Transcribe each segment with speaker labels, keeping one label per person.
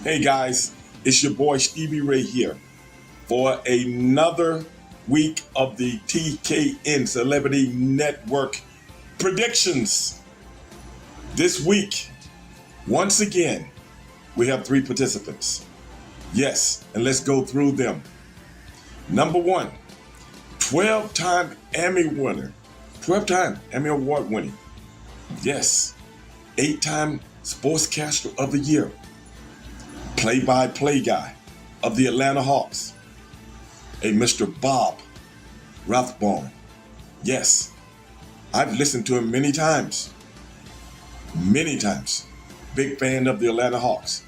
Speaker 1: Hey guys, it's your boy Stevie Ray here for another week of the TKN Celebrity Network predictions. This week, once again, we have 3 participants. Yes, and let's go through them. Number 1, 12-time Emmy winner, 12-time Emmy Award winning. Yes, 8-time Sportscaster of the Year. Play-by-play guy of the Atlanta Hawks, a Mr. Bob Rathbun. Yes, I've listened to him many times. Big fan of the Atlanta Hawks.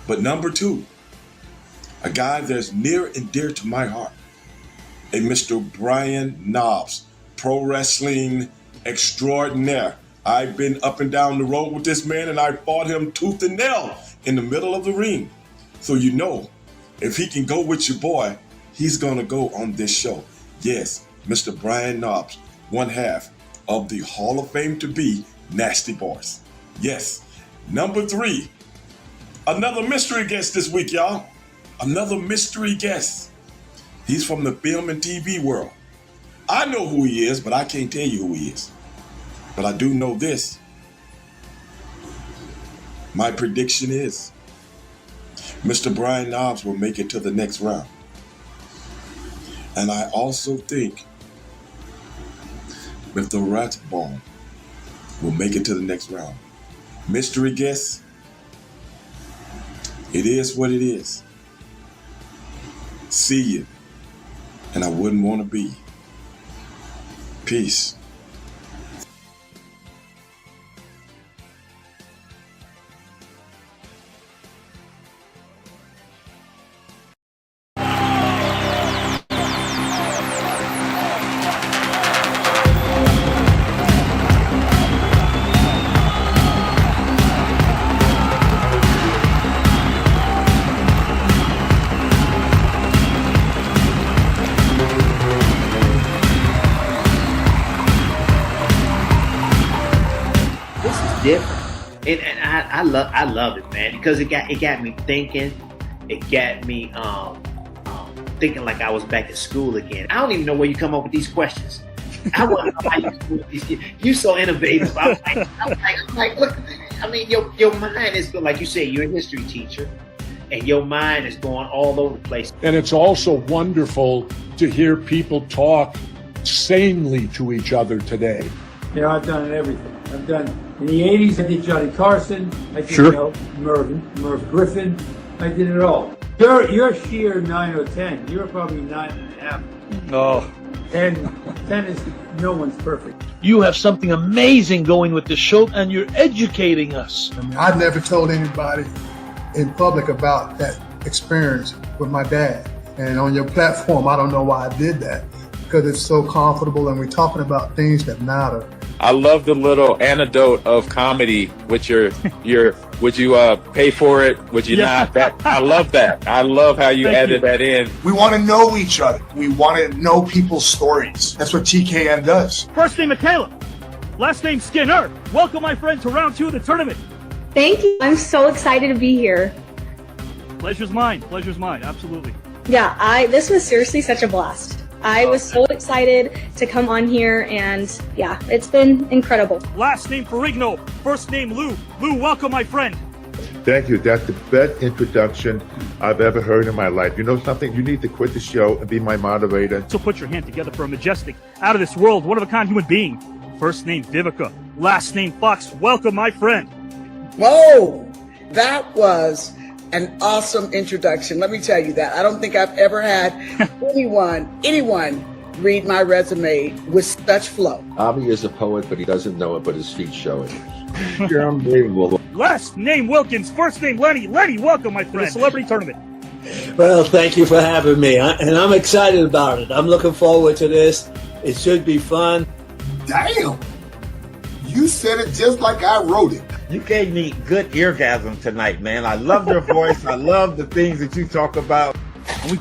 Speaker 1: But number 2, a guy that's near and dear to my heart, a Mr. Brian Knobbs, pro wrestling extraordinaire. I've been up and down the road with this man, and I fought him tooth and nail in the middle of the ring. So you know, if he can go with your boy, he's gonna go on this show. Yes, Mr. Brian Knobbs, one half of the Hall of Fame to be Nasty Boys. Yes, number 3, another mystery guest this week, y'all. Another mystery guest. He's from the film and TV world. I know who he is, but I can't tell you who he is. But I do know this. My prediction is Mr. Brian Knobbs will make it to the next round. And I also think Mr. Rathbun will make it to the next round. Mystery guess, it is what it is. See you, and I wouldn't want to be. Peace.
Speaker 2: Different, and I love it, man, because it got me thinking. It got me thinking like I was back at school again. I don't even know where you come up with these questions. I want to know how you do these. You're so innovative. I'm like, look. I mean, your mind is good, like you said. You're a history teacher, and your mind is going all over the place.
Speaker 3: And it's also wonderful to hear people talk sanely to each other today.
Speaker 4: You know, I've done everything. I've done, in the 80s, I did Johnny Carson. I did Merv Griffin. I did it all. You're sheer 9 or 10. You're probably 9.5.
Speaker 5: No.
Speaker 4: 10 is, no one's perfect.
Speaker 5: You have something amazing going with the show, and you're educating us.
Speaker 6: I mean, I've never told anybody in public about that experience with my dad. And on your platform, I don't know why I did that, because it's so comfortable and we're talking about things that matter.
Speaker 7: I love the little anecdote of comedy with your would you pay for it? Would you not? That I love that. I love how you added that in.
Speaker 8: We want to know each other. We want to know people's stories. That's what TKN does.
Speaker 9: First name Michaela, last name Skinner. Welcome, my friend, to round 2 of the tournament.
Speaker 10: Thank you. I'm so excited to be here.
Speaker 9: Pleasure's mine. Pleasure's mine. Absolutely.
Speaker 10: Yeah, this was seriously such a blast. I was so excited to come on here, and yeah, it's been incredible.
Speaker 9: Last name Ferrigno, first name Lou. Lou, welcome, my friend.
Speaker 11: Thank you. That's the best introduction I've ever heard in my life. You know something? You need to quit the show and be my moderator.
Speaker 9: So put your hand together for a majestic, out of this world, one-of-a-kind human being. First name Vivica, last name Fox. Welcome, my friend.
Speaker 12: Whoa, that was an awesome introduction. Let me tell you that. I don't think I've ever had anyone read my resume with such flow.
Speaker 13: Avi is a poet, but he doesn't know it, but his feet show it. You're unbelievable.
Speaker 9: Last name Wilkins, first name Lenny. Lenny, welcome, my friend, to the celebrity tournament.
Speaker 14: Well, thank you for having me, and I'm excited about it. I'm looking forward to this. It should be fun.
Speaker 8: Damn! You said it just like I wrote it.
Speaker 15: You gave me good eargasm tonight, man. I love your voice. I love the things that you talk about.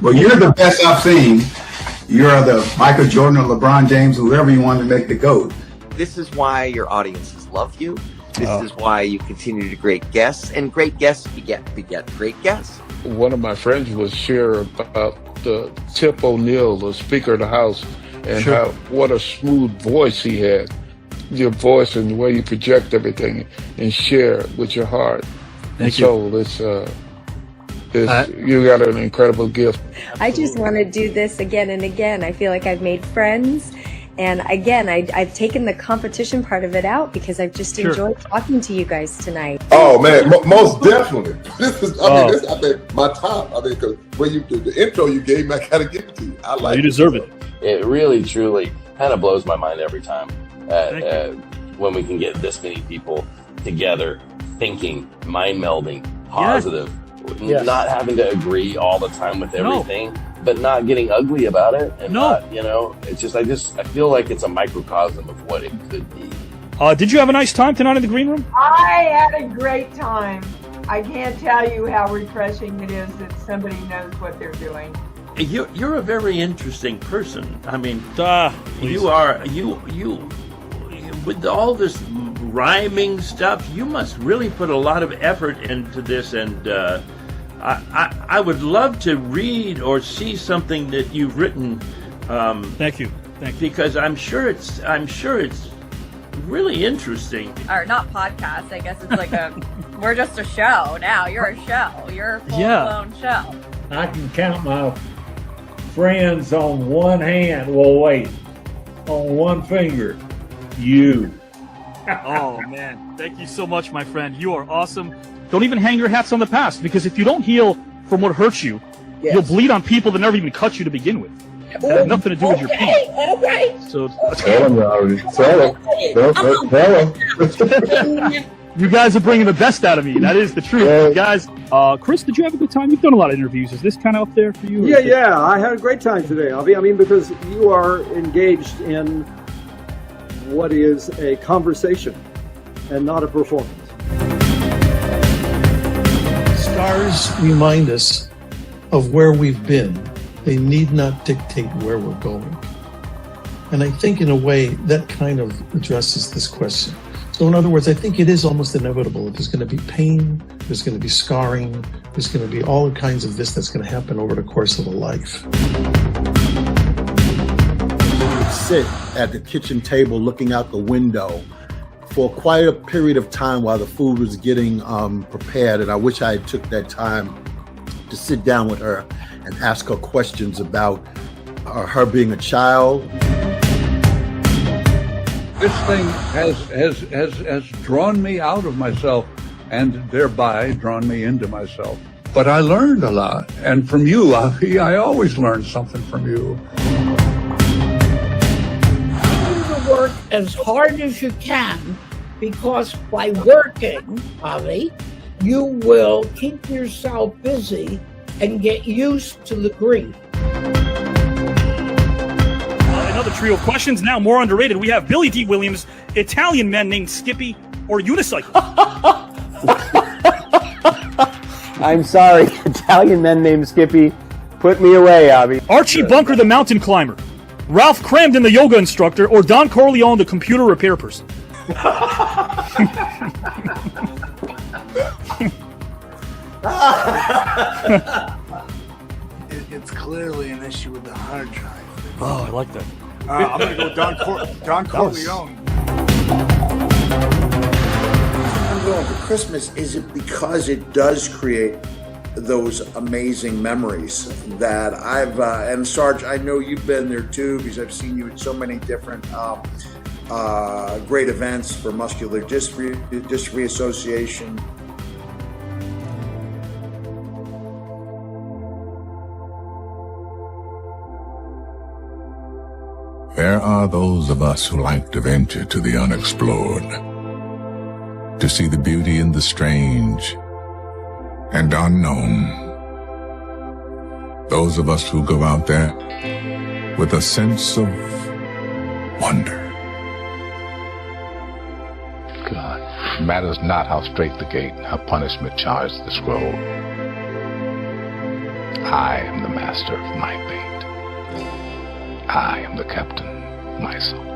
Speaker 8: Well, you're the best I've seen. You're the Michael Jordan or LeBron James, whoever you want to make the GOAT.
Speaker 16: This is why your audiences love you. This is why you continue to great guests, and great guests beget great guests.
Speaker 3: One of my friends was sharing about Tip O'Neill, the Speaker of the House, and what a smooth voice he had. Your voice and the way you project everything and share with your heart and soul. You got an incredible gift.
Speaker 17: I just want to do this again and again. I feel like I've made friends. And again, I've taken the competition part of it out because I've just enjoyed talking to you guys tonight.
Speaker 11: Oh man, most definitely. This is, I think my top. I mean, because when you do the intro you gave me, I gotta give it to you. I like.
Speaker 9: You deserve it.
Speaker 18: It really, truly, kind of blows my mind every time when we can get this many people together, thinking, mind melding, positive, not having to agree all the time with everything. But not getting ugly about it, and not, it's just I feel like it's a microcosm of what it could be.
Speaker 9: Did you have a nice time tonight in the green room?
Speaker 19: I had a great time. I can't tell you how refreshing it is that somebody knows what they're doing.
Speaker 20: You're a very interesting person. I mean, you with all this rhyming stuff, you must really put a lot of effort into this, and I would love to read or see something that you've written.
Speaker 9: Thank you.
Speaker 20: Because I'm sure it's really interesting.
Speaker 21: Or not podcast. I guess it's like we're just a show now. You're a show. You're a full-blown show.
Speaker 4: I can count my friends on one hand. Well, wait, on one finger. You.
Speaker 9: Oh man, thank you so much, my friend. You are awesome. Don't even hang your hats on the past, because if you don't heal from what hurts you, you'll bleed on people that never even cut you to begin with. It had nothing to do with your pain.
Speaker 21: All right.
Speaker 9: So
Speaker 11: tell him.
Speaker 9: You guys are bringing the best out of me. That is the truth. Guys, Chris, did you have a good time? You've done a lot of interviews. Is this kind of up there for you?
Speaker 22: Yeah. I had a great time today, Avi. I mean, because you are engaged in what is a conversation and not a performance.
Speaker 5: Stars remind us of where we've been. They need not dictate where we're going. And I think in a way that kind of addresses this question. So in other words, I think it is almost inevitable. There's going to be pain, there's going to be scarring, there's going to be all kinds of this that's going to happen over the course of a life.
Speaker 23: I would sit at the kitchen table looking out the window for quite a period of time while the food was getting prepared, and I wish I took that time to sit down with her and ask her questions about her being a child.
Speaker 24: This thing has drawn me out of myself and thereby drawn me into myself. But I learned a lot, and from you, Avi, I always learn something from you.
Speaker 25: Work as hard as you can, because by working, Avi, you will keep yourself busy and get used to the grief.
Speaker 9: Another trio of questions, now more underrated. We have Billy D. Williams, Italian men named Skippy, or unicycle.
Speaker 26: I'm sorry, Italian men named Skippy. Put me away, Avi.
Speaker 9: Archie Bunker, the mountain climber. Ralph Cramden, the yoga instructor, or Don Corleone, the computer repair person.
Speaker 27: It's clearly an issue with the hard drive.
Speaker 9: Oh, I like that.
Speaker 8: I'm going to go Don Corleone.
Speaker 28: I'm going for Christmas. Is it because it does create those amazing memories that and Sarge, I know you've been there too, because I've seen you at so many different great events for muscular dystrophy association.
Speaker 29: There are those of us who like to venture to the unexplored, to see the beauty in the strange and unknown. Those of us who go out there with a sense of wonder.
Speaker 11: God, it matters not how straight the gate, how punishment charged the scroll. I am the master of my fate. I am the captain of my soul.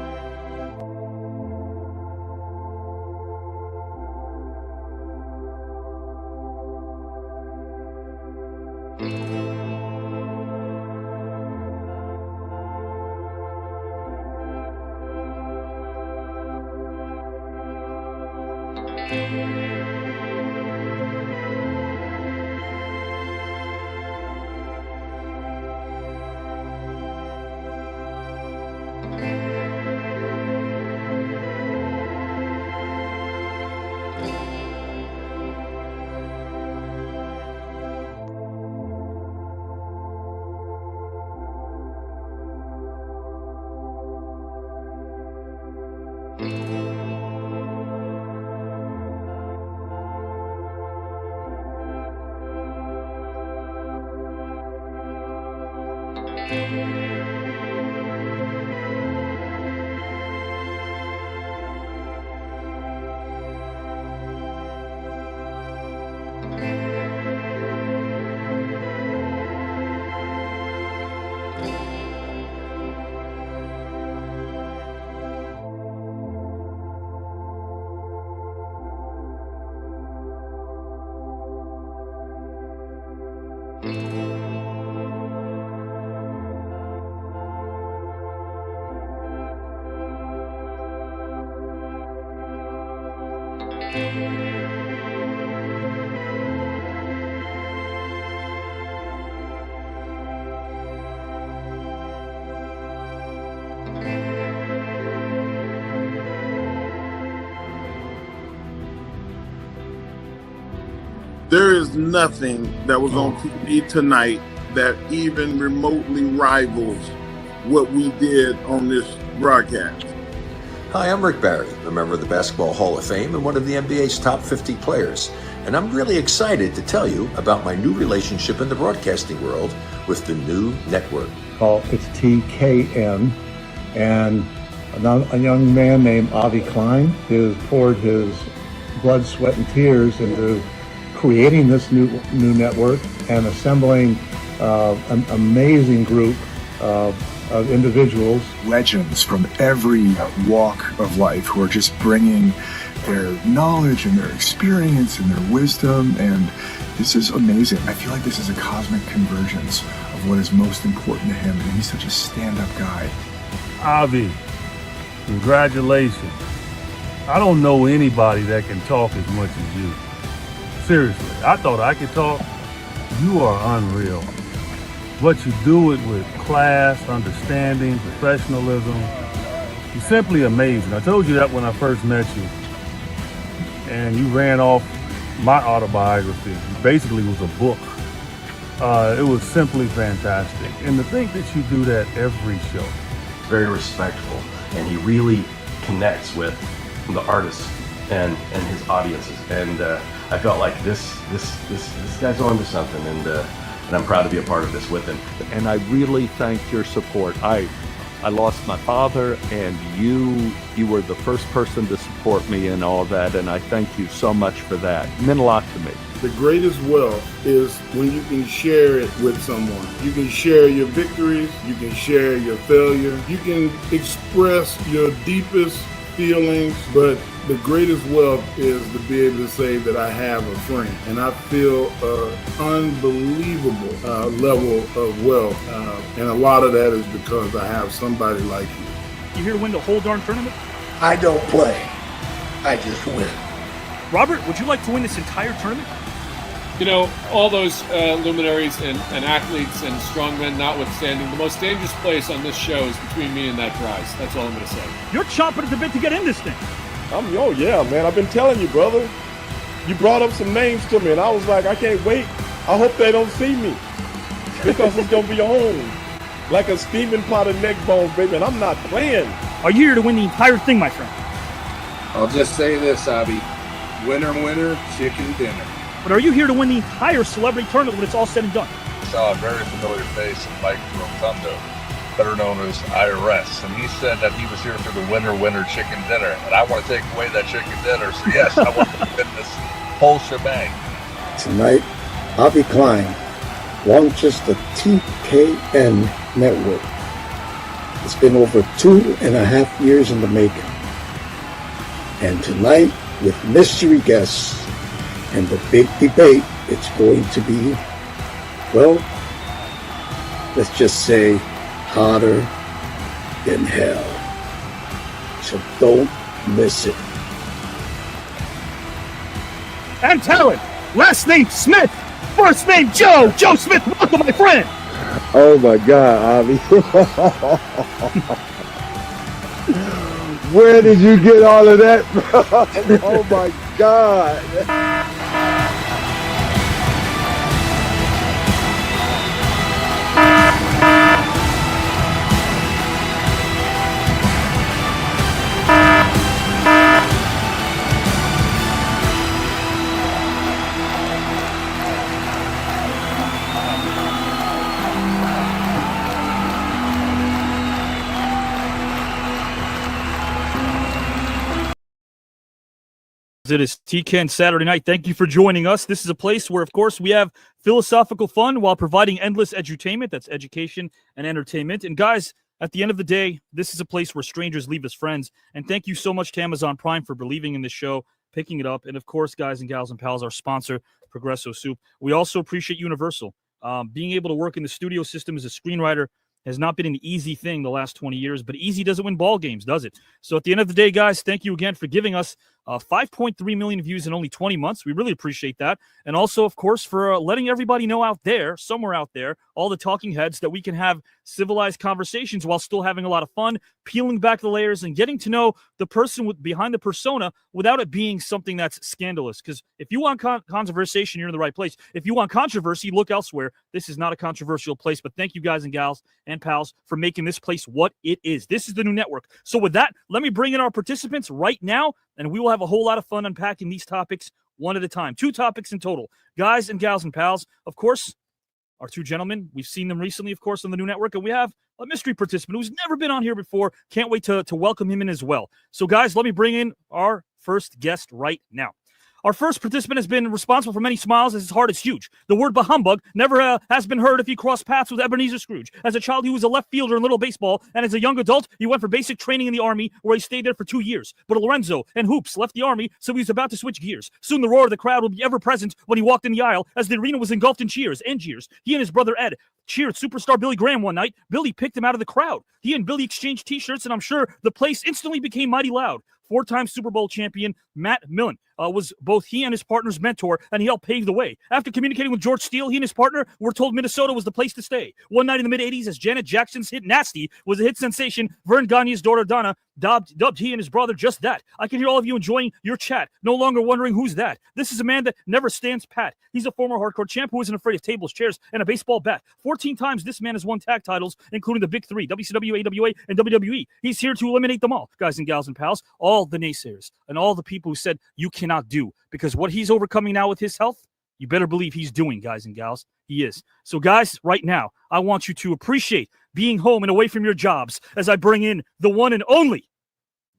Speaker 1: There is nothing that was on TV tonight that even remotely rivals what we did on this broadcast.
Speaker 2: Hi, I'm Rick Barry, a member of the Basketball Hall of Fame and one of the NBA's top 50 players. And I'm really excited to tell you about my new relationship in the broadcasting world with the new network.
Speaker 6: It's TKN, and a young man named Avi Klein has poured his blood, sweat, and tears into creating this new network and assembling an amazing group of individuals.
Speaker 7: Legends from every walk of life who are just bringing their knowledge and their experience and their wisdom, and this is amazing. I feel like this is a cosmic convergence of what is most important to him, and he's such a stand-up guy.
Speaker 10: Avi, congratulations. I don't know anybody that can talk as much as you. Seriously, I thought I could talk. You are unreal. What you do it with class, understanding, professionalism. You're simply amazing. I told you that when I first met you. And you ran off my autobiography. It basically was a book. It was simply fantastic. And to think that you do that every show.
Speaker 12: Very respectful. And he really connects with the artists and his audiences. And I felt like this guy's on to something, and I'm proud to be a part of this with him.
Speaker 13: And I really thank your support. I lost my father, and you were the first person to support me in all that, and I thank you so much for that. It meant a lot to me.
Speaker 1: The greatest wealth is when you can share it with someone. You can share your victories, you can share your failure, you can express your deepest feelings, but the greatest wealth is to be able to say that I have a friend. And I feel an unbelievable level of wealth. And a lot of that is because I have somebody like you.
Speaker 9: You here to win the whole darn tournament?
Speaker 28: I don't play. I just win.
Speaker 9: Robert, would you like to win this entire tournament?
Speaker 14: You know, all those luminaries and athletes and strongmen notwithstanding, the most dangerous place on this show is between me and that prize. That's all I'm going to say.
Speaker 9: You're chomping at the bit to get in this thing.
Speaker 15: Oh yeah, man. I've been telling you, brother. You brought up some names to me, and I was like, I can't wait. I hope they don't see me, because it's going to be on like a steaming pot of neck bones, baby, and I'm not playing.
Speaker 9: Are you here to win the entire thing, my friend?
Speaker 30: I'll just say this, Abby. Winner, winner, chicken dinner.
Speaker 9: But are you here to win the entire celebrity tournament when it's all said and done?
Speaker 31: I saw a very familiar face in Mike Rotundo, better known as IRS, and he said that he was here for the winner, winner, chicken dinner, and I want to take away that chicken dinner, so yes, I want to win this whole shebang.
Speaker 32: Tonight, Avi Klein launches the TKN network. It's been over 2.5 years in the making. And tonight, with mystery guests and the big debate, it's going to be well, let's just say hotter than hell. So don't miss it.
Speaker 9: And talent. Last name Smith. First name Joe. Joe Smith. Welcome, my friend.
Speaker 15: Oh my God, Avi. Where did you get all of that from? Oh my God.
Speaker 9: It is TKN Saturday night. Thank you for joining us. This is a place where, of course, we have philosophical fun while providing endless edutainment. That's education and entertainment. And guys, at the end of the day, this is a place where strangers leave as friends. And thank you so much to Amazon Prime for believing in this show, picking it up. And of course, guys and gals and pals, our sponsor, Progresso Soup. We also appreciate Universal. Being able to work in the studio system as a screenwriter has not been an easy thing the last 20 years, but easy doesn't win ball games, does it? So at the end of the day, guys, thank you again for giving us 5.3 million views in only 20 months. We really appreciate that. And also, of course, for letting everybody know out there, somewhere out there, all the talking heads, that we can have civilized conversations while still having a lot of fun, peeling back the layers and getting to know the person behind the persona without it being something that's scandalous. Because if you want conversation, you're in the right place. If you want controversy, look elsewhere. This is not a controversial place. But thank you guys and gals and pals for making this place what it is. This is the new network. So with that, let me bring in our participants right now, and we will have a whole lot of fun unpacking these topics one at a time. 2 topics in total. Guys and gals and pals, of course, our 2 gentlemen. We've seen them recently, of course, on the new network, and we have a mystery participant who's never been on here before. Can't wait to welcome him in as well. So, guys, let me bring in our first guest right now. Our first participant has been responsible for many smiles as his heart is huge. The word "bahumbug" never has been heard if he crossed paths with Ebenezer Scrooge. As a child, he was a left fielder in little baseball, and as a young adult, he went for basic training in the Army, where he stayed there for 2 years. But Lorenzo and Hoops left the Army, so he was about to switch gears. Soon the roar of the crowd would be ever present when he walked in the aisle, as the arena was engulfed in cheers and jeers. He and his brother Ed cheered superstar Billy Graham one night. Billy picked him out of the crowd. He and Billy exchanged T-shirts, and I'm sure the place instantly became mighty loud. 4-time Super Bowl champion Matt Millen was both he and his partner's mentor, and he helped pave the way. After communicating with George Steele, he and his partner were told Minnesota was the place to stay. One night in the mid-'80s, as Janet Jackson's hit "Nasty" was a hit sensation, Vern Gagne's daughter Donna dubbed he and his brother just that. I can hear all of you enjoying your chat, no longer wondering who's that. This is a man that never stands pat. He's a former hardcore champ who isn't afraid of tables, chairs, and a baseball bat. 14 times this man has won tag titles, including the big 3, WCW, AWA, and WWE. He's here to eliminate them all, guys and gals and pals, all the naysayers, and all the people who said you cannot do, because what he's overcoming now with his health, you better believe he's doing, guys and gals. He is. So, guys, right now, I want you to appreciate being home and away from your jobs as I bring in the one and only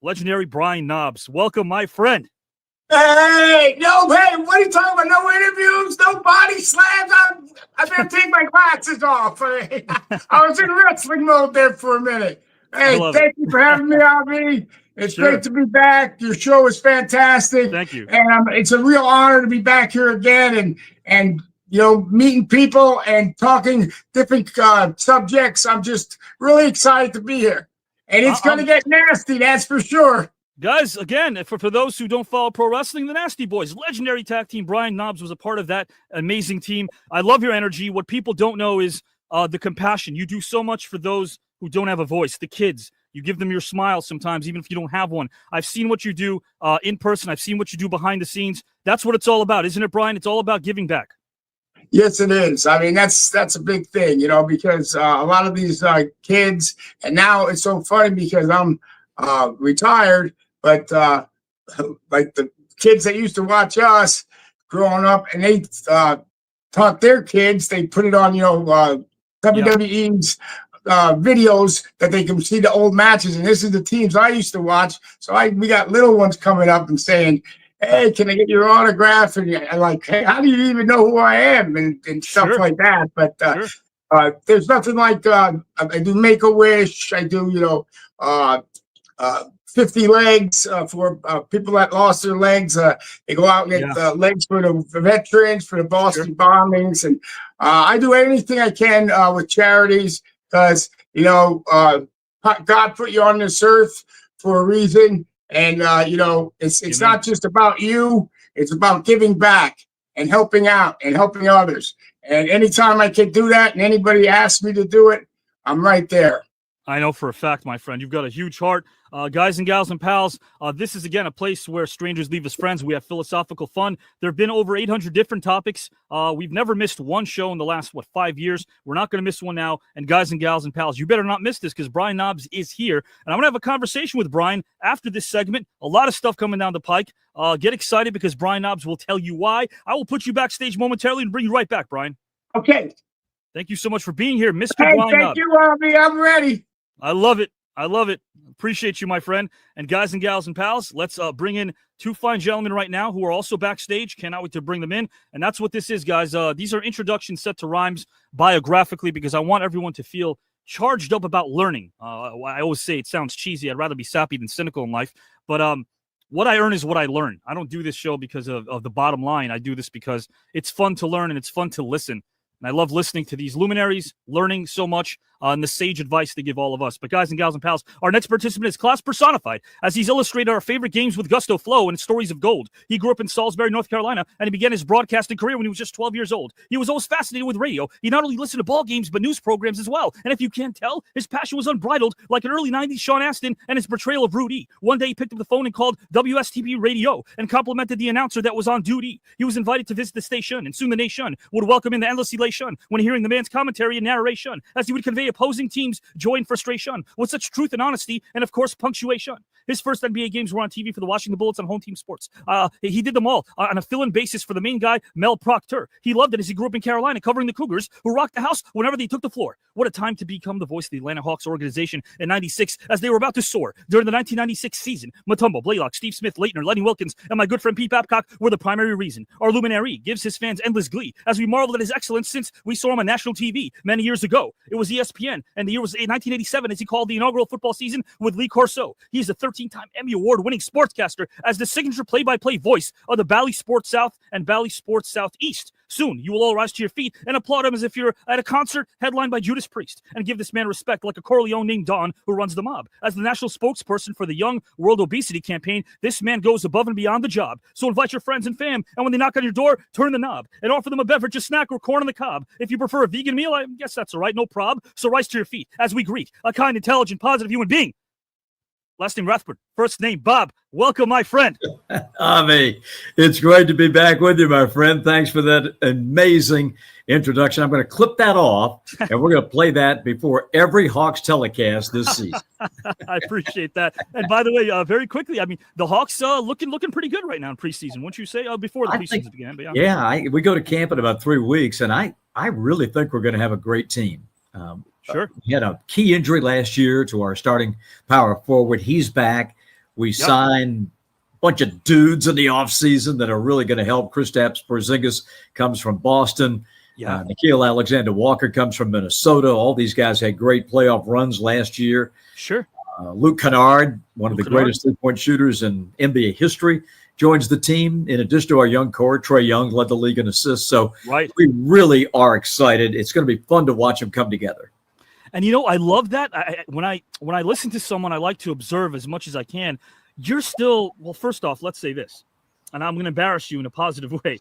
Speaker 9: legendary Brian Knobs. Welcome, my friend.
Speaker 3: Hey, what are you talking about? No interviews, no body slams. I better take my glasses off. I was in wrestling mode there for a minute. Hey, thank you for having me, Avi. It's great to be back. Your show is fantastic.
Speaker 9: Thank you.
Speaker 3: And it's a real honor to be back here again and meeting people and talking different subjects. I'm just really excited to be here. And it's going to get nasty, that's for sure.
Speaker 9: Guys, again, for those who don't follow pro wrestling, the Nasty Boys, legendary tag team. Brian Knobs was a part of that amazing team. I love your energy. What people don't know is the compassion. You do so much for those who don't have a voice, the kids. You give them your smile sometimes, even if you don't have one. I've seen what you do in person. I've seen what you do behind the scenes. That's what it's all about, isn't it, Brian? It's all about giving back.
Speaker 3: Yes, it is. I mean, that's a big thing, because a lot of these kids, and now it's so funny because I'm retired, but like the kids that used to watch us growing up, and they taught their kids, they put it on, WWE's videos that they can see the old matches, and this is the teams I used to watch. So we got little ones coming up and saying, "Hey, can I get your autograph?" And I'm like, "Hey, how do you even know who I am?" and stuff like that. But there's nothing like I do Make-A-Wish. I do 50 legs for people that lost their legs. They go out and get legs for the veterans, for the Boston bombings. And I do anything I can with charities because, you know, God put you on this earth for a reason. And, you know, it's not just about you. It's about giving back and helping out and helping others. And anytime I can do that and anybody asks me to do it, I'm right there.
Speaker 9: I know for a fact, my friend, you've got a huge heart. Guys and gals and pals, this is, again, a place where strangers leave as friends. We have philosophical fun. There have been over 800 different topics. We've never missed one show in the last, 5 years. We're not going to miss one now. And guys and gals and pals, you better not miss this because Brian Knobs is here. And I'm going to have a conversation with Brian after this segment. A lot of stuff coming down the pike. Get excited because Brian Knobs will tell you why. I will put you backstage momentarily and bring you right back, Brian.
Speaker 3: Okay.
Speaker 9: Thank you so much for being here, Mr.
Speaker 3: Hey,
Speaker 9: Brian Knobs.
Speaker 3: thank you, Robbie. I'm ready.
Speaker 9: I love it. I love it. Appreciate you, my friend. And guys and gals and pals, let's bring in two fine gentlemen right now who are also backstage. Cannot wait to bring them in. And that's what this is, guys. These are introductions set to rhymes biographically because I want everyone to feel charged up about learning. I always say it sounds cheesy. I'd rather be sappy than cynical in life. But what I earn is what I learn. I don't do this show because of the bottom line. I do this because it's fun to learn and it's fun to listen. And I love listening to these luminaries, learning so much, and the sage advice they give all of us. But guys and gals and pals, our next participant is class personified, as he's illustrated our favorite games with gusto, flow, and stories of gold. He grew up in Salisbury, North Carolina, and he began his broadcasting career when he was just 12 years old. He was always fascinated with radio. He not only listened to ball games, but news programs as well. And if you can't tell, his passion was unbridled, like an early 90s Sean Astin and his portrayal of Rudy. One day he picked up the phone and called WSTP Radio and complimented the announcer that was on duty. He was invited to visit the station, and soon the nation would welcome in the endless elation when hearing the man's commentary and narration, as he would convey opposing teams' joy and frustration with such truth and honesty, and of course punctuation. His first NBA games were on TV for the Washington Bullets on Home Team Sports. He did them all on a fill-in basis for the main guy, Mel Proctor. He loved it as he grew up in Carolina, covering the Cougars, who rocked the house whenever they took the floor. What a time to become the voice of the Atlanta Hawks organization in '96 as they were about to soar. During the 1996 season, Mutombo, Blaylock, Steve Smith, Leitner, Lenny Wilkins, and my good friend Pete Babcock were the primary reason. Our luminary gives his fans endless glee as we marveled at his excellence since we saw him on national TV many years ago. It was ESPN, and the year was 1987 as he called the inaugural football season with Lee Corso. He is a 13-time Emmy Award Winning Sportscaster as the signature play-by-play voice of the Bally Sports South and Bally Sports Southeast. Soon, you will all rise to your feet and applaud him as if you're at a concert headlined by Judas Priest, and give this man respect like a Corleone named Don who runs the mob. As the national spokesperson for the Young World Obesity Campaign, this man goes above and beyond the job. So invite your friends and fam, and when they knock on your door, turn the knob and offer them a beverage, a snack, or corn on the cob. If you prefer a vegan meal, I guess that's all right, no prob. So rise to your feet as we greet a kind, intelligent, positive human being. Last name Rathbun, first name Bob. Welcome, my friend.
Speaker 4: Avi, it's great to be back with you, my friend. Thanks for that amazing introduction. I'm going to clip that off, and we're going to play that before every Hawks telecast this season.
Speaker 9: I appreciate that. And by the way, very quickly, I mean, the Hawks looking pretty good right now in preseason. Wouldn't you say? Before the preseason began. But
Speaker 4: we go to camp in about 3 weeks, and I really think we're going to have a great team.
Speaker 9: Sure.
Speaker 4: We had a key injury last year to our starting power forward. He's back. We signed a bunch of dudes in the offseason that are really going to help. Kristaps Porzingis comes from Boston. Nickeil Alexander-Walker comes from Minnesota. All these guys had great playoff runs last year.
Speaker 9: Sure.
Speaker 4: Luke Kennard, one of the greatest three-point shooters in NBA history, joins the team. In addition to our young core, Trae Young led the league in assists. So we really are excited. It's going to be fun to watch them come together.
Speaker 9: And, you know, I love that. When I listen to someone, I like to observe as much as I can. You're still, well, first off, let's say this, and I'm going to embarrass you in a positive way.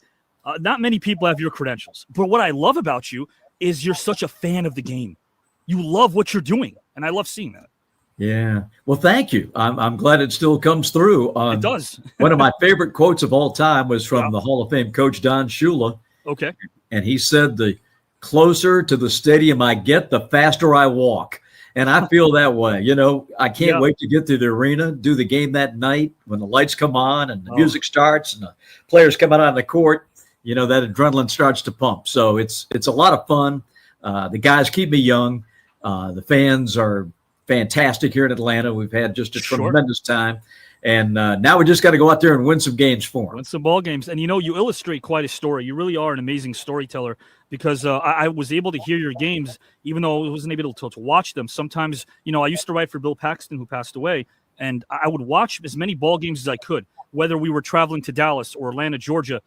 Speaker 9: Not many people have your credentials. But what I love about you is you're such a fan of the game. You love what you're doing, and I love seeing that.
Speaker 4: Yeah. Well, thank you. I'm glad it still comes through.
Speaker 9: It does.
Speaker 4: One of my favorite quotes of all time was from the Hall of Fame coach Don Shula.
Speaker 9: Okay.
Speaker 4: And he said, the closer to the stadium I get, the faster I walk. And I feel that way. You know, I can't wait to get to the arena, do the game that night when the lights come on and the music starts and the players come out on the court. You know, that adrenaline starts to pump. So it's a lot of fun. The guys keep me young. The fans are fantastic here in Atlanta. We've had just a tremendous time. And now we just got to go out there and win some games for them.
Speaker 9: Win some ball games. And, you know, you illustrate quite a story. You really are an amazing storyteller because I was able to hear your games, even though I wasn't able to watch them. Sometimes, you know, I used to write for Bill Paxton, who passed away. and I would watch as many ball games as I could, whether we were traveling to Dallas or Atlanta, Georgia.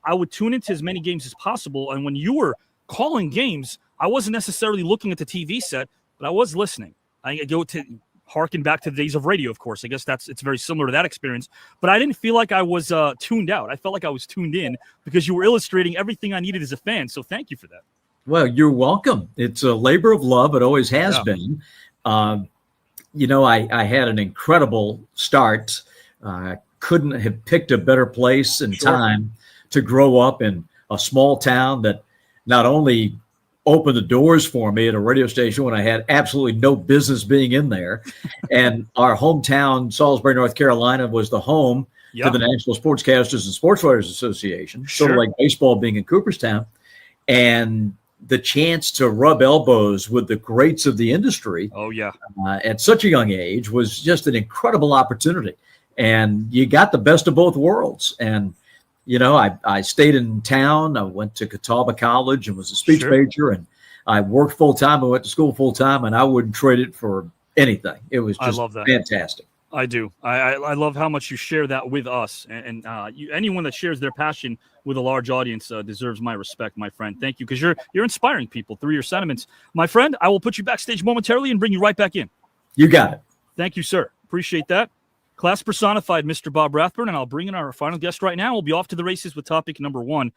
Speaker 9: I would tune into as many games as possible. And when you were calling games, I wasn't necessarily looking at the TV set, but I was listening. I go to harken back to the days of radio, of course. I guess it's very similar to that experience. But I didn't feel like I was tuned out. I felt like I was tuned in because you were illustrating everything I needed as a fan. So thank you for that.
Speaker 4: Well, you're welcome. It's a labor of love. It always has been. You know, I had an incredible start. Couldn't have picked a better place and time to grow up in a small town that not only opened the doors for me at a radio station when I had absolutely no business being in there. And our hometown, Salisbury, North Carolina, was the home to the National Sportscasters and Sports Writers Association, sort of like baseball being in Cooperstown. And the chance to rub elbows with the greats of the industry at such a young age was just an incredible opportunity. And you got the best of both worlds. And you know, I stayed in town. I went to Catawba College and was a speech major, and I worked full time. I went to school full time, and I wouldn't trade it for anything. It was just fantastic.
Speaker 9: I do. I love how much you share that with us, and anyone that shares their passion with a large audience deserves my respect, my friend. Thank you, because you're inspiring people through your sentiments, my friend. I will put you backstage momentarily and bring you right back in.
Speaker 4: You got it.
Speaker 9: Thank you, sir. Appreciate that. Class personified, Mr. Bob Rathbun, and I'll bring in our final guest right now. We'll be off to the races with topic number 1.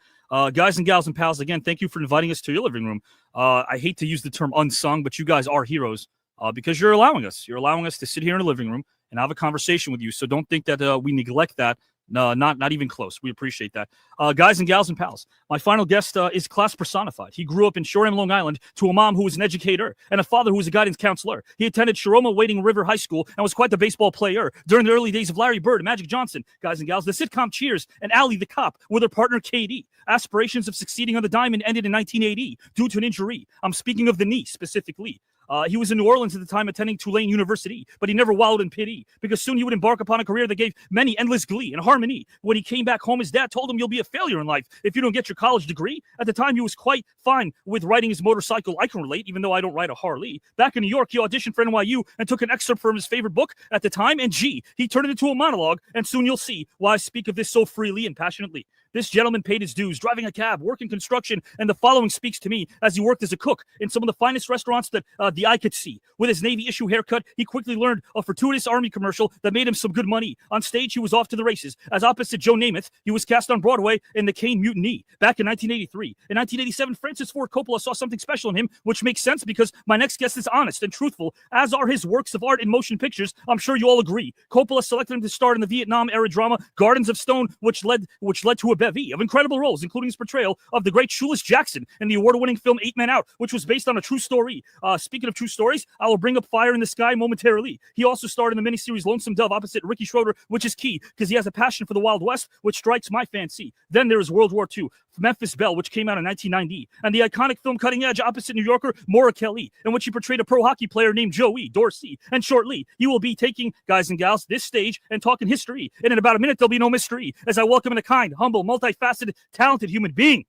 Speaker 9: Guys and gals and pals, again, thank you for inviting us to your living room. I hate to use the term unsung, but you guys are heroes because you're allowing us. You're allowing us to sit here in a living room and have a conversation with you. So don't think that we neglect that. No, not even close. We appreciate that. Guys and gals and pals, my final guest is class personified. He grew up in Shoreham, Long Island, to a mom who was an educator and a father who was a guidance counselor. He attended Sharoma Wading River High School and was quite the baseball player during the early days of Larry Bird and Magic Johnson. Guys and gals, the sitcom Cheers and Allie the Cop with her partner KD. Aspirations of succeeding on the diamond ended in 1980 due to an injury. I'm speaking of the knee specifically. He was in New Orleans at the time attending Tulane University, but he never wallowed in pity because soon he would embark upon a career that gave many endless glee and harmony. When he came back home, his dad told him, "You'll be a failure in life if you don't get your college degree." At the time, he was quite fine with riding his motorcycle. I can relate, even though I don't ride a Harley. Back in New York, he auditioned for NYU and took an excerpt from his favorite book at the time, and he turned it into a monologue, and soon you'll see why I speak of this so freely and passionately. This gentleman paid his dues, driving a cab, working construction, and the following speaks to me as he worked as a cook in some of the finest restaurants that the eye could see. With his Navy issue haircut, he quickly learned a fortuitous Army commercial that made him some good money. On stage, he was off to the races. As opposite Joe Namath, he was cast on Broadway in The Caine Mutiny back in 1983. In 1987, Francis Ford Coppola saw something special in him, which makes sense because my next guest is honest and truthful, as are his works of art in motion pictures. I'm sure you all agree. Coppola selected him to star in the Vietnam-era drama Gardens of Stone, which led to a bevy of incredible roles, including his portrayal of the great Shoeless Jackson in the award-winning film 8 Men Out, which was based on a true story. Speaking of true stories, I will bring up Fire in the Sky momentarily. He also starred in the miniseries Lonesome Dove opposite Ricky Schroeder, which is key because he has a passion for the Wild West, which strikes my fancy. Then there is World War II, Memphis Belle, which came out in 1990, and the iconic film Cutting Edge opposite New Yorker Maura Kelly, in which he portrayed a pro hockey player named Joey Dorsey. And shortly, he will be taking, guys and gals, this stage and talking history. And in about a minute, there'll be no mystery as I welcome in a kind, humble, multifaceted, talented human being.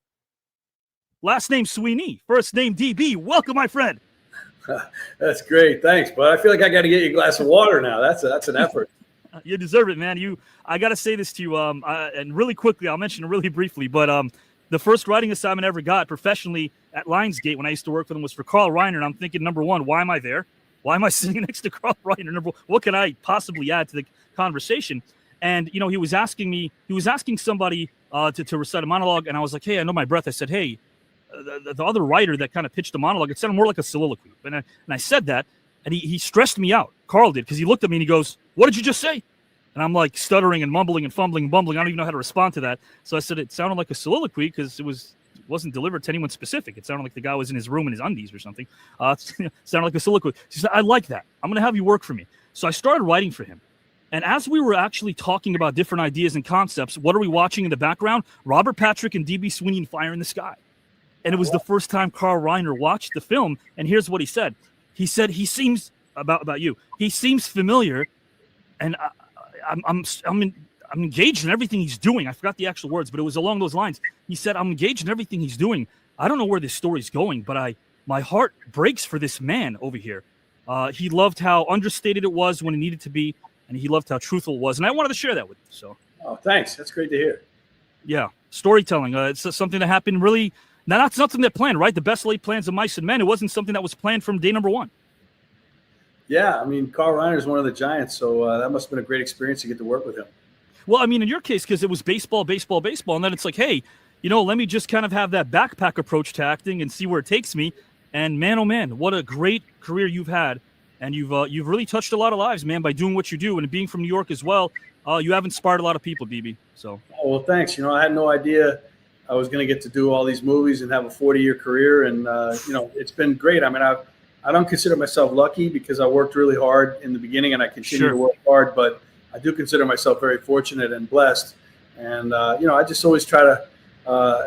Speaker 9: Last name Sweeney, first name DB. Welcome, my friend.
Speaker 5: That's great. Thanks, bud. I feel like I got to get you a glass of water now. That's an effort.
Speaker 9: You deserve it, man. I got to say this to you, and really quickly, I'll mention it really briefly, but the first writing assignment I ever got professionally at Lionsgate when I used to work for them was for Carl Reiner, and I'm thinking, number one, why am I there? Why am I sitting next to Carl Reiner? What can I possibly add to the conversation? And, you know, he was asking somebody to recite a monologue, and I was like, hey, I know my breath. I said, hey, the other writer that kind of pitched the monologue, it sounded more like a soliloquy. And I said that, and he stressed me out. Carl did, because he looked at me and he goes, what did you just say? And I'm like stuttering and mumbling and fumbling and bumbling. I don't even know how to respond to that. So I said it sounded like a soliloquy because it wasn't delivered to anyone specific. It sounded like the guy was in his room in his undies or something. It sounded like a soliloquy. She said, I like that. I'm going to have you work for me. So I started writing for him. And as we were actually talking about different ideas and concepts, what are we watching in the background? Robert Patrick and D.B. Sweeney in Fire in the Sky. And it was the first time Carl Reiner watched the film. And here's what he said. He said, he seems, about you, he seems familiar. And I'm engaged in everything he's doing. I forgot the actual words, but it was along those lines. He said, I'm engaged in everything he's doing. I don't know where this story's going, but my heart breaks for this man over here. He loved how understated it was when it needed to be. and he loved how truthful it was. And I wanted to share that with you. So,
Speaker 5: oh, thanks. That's great to hear.
Speaker 9: Yeah, storytelling. It's something that happened really. Not something that planned, right? The best laid plans of mice and men. It wasn't something that was planned from day number one.
Speaker 5: Yeah, I mean, Carl Reiner is one of the giants, so that must have been a great experience to get to work with him.
Speaker 9: Well, I mean, in your case, because it was baseball, and then it's like, hey, let me just kind of have that backpack approach to acting and see where it takes me. And man, oh man, what a great career you've had, and you've really touched a lot of lives, man, by doing what you do and being from New York as well. You have inspired a lot of people, DB. So,
Speaker 5: oh, well, thanks. I had no idea I was going to get to do all these movies and have a 40-year career, and it's been great. I mean, I don't consider myself lucky because I worked really hard in the beginning, and I continue to work hard, but I do consider myself very fortunate and blessed. And, I just always try to,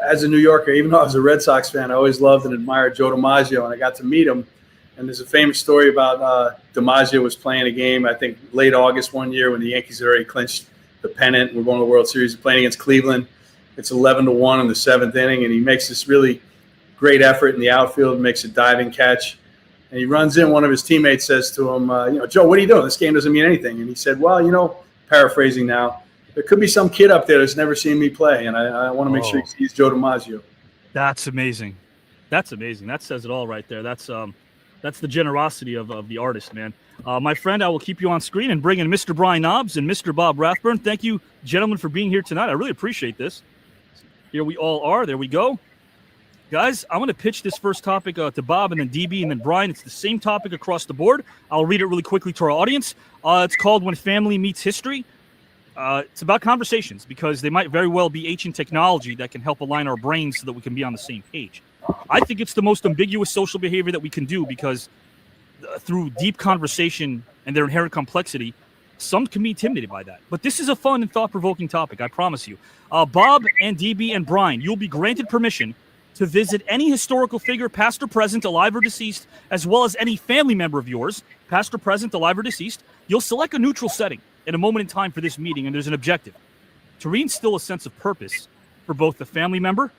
Speaker 5: as a New Yorker, even though I was a Red Sox fan, I always loved and admired Joe DiMaggio, and I got to meet him. And there's a famous story about DiMaggio was playing a game, I think, late August one year when the Yankees had already clinched the pennant. We're going to the World Series, playing against Cleveland. It's 11-1 in the seventh inning, and he makes this really great effort in the outfield, makes a diving catch. And he runs in. One of his teammates says to him, Joe, what are you doing? This game doesn't mean anything. And he said, well, paraphrasing now, there could be some kid up there that's never seen me play, and I want to make sure he sees Joe DiMaggio.
Speaker 9: That's amazing. That's amazing. That says it all right there. That's the generosity of the artist, man. My friend, I will keep you on screen and bring in Mr. Brian Knobs and Mr. Bob Rathbun. Thank you, gentlemen, for being here tonight. I really appreciate this. Here we all are. There we go. Guys, I'm going to pitch this first topic to Bob and then DB and then Brian. It's the same topic across the board. I'll read it really quickly to our audience. It's called When Family Meets History. It's about conversations because they might very well be ancient technology that can help align our brains so that we can be on the same page. I think it's the most ambiguous social behavior that we can do because through deep conversation and their inherent complexity, some can be intimidated by that. But this is a fun and thought-provoking topic, I promise you. Bob and DB and Brian, you'll be granted permission to visit any historical figure, past or present, alive or deceased, as well as any family member of yours, past or present, alive or deceased. You'll select a neutral setting at a moment in time for this meeting, and there's an objective: to reinstill a sense of purpose for both the family member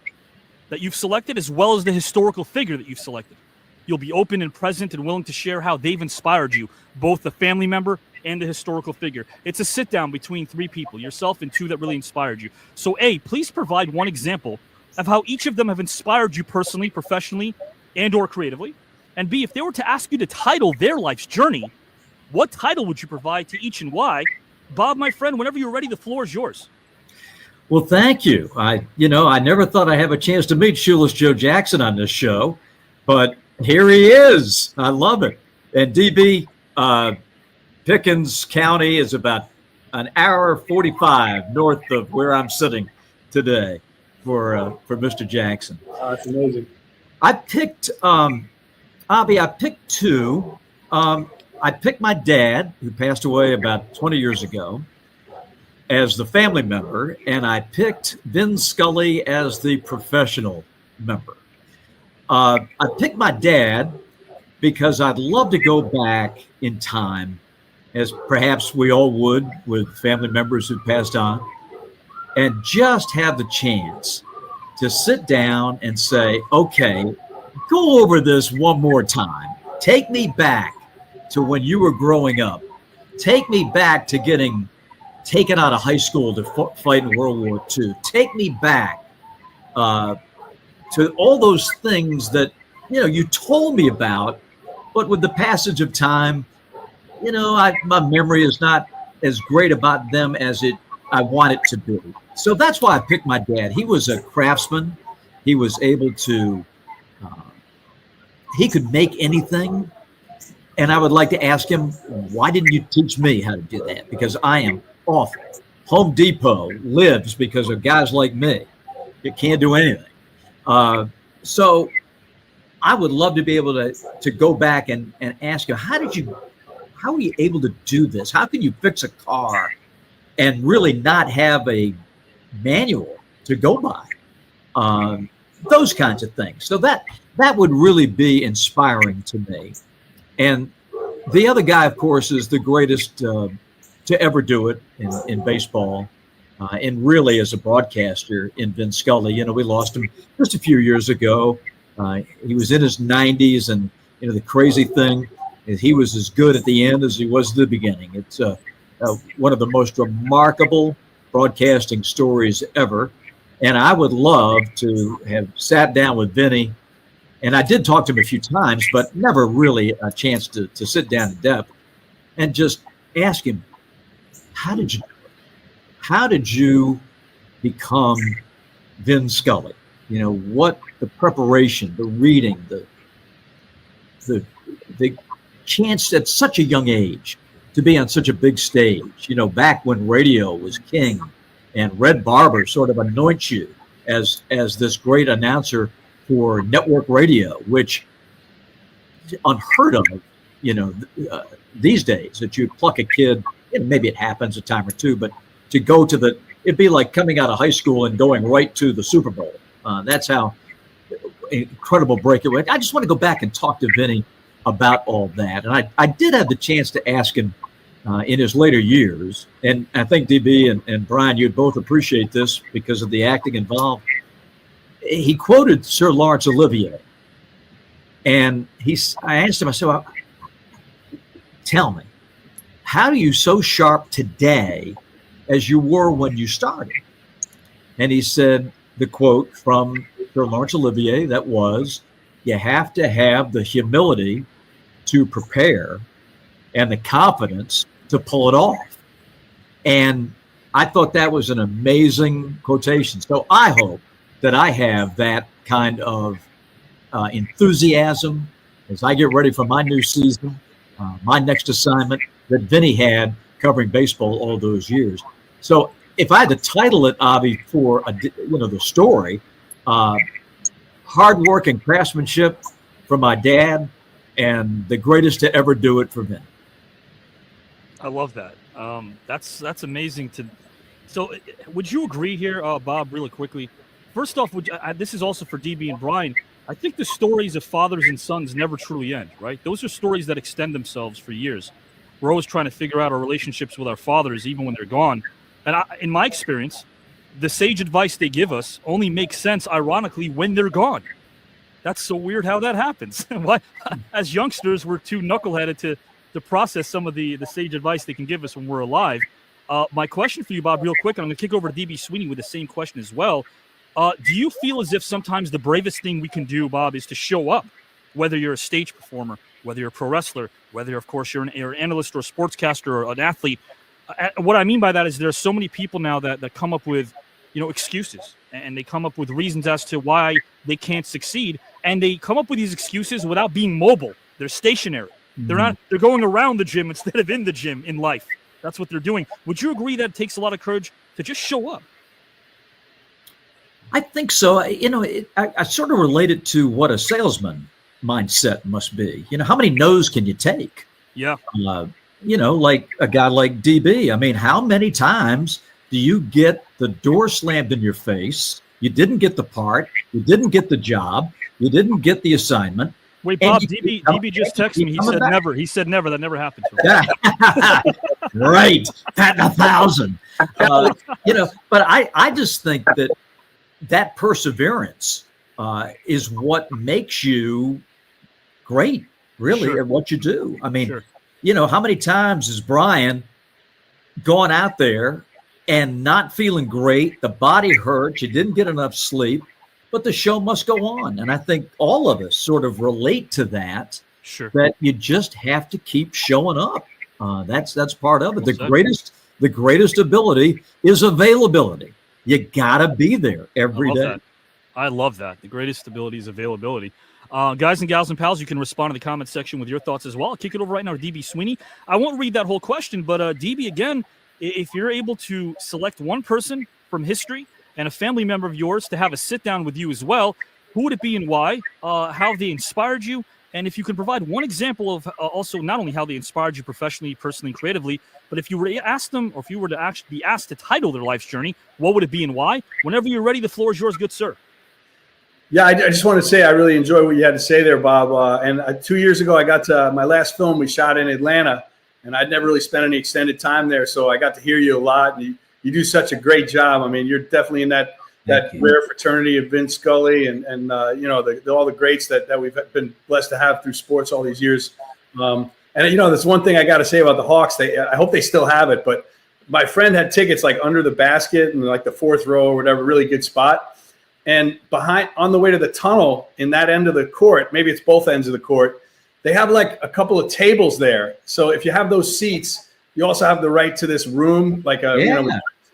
Speaker 9: that you've selected as well as the historical figure that you've selected. You'll be open and present and willing to share how they've inspired you, both the family member and the historical figure. It's a sit-down between three people, yourself and two that really inspired you. So A, please provide one example of how each of them have inspired you personally, professionally, and or creatively. And B, if they were to ask you to title their life's journey, what title would you provide to each and why? Bob, my friend, whenever you're ready, the floor is yours.
Speaker 4: Well, thank you. I never thought I'd have a chance to meet Shoeless Joe Jackson on this show, but here he is. I love it. And DB, Pickens County is about an hour 45 north of where I'm sitting today for Mr. Jackson.
Speaker 5: That's amazing.
Speaker 4: I picked, Avi, I picked two. I picked my dad, who passed away about 20 years ago, as the family member, and I picked Vin Scully as the professional member. I picked my dad because I'd love to go back in time, as perhaps we all would with family members who passed on, and just have the chance to sit down and say, okay, go over this one more time. Take me back to when you were growing up. Take me back to getting taken out of high school to fight in World War II. Take me back to all those things that, you told me about, but with the passage of time, my memory is not as great about them as I want it to be. So that's why I picked my dad. He was a craftsman. He was able to, he could make anything. And I would like to ask him, why didn't you teach me how to do that? Because I am awful. Home Depot lives because of guys like me. You can't do anything. So I would love to be able to go back and ask you, how were you able to do this? How can you fix a car and really not have a manual to go by? Those kinds of things. So that would really be inspiring to me. And the other guy, of course, is the greatest to ever do it in baseball, and really as a broadcaster in Vin Scully. We lost him just a few years ago. He was in his 90s, and the crazy thing is he was as good at the end as he was at the beginning. It's one of the most remarkable broadcasting stories ever. And I would love to have sat down with Vinny. And I did talk to him a few times, but never really a chance to sit down in depth and just ask him, how did you become Vin Scully? You know, what the preparation, the reading, the chance at such a young age to be on such a big stage, you know, back when radio was king and Red Barber sort of anoints you as this great announcer for network radio, which unheard of, you know, these days, that you pluck a kid, and maybe it happens a time or two, but to go to it'd be like coming out of high school and going right to the Super Bowl. That's how incredible break it was. I just want to go back and talk to Vinny about all that. And I did have the chance to ask him in his later years, and I think DB and Brian, you'd both appreciate this because of the acting involved. He quoted Sir Laurence Olivier, and I asked him, I said, well, tell me, how are you so sharp today as you were when you started? And he said the quote from Sir Laurence Olivier that was, you have to have the humility to prepare and the confidence to pull it off. And I thought that was an amazing quotation. So I hope that I have that kind of enthusiasm as I get ready for my new season, my next assignment that Vinny had covering baseball all those years. So if I had to title it, Avi, for the story, hard work and craftsmanship for my dad, and the greatest to ever do it for Vinny.
Speaker 9: I love that. That's amazing. So would you agree here, Bob, really quickly? First off, this is also for DB and Brian. I think the stories of fathers and sons never truly end, right? Those are stories that extend themselves for years. We're always trying to figure out our relationships with our fathers, even when they're gone. And in my experience, the sage advice they give us only makes sense, ironically, when they're gone. That's so weird how that happens. Why? As youngsters, we're too knuckleheaded to process some of the sage advice they can give us when we're alive. My question for you, Bob, real quick, and I'm going to kick over to DB Sweeney with the same question as well. Do you feel as if sometimes the bravest thing we can do, Bob, is to show up, whether you're a stage performer, whether you're a pro wrestler, whether, of course, you're an analyst or a sportscaster or an athlete? What I mean by that is there are so many people now that come up with, excuses, and they come up with reasons as to why they can't succeed, and they come up with these excuses without being mobile. They're stationary. Mm-hmm. They're going around the gym instead of in the gym in life. That's what they're doing. Would you agree that it takes a lot of courage to just show up?
Speaker 4: I think so. I sort of relate it to what a salesman mindset must be. How many no's can you take?
Speaker 9: Yeah.
Speaker 4: Like a guy like DB. I mean, how many times do you get the door slammed in your face? You didn't get the part. You didn't get the job. You didn't get the assignment.
Speaker 9: Wait, Bob, DB just texted me. He said never. He said never. That never happened to him.
Speaker 4: Right. Pat 1,000. But I just think that perseverance is what makes you great, really, at what you do. I mean, how many times has Brian gone out there and not feeling great? The body hurts. You didn't get enough sleep, but the show must go on. And I think all of us sort of relate to that.
Speaker 9: Sure.
Speaker 4: That you just have to keep showing up. That's part of it. The greatest ability is availability. You gotta be there every day.
Speaker 9: I love that. The greatest ability is availability. Guys and gals and pals, you can respond in the comment section with your thoughts as well. I'll kick it over right now to DB Sweeney. I won't read that whole question, but DB, again, if you're able to select one person from history and a family member of yours to have a sit down with you as well, who would it be and why? How they inspired you? And if you could provide one example of also not only how they inspired you professionally, personally, and creatively, but if you were to ask them, or if you were to actually be asked to title their life's journey, what would it be and why? Whenever you're ready, the floor is yours, good sir.
Speaker 5: Yeah, I just want to say I really enjoyed what you had to say there, Bob. And 2 years ago, I got to my last film we shot in Atlanta, and I'd never really spent any extended time there, so I got to hear you a lot. And you do such a great job. I mean, you're definitely in that rare fraternity of Vin Scully and all the greats that we've been blessed to have through sports all these years. And And there's one thing I got to say about the Hawks. I hope they still have it, but my friend had tickets like under the basket and like the fourth row or whatever, really good spot. And on the way to the tunnel in that end of the court, maybe it's both ends of the court, they have like a couple of tables there. So if you have those seats, you also have the right to this room, like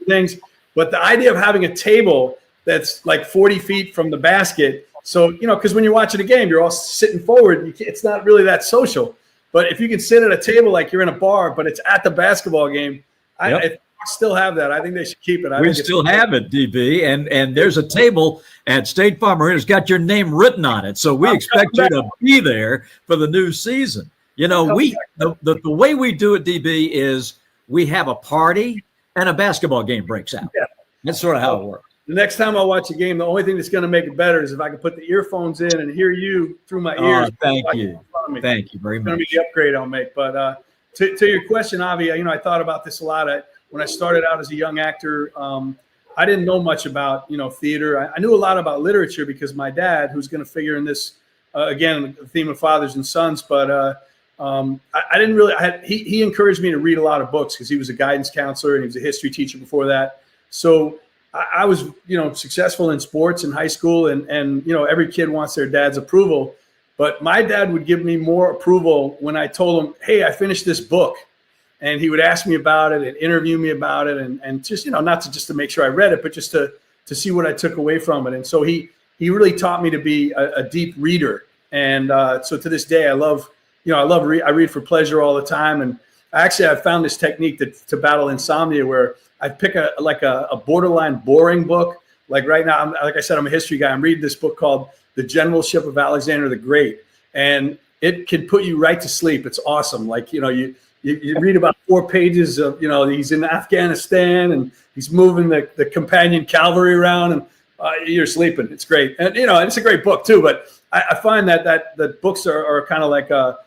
Speaker 5: things. But the idea of having a table that's like 40 feet from the basket. So, because when you're watching a game, you're all sitting forward. It's not really that social. But if you can sit at a table like you're in a bar, but it's at the basketball game, I still have that. I think they should keep it.
Speaker 4: We still have it, DB, and there's a table at State Farm Arena. It's got your name written on it, so we expect you to be there for the new season. The way we do it, DB, is we have a party and a basketball game breaks out.
Speaker 5: Yeah.
Speaker 4: That's sort of how it works.
Speaker 5: The next time I watch a game, the only thing that's going to make it better is if I can put the earphones in and hear you through my ears.
Speaker 4: Thank you. Thank you very much.
Speaker 5: It's going to be the upgrade I'll make. But to your question, Avi, I thought about this a lot. When I started out as a young actor, I didn't know much about, theater. I knew a lot about literature because my dad, who's going to figure in this, again, the theme of fathers and sons, but I didn't really, he encouraged me to read a lot of books because he was a guidance counselor and he was a history teacher before that. So I was, successful in sports in high school and every kid wants their dad's approval. But my dad would give me more approval when I told him, hey, I finished this book. And he would ask me about it and interview me about it. And just, not to make sure I read it, but just to see what I took away from it. And so he really taught me to be a deep reader. And so to this day, I read for pleasure all the time. And actually, I found this technique to battle insomnia where I pick a borderline boring book. Like right now, like I said, I'm a history guy. I'm reading this book called The Generalship of Alexander the Great. And it can put you right to sleep. It's awesome. Like, you read about 4 pages of, he's in Afghanistan and he's moving the companion cavalry around and you're sleeping. It's great. And, it's a great book too. But I find that books are kind of like a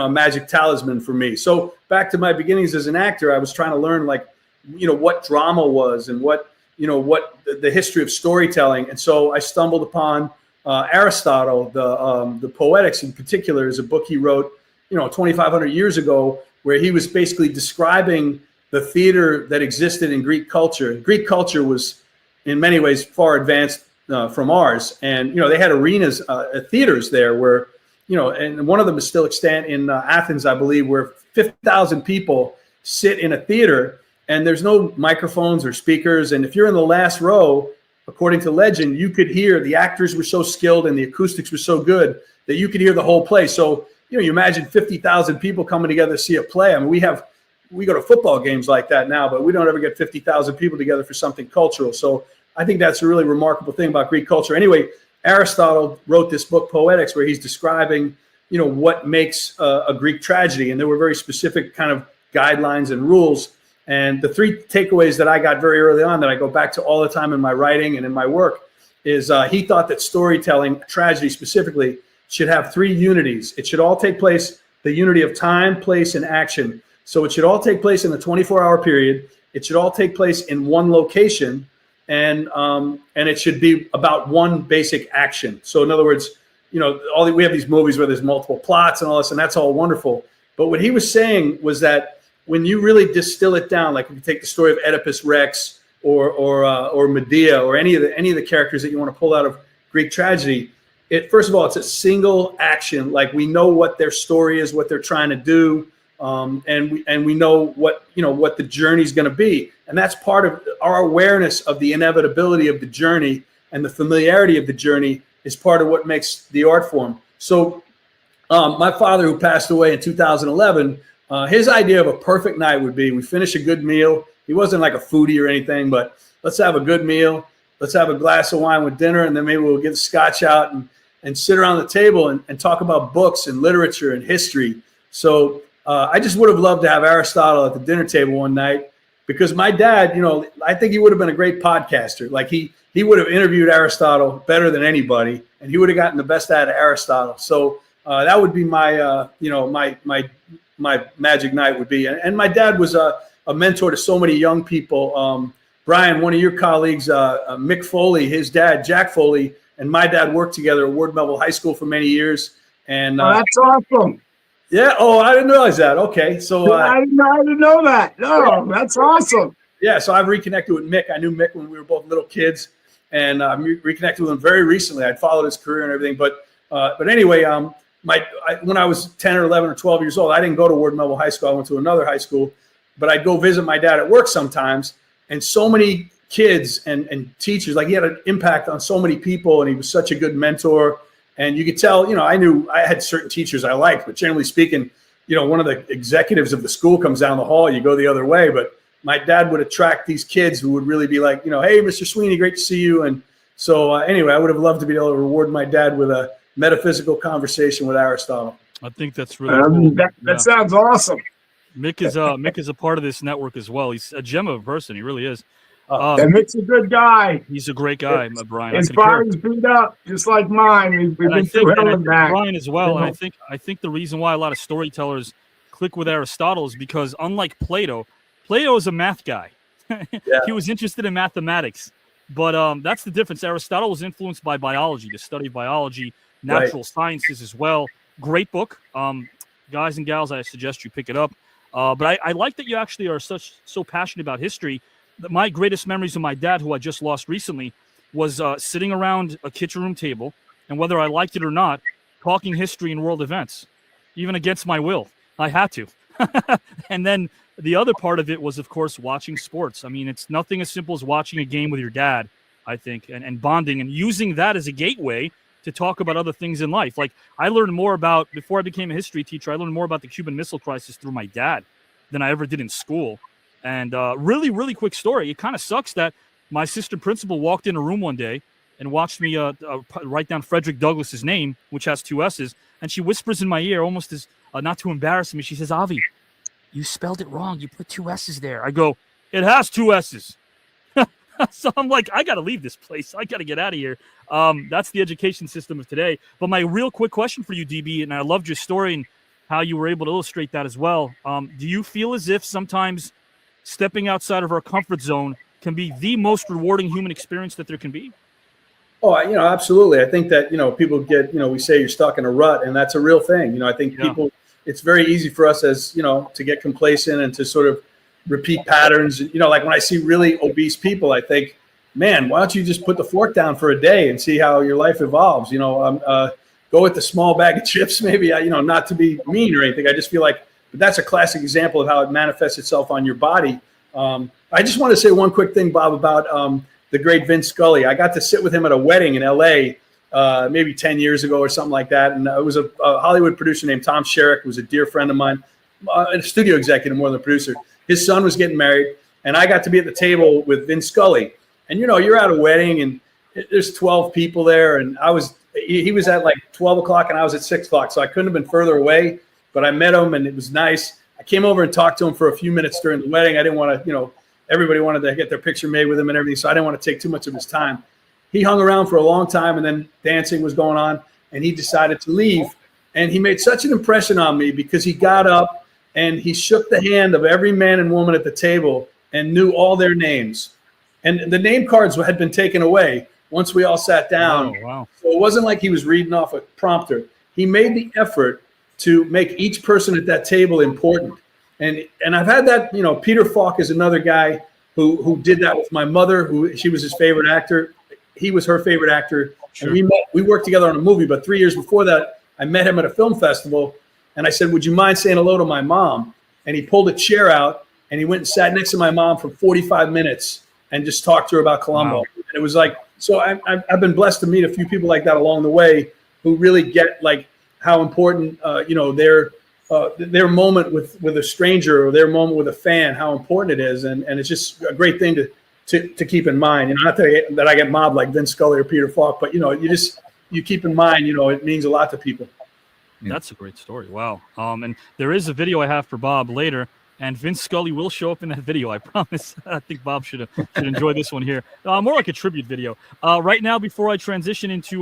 Speaker 5: magic talisman for me. So back to my beginnings as an actor, I was trying to learn what drama was and what the history of storytelling. And so I stumbled upon Aristotle, the Poetics in particular, is a book he wrote, 2,500 years ago, where he was basically describing the theater that existed in Greek culture. Greek culture was in many ways far advanced from ours. And, they had arenas, theaters there where, and one of them is still extant in Athens, I believe, where 50,000 people sit in a theater and there's no microphones or speakers. And if you're in the last row, according to legend, you could hear the actors were so skilled and the acoustics were so good that you could hear the whole play. So, you imagine 50,000 people coming together to see a play. I mean, we go to football games like that now, but we don't ever get 50,000 people together for something cultural. So I think that's a really remarkable thing about Greek culture. Anyway, Aristotle wrote this book, Poetics, where he's describing, what makes a Greek tragedy. And there were very specific kind of guidelines and rules. And the 3 takeaways that I got very early on that I go back to all the time in my writing and in my work is he thought that storytelling, tragedy specifically, should have 3 unities. It should all take place, the unity of time, place, and action. So it should all take place in the 24-hour period. It should all take place in one location, and it should be about one basic action. So in other words, we have these movies where there's multiple plots and all this, and that's all wonderful. But what he was saying was that when you really distill it down, like if you take the story of Oedipus Rex or Medea or any of the characters that you want to pull out of Greek tragedy, first of all, it's a single action. Like we know what their story is, what they're trying to do, and we know what the journey is going to be, and that's part of our awareness of the inevitability of the journey and the familiarity of the journey is part of what makes the art form. So, my father, who passed away in 2011, his idea of a perfect night would be we finish a good meal. He wasn't like a foodie or anything, but let's have a good meal. Let's have a glass of wine with dinner, and then maybe we'll get the scotch out and sit around the table and talk about books and literature and history. So I just would have loved to have Aristotle at the dinner table one night because my dad, I think he would have been a great podcaster. Like he would have interviewed Aristotle better than anybody, and he would have gotten the best out of Aristotle. So that would be my, my magic night would be. And my dad was a mentor to so many young people. Brian, one of your colleagues, Mick Foley, his dad, Jack Foley, and my dad worked together at Ward Melville High School for many years. And
Speaker 3: that's awesome.
Speaker 5: Yeah. Oh, I didn't realize that. Okay. So
Speaker 3: I didn't know that. No, that's awesome.
Speaker 5: Yeah. So I've reconnected with Mick. I knew Mick when we were both little kids, and reconnected with him very recently. I'd followed his career and everything. But anyway, when I was 10 or 11 or 12 years old, I didn't go to Ward Melville High School. I went to another high school, but I'd go visit my dad at work sometimes. And so many kids and teachers, like he had an impact on so many people, and he was such a good mentor. And you could tell, I knew I had certain teachers I liked, but generally speaking, one of the executives of the school comes down the hall, you go the other way. But my dad would attract these kids who would really be like, hey, Mr. Sweeney, great to see you. And so anyway, I would have loved to be able to reward my dad with a metaphysical conversation with Aristotle.
Speaker 9: I think that's really cool.
Speaker 3: That sounds awesome.
Speaker 9: Mick is a part of this network as well. He's a gem of a person. He really is.
Speaker 3: And Mick's a good guy.
Speaker 9: He's a great guy, Brian.
Speaker 3: His body's beat up just like mine. We've been through hell and back.
Speaker 9: Brian as well. And I think the reason why a lot of storytellers click with Aristotle is because unlike Plato is a math guy. He was interested in mathematics. But that's the difference. Aristotle was influenced by biology, the study of biology, natural sciences as well. Great book. Guys and gals, I suggest you pick it up. But I like that you actually are so passionate about history. My greatest memories of my dad, who I just lost recently, was sitting around a kitchen room table, and whether I liked it or not, talking history and world events, even against my will. I had to. And then the other part of it was, of course, watching sports. I mean, it's nothing as simple as watching a game with your dad, I think, and bonding and using that as a gateway to talk about other things in life. Like I learned more about, before I became a history teacher, I learned more about the Cuban Missile Crisis through my dad than I ever did in school. And really, really quick story. It kind of sucks that my assistant principal walked in a room one day and watched me write down Frederick Douglass's name, which has 2 S's. And she whispers in my ear, almost as not to embarrass me. She says, Avi, you spelled it wrong. You put 2 S's there. I go, it has 2 S's. So I'm like, I got to leave this place. I got to get out of here. That's the education system of today. But my real quick question for you, DB, and I loved your story and how you were able to illustrate that as well. Do you feel as if sometimes stepping outside of our comfort zone can be the most rewarding human experience that there can be?
Speaker 5: Oh, absolutely. I think that, people get, we say you're stuck in a rut, and that's a real thing. I think people, it's very easy for us as, to get complacent and to sort of repeat patterns. Like when I see really obese people, I think, man, why don't you just put the fork down for a day and see how your life evolves? Go with the small bag of chips, maybe, not to be mean or anything. I just feel like, but that's a classic example of how it manifests itself on your body. I just want to say one quick thing, Bob, about the great Vince Scully. I got to sit with him at a wedding in L.A. Maybe 10 years ago or something like that. And it was a Hollywood producer named Tom Sherrick, who was a dear friend of mine, a studio executive more than a producer. His son was getting married, and I got to be at the table with Vince Scully. And, you're at a wedding, and there's 12 people there, and he was at like 12 o'clock, and I was at 6 o'clock, so I couldn't have been further away. But I met him, and it was nice. I came over and talked to him for a few minutes during the wedding. I didn't want to, everybody wanted to get their picture made with him and everything, so I didn't want to take too much of his time. He hung around for a long time, and then dancing was going on, and he decided to leave. And he made such an impression on me because he got up and he shook the hand of every man and woman at the table and knew all their names. And the name cards had been taken away once we all sat down.
Speaker 9: Oh, wow.
Speaker 5: So it wasn't like he was reading off a prompter. He made the effort to make each person at that table important. And I've had that, Peter Falk is another guy who did that with my mother, she was his favorite actor. He was her favorite actor. Sure. And we worked together on a movie, but 3 years before that, I met him at a film festival, and I said, would you mind saying hello to my mom? And he pulled a chair out, and he went and sat next to my mom for 45 minutes and just talked to her about Columbo. Wow. And it was like, so I've been blessed to meet a few people like that along the way who really get like how important, their moment with a stranger or their moment with a fan, how important it is. And it's just a great thing to keep in mind. Not that I get mobbed like Vince Scully or Peter Falk, but, you keep in mind, it means a lot to people.
Speaker 9: That's a great story. Wow. And there is a video I have for Bob later, and Vince Scully will show up in that video. I promise. I think Bob should enjoy this one here. More like a tribute video. Right now, before I transition into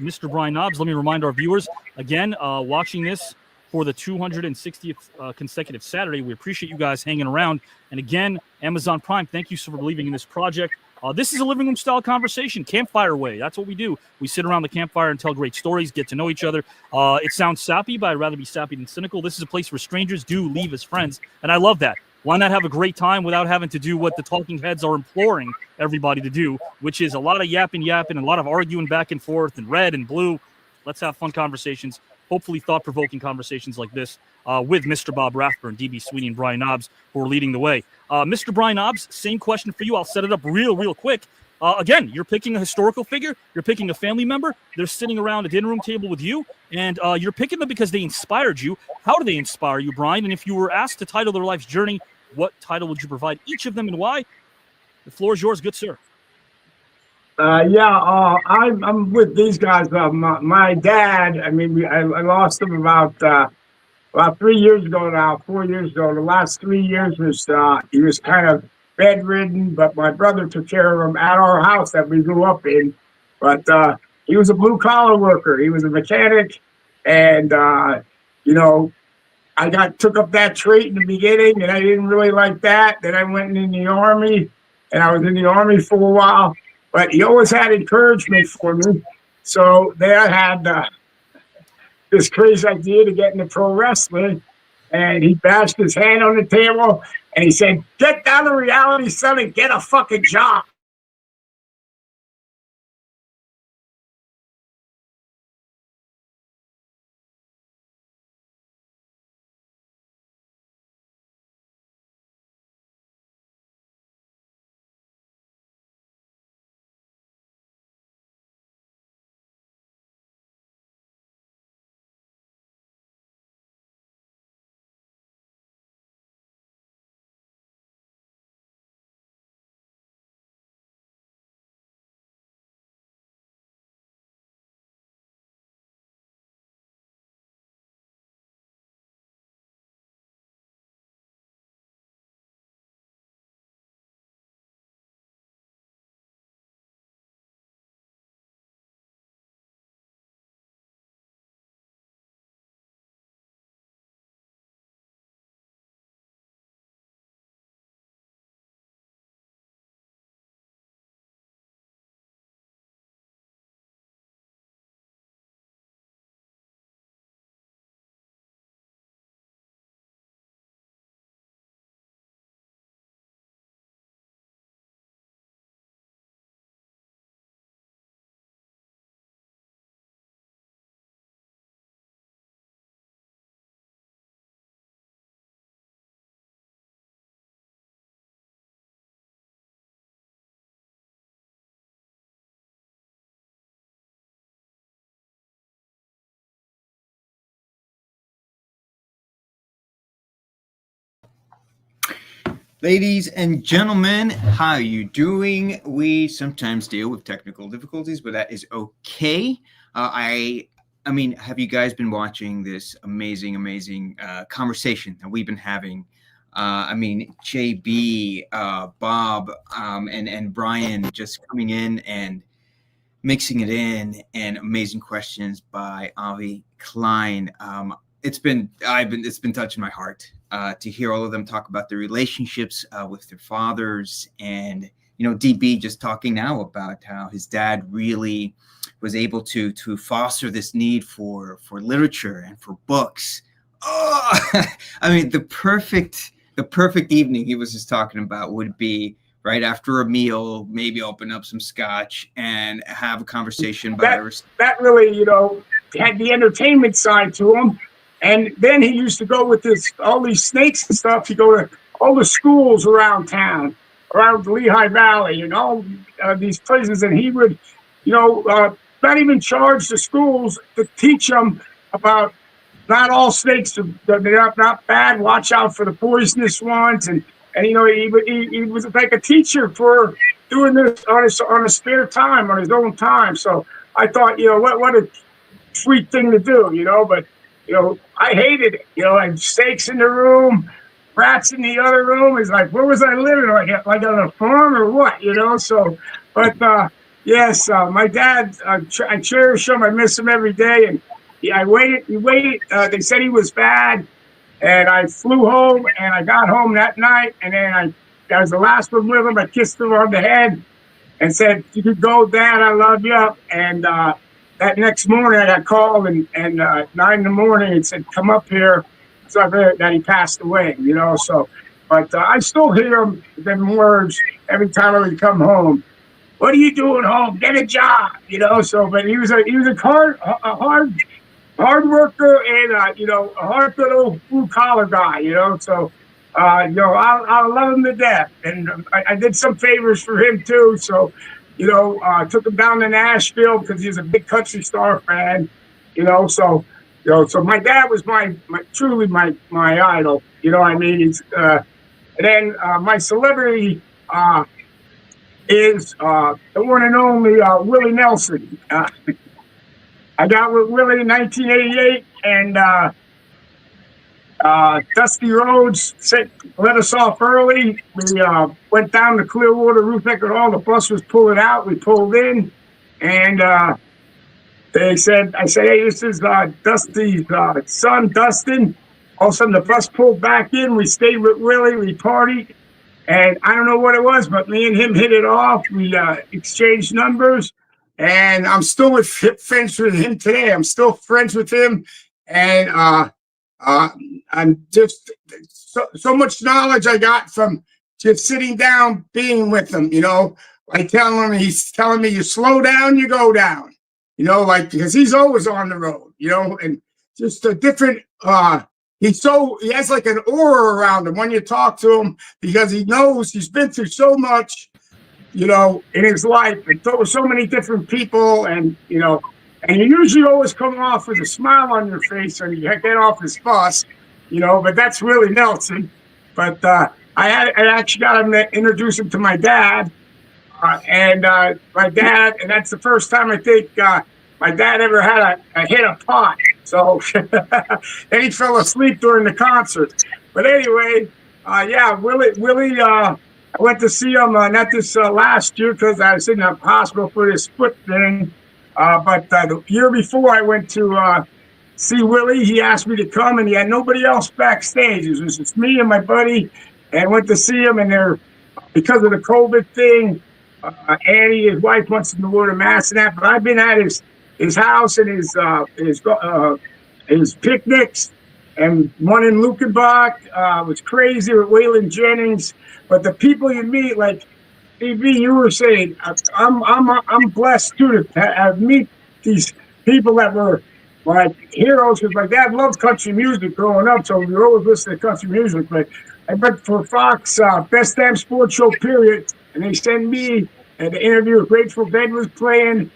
Speaker 9: Mr. Brian Knobs, let me remind our viewers again, watching this for the 260th consecutive Saturday. We appreciate you guys hanging around. And again, Amazon Prime, thank you so for believing in this project. This is a living room style conversation, campfire way. That's what we do. We sit around the campfire and tell great stories, get to know each other. It sounds sappy, but I'd rather be sappy than cynical. This is a place where strangers do leave as friends, and I love that. Why not have a great time without having to do what the talking heads are imploring everybody to do, which is a lot of yapping, and a lot of arguing back and forth and red and blue. Let's have fun conversations, hopefully thought-provoking conversations like this with Mr. Bob Rathbun, D.B. Sweeney, and Brian Knobs, who are leading the way. Mr. Brian Knobs, same question for you. I'll set it up real quick. Again, you're picking a historical figure. You're picking a family member. They're sitting around a dinner room table with you, and you're picking them because they inspired you. How do they inspire you, Brian? And if you were asked to title their life's journey, what title would you provide each of them and why? The floor is yours, good sir.
Speaker 3: I'm with these guys. My dad, I mean, I lost him about 3 years ago now, 4 years ago. The last 3 years was he was kind of bedridden, but my brother took care of him at our house that we grew up in. But he was a blue collar worker. He was a mechanic, and I took up that trait in the beginning, and I didn't really like that. Then I went in the Army, and I was in the Army for a while. But he always had encouragement for me. So then I had this crazy idea to get into pro wrestling, and he bashed his hand on the table, and he said, "Get down to reality, son, and get a fucking job."
Speaker 16: Ladies and gentlemen, how are you doing? We sometimes deal with technical difficulties, but that is okay. I mean, have you guys been watching this amazing conversation that we've been having? I mean, JB, Bob, and Brian just coming in and mixing it in, and amazing questions by Avi Klein. It's been touching my heart to hear all of them talk about their relationships with their fathers, and DB just talking now about how his dad really was able to foster this need for literature and for books. Oh, I mean, the perfect evening he was just talking about would be right after a meal, maybe open up some scotch and have a conversation about
Speaker 3: that really, had the entertainment side to him. And then he used to go with all these snakes and stuff. He'd go to all the schools around town, around the Lehigh Valley, and all these places. And he would, not even charge the schools to teach them about not all snakes, they're not bad. Watch out for the poisonous ones. And he was like a teacher for doing this on his spare time, on his own time. So I thought, what a sweet thing to do, but. I hated it. I had snakes in the room, rats in the other room. It's like, where was I living? Like on a farm or what? So, but yes, my dad, I cherish him. I miss him every day. And I waited. He waited. They said he was bad, and I flew home. And I got home that night, and then that was the last one with him. I kissed him on the head and said, "You could go, Dad. I love you." And that next morning, I got called, and 9 in the morning, and said, "Come up here." So I heard that he passed away. So, but I still hear him, them words every time I would come home. What are you doing home? Get a job, So, but he was a hard worker and a hard little blue collar guy, So, I love him to death, and I did some favors for him too. So, took him down to Nashville because he's a big country star fan, So, so my dad was truly my idol. You know what I mean? He's and then my celebrity is the one and only Willie Nelson. I got with Willie in 1988, and Dusty Rhodes let us off early. We went down to Clearwater Ruth Eckerd Hall. The bus was pulling out. We pulled in, and I said, "Hey, this is Dusty's son, Dustin." All of a sudden, the bus pulled back in. We stayed with Willie. We partied. And I don't know what it was, but me and him hit it off. We exchanged numbers, and I'm still friends with him today. I'm still friends with him, and I'm just so much knowledge I got from just sitting down, being with him. Like he's telling me, you slow down, you go down. Because he's always on the road. And just a different. He has like an aura around him when you talk to him, because he knows he's been through so much, in his life, and so many different people, and and you usually always come off with a smile on your face when you get off this bus, but that's really Nelson. But I actually got him to introduce him to my dad, and that's the first time I think my dad ever had a hit a pot. So then he fell asleep during the concert. But anyway, Willie, I went to see him not this last year because I was in the hospital for this foot thing. But the year before I went to see Willie, he asked me to come, and he had nobody else backstage. It was just me and my buddy, and went to see him. And because of the COVID thing, Annie, his wife, wants him to wear a mask and that. But I've been at his house and his picnics, and one in Lukenbach was crazy with Waylon Jennings. But the people you meet, like DB, you were saying, I'm blessed too to meet these people that were like heroes. Because my dad loved country music growing up, so we were always listening to country music. But I went for Fox Best Damn Sports Show period, and they sent me an interview with Grateful Dead was playing.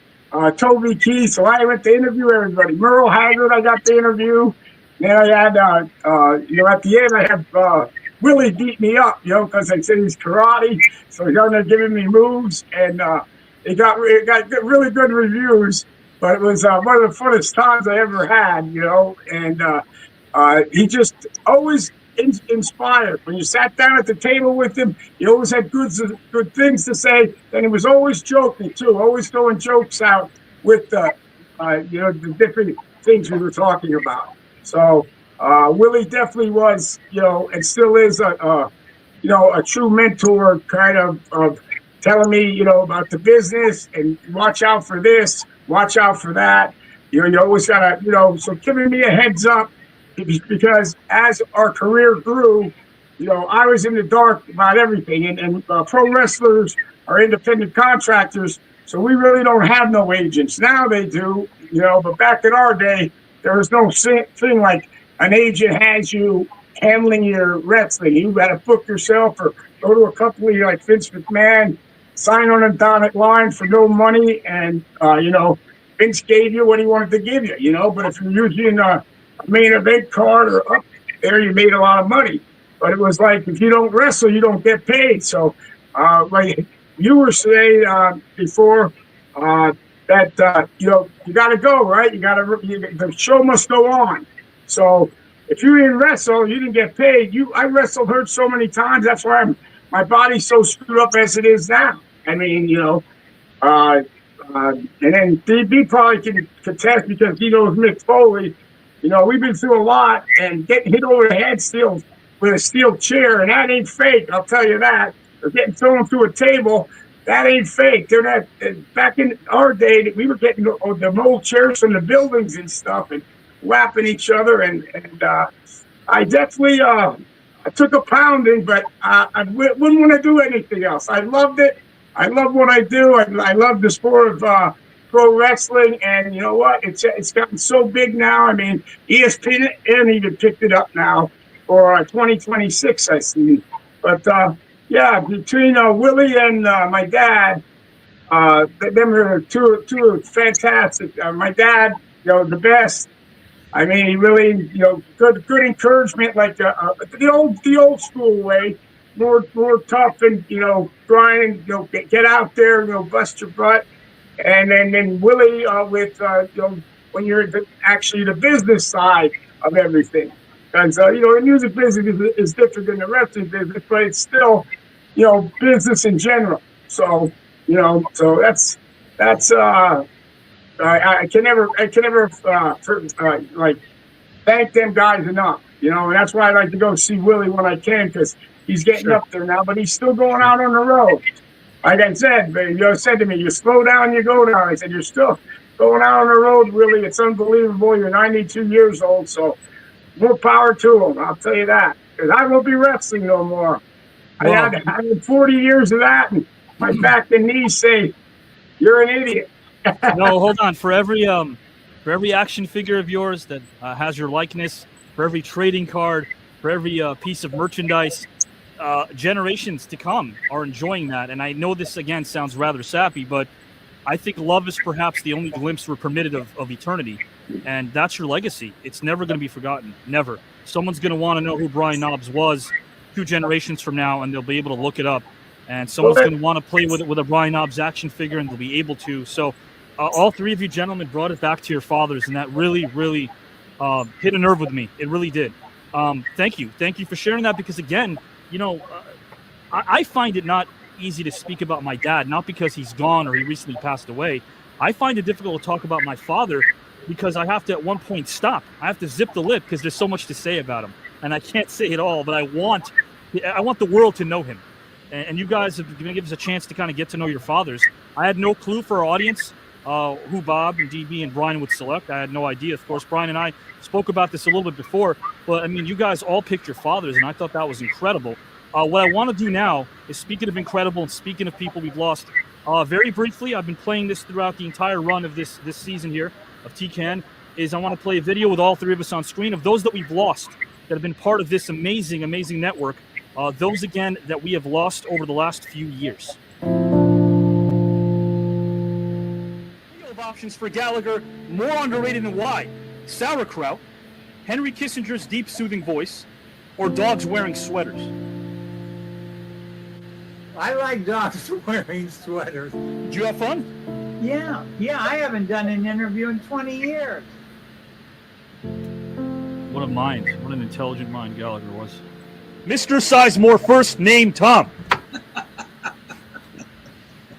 Speaker 3: Toby Keith, so I went to interview everybody. Merle Haggard, I got the interview. Then I had, at the end, I had Willie beat me up, because I said he's karate, so he's there giving me moves, and it got really good reviews. But it was one of the funnest times I ever had, and he just always inspired. When you sat down at the table with him, he always had good things to say. And he was always joking too, always throwing jokes out with the different things we were talking about. So Willie definitely was, and still is a true mentor, kind of telling me, about the business and watch out for this, watch out for that. You always gotta, so giving me a heads up. Because as our career grew, I was in the dark about everything, and pro wrestlers are independent contractors, so we really don't have no agents. Now they do, but back in our day, there was no thing like an agent has you handling your wrestling. You had to book yourself or go to a company like Vince McMahon, sign on a dotted line for no money, and Vince gave you what he wanted to give you, But if you're using a main event card or up there, you made a lot of money. But it was like, if you don't wrestle, you don't get paid. So, like you were saying before, that you got to go, right? The show must go on. So if you didn't wrestle, you didn't get paid. I wrestled hurt so many times. That's why my body's so screwed up as it is now. I mean, And then DB probably can contest because he knows Mick Foley. You know, we've been through a lot, and getting hit over the head still with a steel chair, and that ain't fake, I'll tell you that. Or getting thrown through a table, that ain't fake. They're not, back in our day, we were getting the mold chairs from the buildings and stuff and whapping each other. And I definitely I took a pounding, but I wouldn't want to do anything else. I loved it. I love what I do. I love the sport of pro wrestling, and you know what? It's gotten so big now. I mean, ESPN even picked it up now for 2026, I see. But yeah, between Willie and my dad, them are two fantastic. My dad, you know, the best. I mean, he really, you know, good encouragement, like the old school way. More tough and, you know, grinding, you know, get out there, you know, bust your butt. And then Willie with, you know, when you're actually the business side of everything. Because, you know, the music business is different than the wrestling business, but it's still, you know, business in general. So, you know, so that's I can never like thank them guys enough, you know, and that's why I like to go see Willie when I can, because he's getting up there now, but he's still going out on the road. Like I said, you said to me, you slow down, you go down. I said, you're still going out on the road, Willie. It's unbelievable. You're 92 years old, so more power to him. I'll tell you that, because I won't be wrestling no more.
Speaker 9: Wow.
Speaker 3: I had 40 years of that, and my back and knees say, you're an idiot.
Speaker 9: No, hold on. For every action figure of yours that has your likeness, for every trading card, for every piece of merchandise, generations to come are enjoying that. And I know this, again, sounds rather sappy, but I think love is perhaps the only glimpse we're permitted of eternity. And that's your legacy. It's never going to be forgotten. Never. Someone's going to want to know who Brian Knobs was 2 generations from now, and they'll be able to look it up. And someone's going to want to play with it with a Brian Knobs action figure, and they'll be able to. So all 3 of you gentlemen brought it back to your fathers, and that really, really hit a nerve with me. It really did. Thank you. Thank you for sharing that, because, again, you know, I find it not easy to speak about my dad, not because he's gone or he recently passed away. I find it difficult to talk about my father because I have to at one point stop. I have to zip the lip because there's so much to say about him, and I can't say it all, but I want the world to know him. And you guys are going to give us a chance to kind of get to know your fathers. I had no clue for our audience who Bob and DB and Brian would select. I had no idea. Of course, Brian and I spoke about this a little bit before, but I mean, you guys all picked your fathers, and I thought that was incredible. What I want to do now is, speaking of incredible and speaking of people we've lost, very briefly, I've been playing this throughout the entire run of this season here of TKN, is I want to play a video with all 3 of us on screen of those that we've lost that have been part of this amazing, amazing network. Those, again, that we have lost over the last few years. Options for Gallagher, more underrated than why? Sauerkraut, Henry Kissinger's deep, soothing voice, or dogs wearing sweaters?
Speaker 8: I like dogs wearing sweaters.
Speaker 9: Did you have fun?
Speaker 8: Yeah, I haven't done an interview in 20 years.
Speaker 9: What a mind. What an intelligent mind Gallagher was. Mr. Sizemore, first name Tom.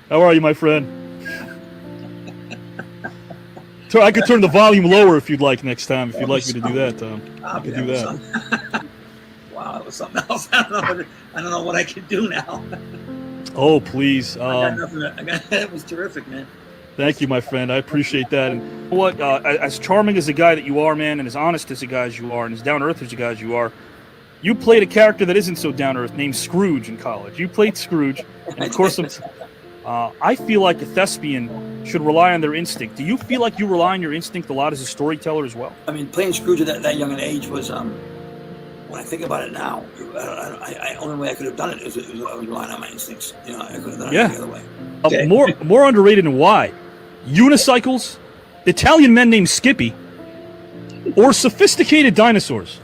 Speaker 9: How are you, my friend? I could turn the volume lower if you'd like next time, if you'd like me to do that, Tom. I could do that.
Speaker 17: Wow, that was something else. I don't know what I can do now.
Speaker 9: Oh, please.
Speaker 17: I got nothing. That was terrific, man.
Speaker 9: Thank you, my friend. I appreciate that. And you know what? As charming as a guy that you are, man, and as honest as a guy as you are, and as down-to-earth as a guy as you are, you played a character that isn't so down-to-earth named Scrooge in college. You played Scrooge. And, of course, I feel like a thespian should rely on their instinct. Do you feel like you rely on your instinct a lot as a storyteller as well?
Speaker 17: I mean, playing Scrooge at that young an age was, when I think about it now, the only way I could have done it is I was relying on my instincts. You know, I could have done it any other way. Okay.
Speaker 9: More underrated than why? Unicycles, Italian men named Skippy, or sophisticated dinosaurs?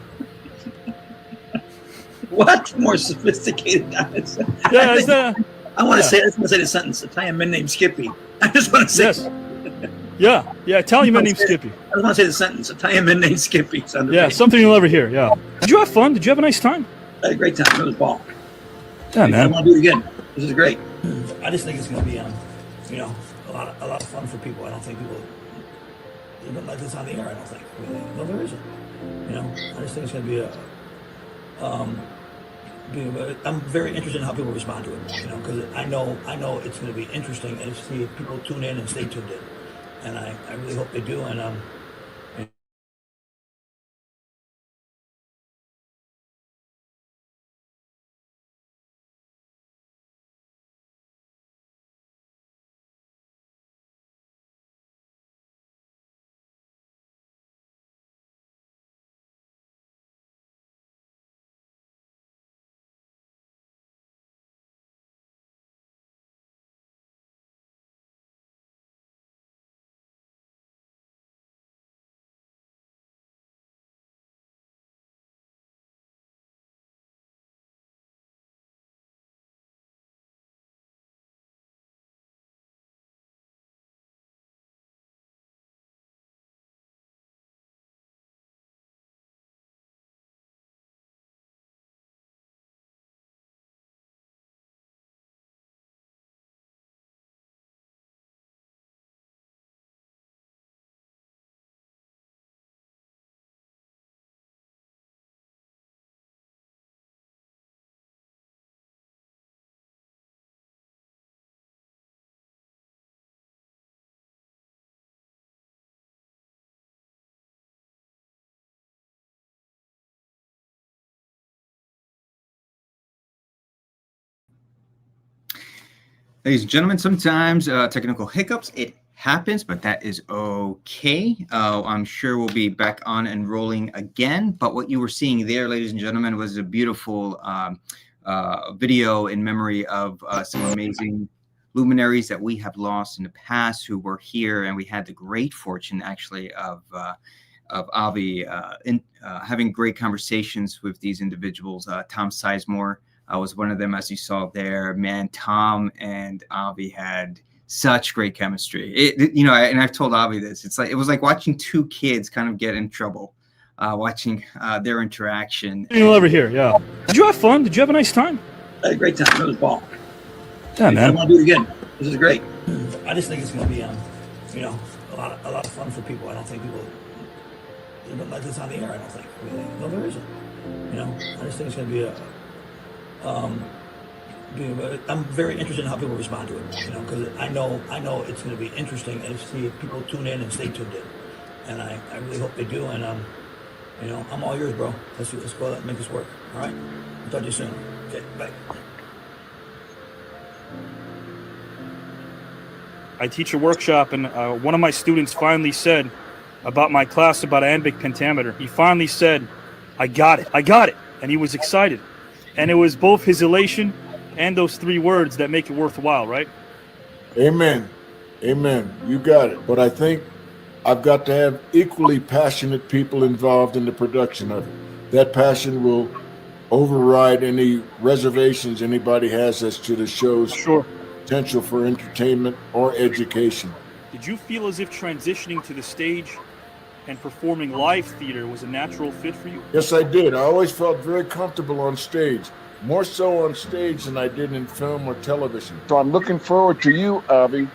Speaker 17: What? More sophisticated dinosaurs?
Speaker 9: Yeah,
Speaker 17: I want to say the sentence. Italian men named Skippy. I just want to say.
Speaker 9: Yes. Yeah. Italian men named Skippy.
Speaker 17: I just want to say the sentence. Italian men named Skippy.
Speaker 9: Yeah, something you'll never hear. Yeah. Did you have fun? Did you have a nice time?
Speaker 17: I had a great time. It was ball.
Speaker 9: Yeah, man.
Speaker 17: I want to do it again. This is great. I just think it's going to be, a lot of fun for people. I don't think people even like this on the air. I don't think. No, there isn't. You know, I just think it's going to be I'm very interested in how people respond to it. You know, because I know it's going to be interesting and see if people tune in and stay tuned in. And I really hope they do. And
Speaker 16: Ladies and gentlemen, sometimes technical hiccups, it happens, but that is okay. I'm sure we'll be back on and rolling again. But what you were seeing there, ladies and gentlemen, was a beautiful video in memory of some amazing luminaries that we have lost in the past who were here. And we had the great fortune, actually, of Avi having great conversations with these individuals. Tom Sizemore was one of them, as you saw there. Man, Tom and Avi had such great chemistry. You know, and I've told Avi this. It was like watching two kids kind of get in trouble, watching their interaction.
Speaker 9: You'll ever hear, yeah. Did you have fun? Did you have a nice time?
Speaker 17: I had a great time. It was ball.
Speaker 9: Yeah, man.
Speaker 17: I want to do it again. This is great. I just think it's going to be, you know, a lot of fun for people. I don't think people even like this on the air. I don't think. No, there isn't. You know, I just think it's going to be I'm very interested in how people respond to it, you know, because I know it's going to be interesting and see if people tune in and stay tuned in, and I really hope they do. And you know, I'm all yours, bro. Let's go and make this work. All right, I'll talk to you soon. Okay, bye.
Speaker 9: I teach a workshop, and one of my students finally said about my class about iambic pentameter. He finally said, "I got it, and he was excited. And it was both his elation and those three words that make it worthwhile, right?
Speaker 1: Amen. Amen. You got it. But I think I've got to have equally passionate people involved in the production of it. That passion will override any reservations anybody has as to the show's potential for entertainment or education.
Speaker 9: Did you feel as if transitioning to the stage and performing live theater was a natural fit for you?
Speaker 1: Yes, I did. I always felt very comfortable on stage, more so on stage than I did in film or television.
Speaker 11: So I'm looking forward to you, Avi,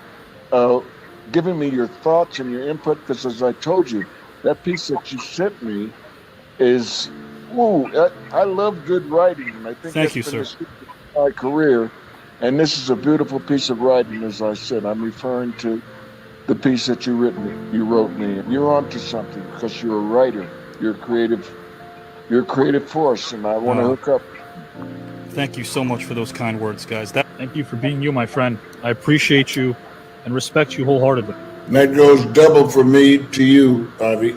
Speaker 11: giving me your thoughts and your input, because as I told you, that piece that you sent me is, I love good writing, and I think
Speaker 9: Thank you,
Speaker 11: that's been
Speaker 9: sir.
Speaker 11: the secret of my career, and this is a beautiful piece of writing, as I said. I'm referring to the piece that you wrote me. You're onto something because you're a writer. You're a creative force, and I want to hook up.
Speaker 9: Thank you so much for those kind words, guys. Thank you for being you, my friend. I appreciate you and respect you wholeheartedly.
Speaker 1: And that goes double for me to you, Avi.